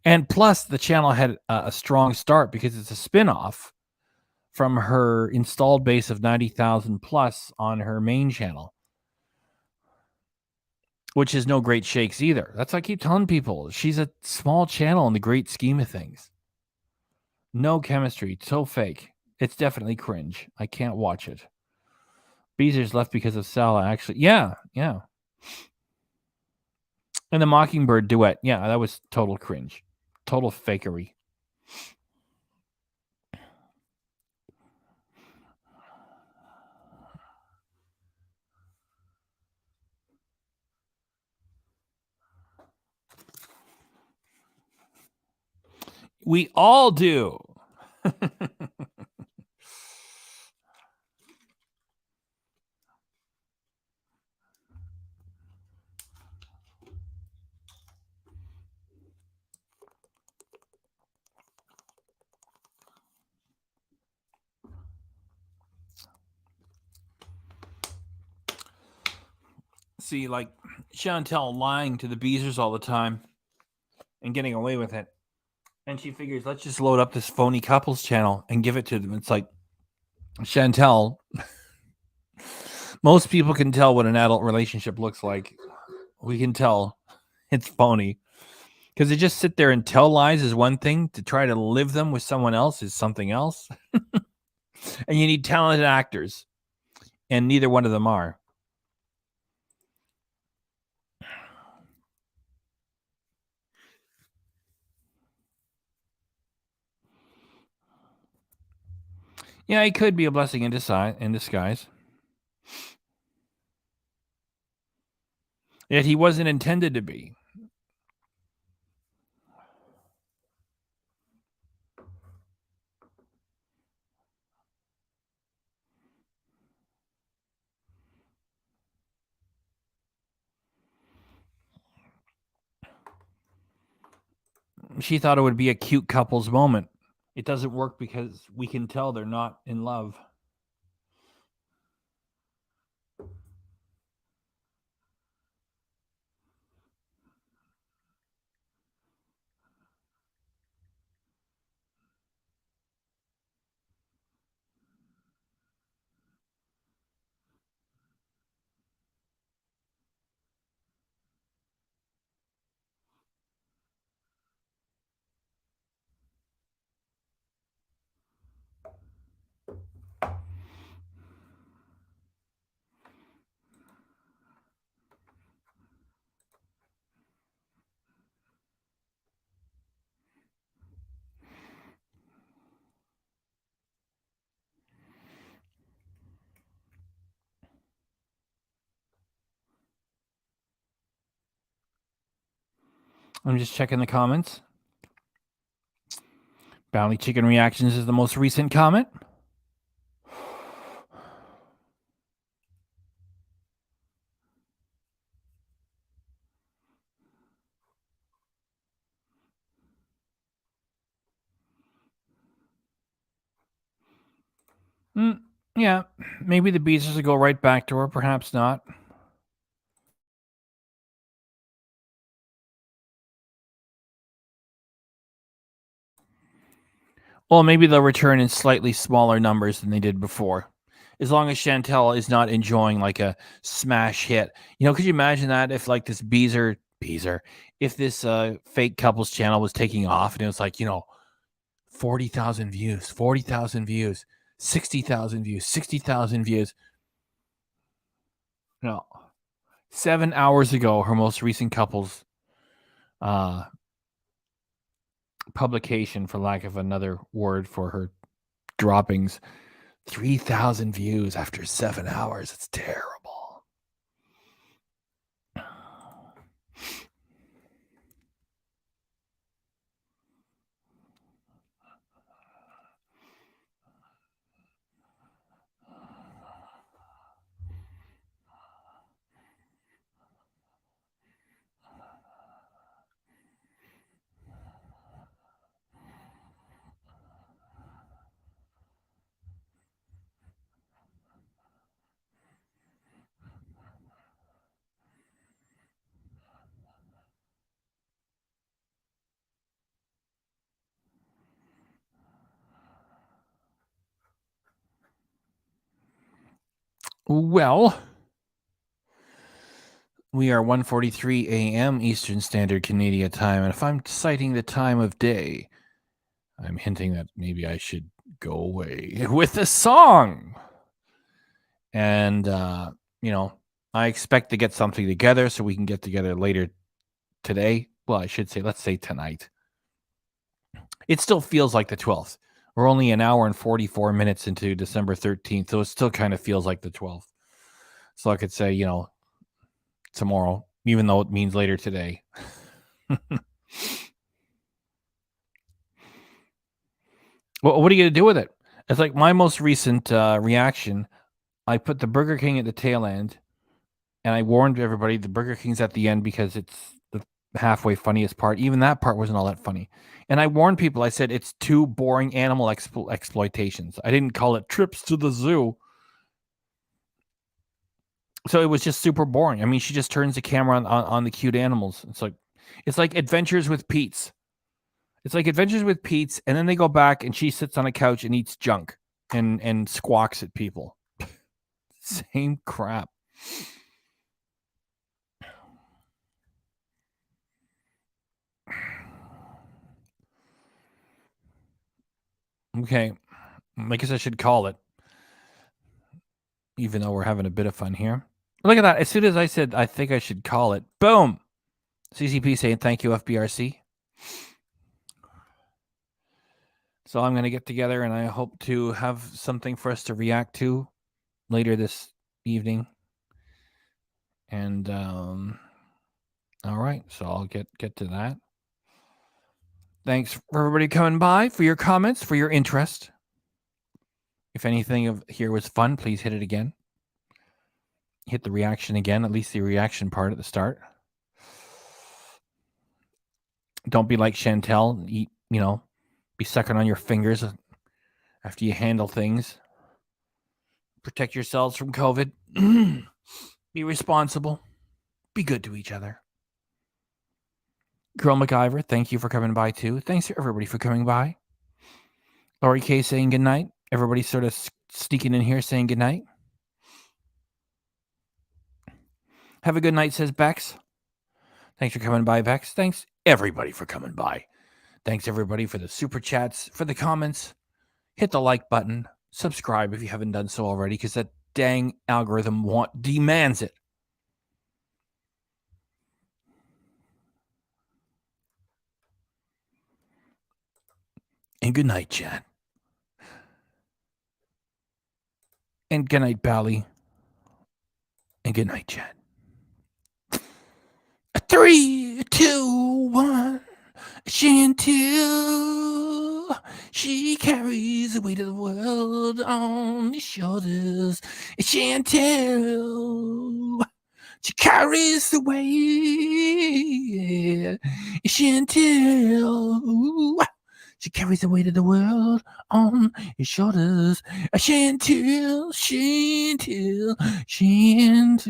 And plus, the channel had a strong start because it's a spin-off from her installed base of 90,000 plus on her main channel, which is no great shakes either. That's what I keep telling people. She's a small channel in the great scheme of things. No chemistry. So fake. It's definitely cringe. I can't watch it. Beezer's left because of Salah, actually. Yeah. And the Mockingbird duet. Yeah, that was total cringe. Total fakery. We all do. See, like Chantel lying to the Beezers all the time and getting away with it. And she figures, let's just load up this phony couples channel and give it to them. It's like, Chantel, most people can tell what an adult relationship looks like. We can tell it's phony. Because to just sit there and tell lies is one thing. To try to live them with someone else is something else. And you need talented actors. And neither one of them are. Yeah, it could be a blessing in disguise. Yet he wasn't intended to be. She thought it would be a cute couples moment. It doesn't work because we can tell they're not in love. I'm just checking the comments. Bounty Chicken Reactions is the most recent comment. Yeah, maybe the Beezers will go right back to her. Perhaps not. Well, maybe they'll return in slightly smaller numbers than they did before. As long as Chantel is not enjoying like a smash hit. Could you imagine that if like this Beezer, if this fake couples channel was taking off and it was like, 40,000 views, 40,000 views, 60,000 views, 60,000 views. 7 hours ago, her most recent couples publication, for lack of another word for her droppings, 3,000 views after 7 hours. It's terrible. Well, we are 1:43 a.m. Eastern Standard Canadian Time, and if I'm citing the time of day, I'm hinting that maybe I should go away with a song. And, I expect to get something together so we can get together later today. Well, I should say, let's say tonight. It still feels like the 12th. We're only an hour and 44 minutes into December 13th, so it still kind of feels like the 12th. So I could say, tomorrow, even though it means later today. Well, what are you going to do with it? It's like my most recent reaction. I put the Burger King at the tail end, and I warned everybody the Burger King's at the end because it's the halfway funniest part. Even that part wasn't all that funny. And I warned people. I said it's two boring animal exploitations. I didn't call it trips to the zoo. So it was just super boring. I mean, she just turns the camera on the cute animals. It's like Adventures with Pete's. It's like Adventures with Pete's, and then they go back and she sits on a couch and eats junk and squawks at people. Same crap. Okay. I guess I should call it. Even though we're having a bit of fun here. Look at that. As soon as I said I think I should call it, boom. CCP saying thank you, FBRC. So I'm going to get together and I hope to have something for us to react to later this evening. And all right, so I'll get to that. Thanks for everybody coming by, for your comments, for your interest. If anything of here was fun, please hit it again. Hit the reaction again, at least the reaction part at the start. Don't be like Chantel, be sucking on your fingers after you handle things. Protect yourselves from COVID. Be responsible. Be good to each other. Girl MacGyver, thank you for coming by too. Thanks to everybody for coming by. Laurie K saying goodnight. Everybody sort of sneaking in here saying goodnight. Have a good night, says Bex. Thanks for coming by, Bex. Thanks everybody for coming by. Thanks everybody for the super chats, for the comments. Hit the like button. Subscribe if you haven't done so already, because that dang algorithm demands it. And good night, Chad. And good night, Bally. And good night, Chad. 3 3, 2, 1. Chantel, she carries the weight of the world on his shoulders. Chantel, she carries the weight. Chantel, she carries the weight of the world on his shoulders. Chantel, Chantel, Chantel.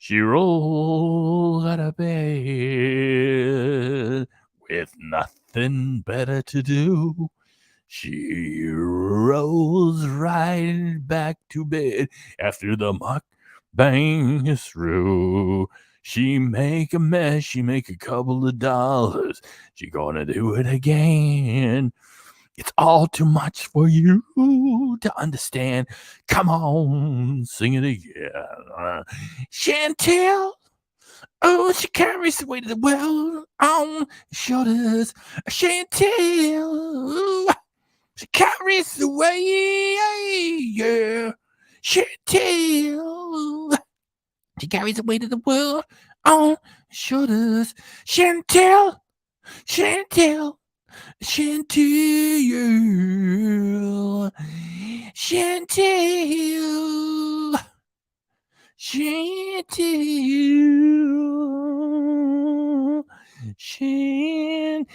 She rolls out of bed with nothing better to do. She rolls right back to bed after the mukbang is through. She make a mess, she make a couple of dollars. She gonna do it again. It's all too much for you to understand. Come on, sing it again. Chantel, oh, she carries the weight of the world on her shoulders. Chantel, she carries the weight, yeah. Chantel, she carries the weight of the world on her shoulders. Chantel, Chantel, Chantel, Chantel, Chantel, Chantel.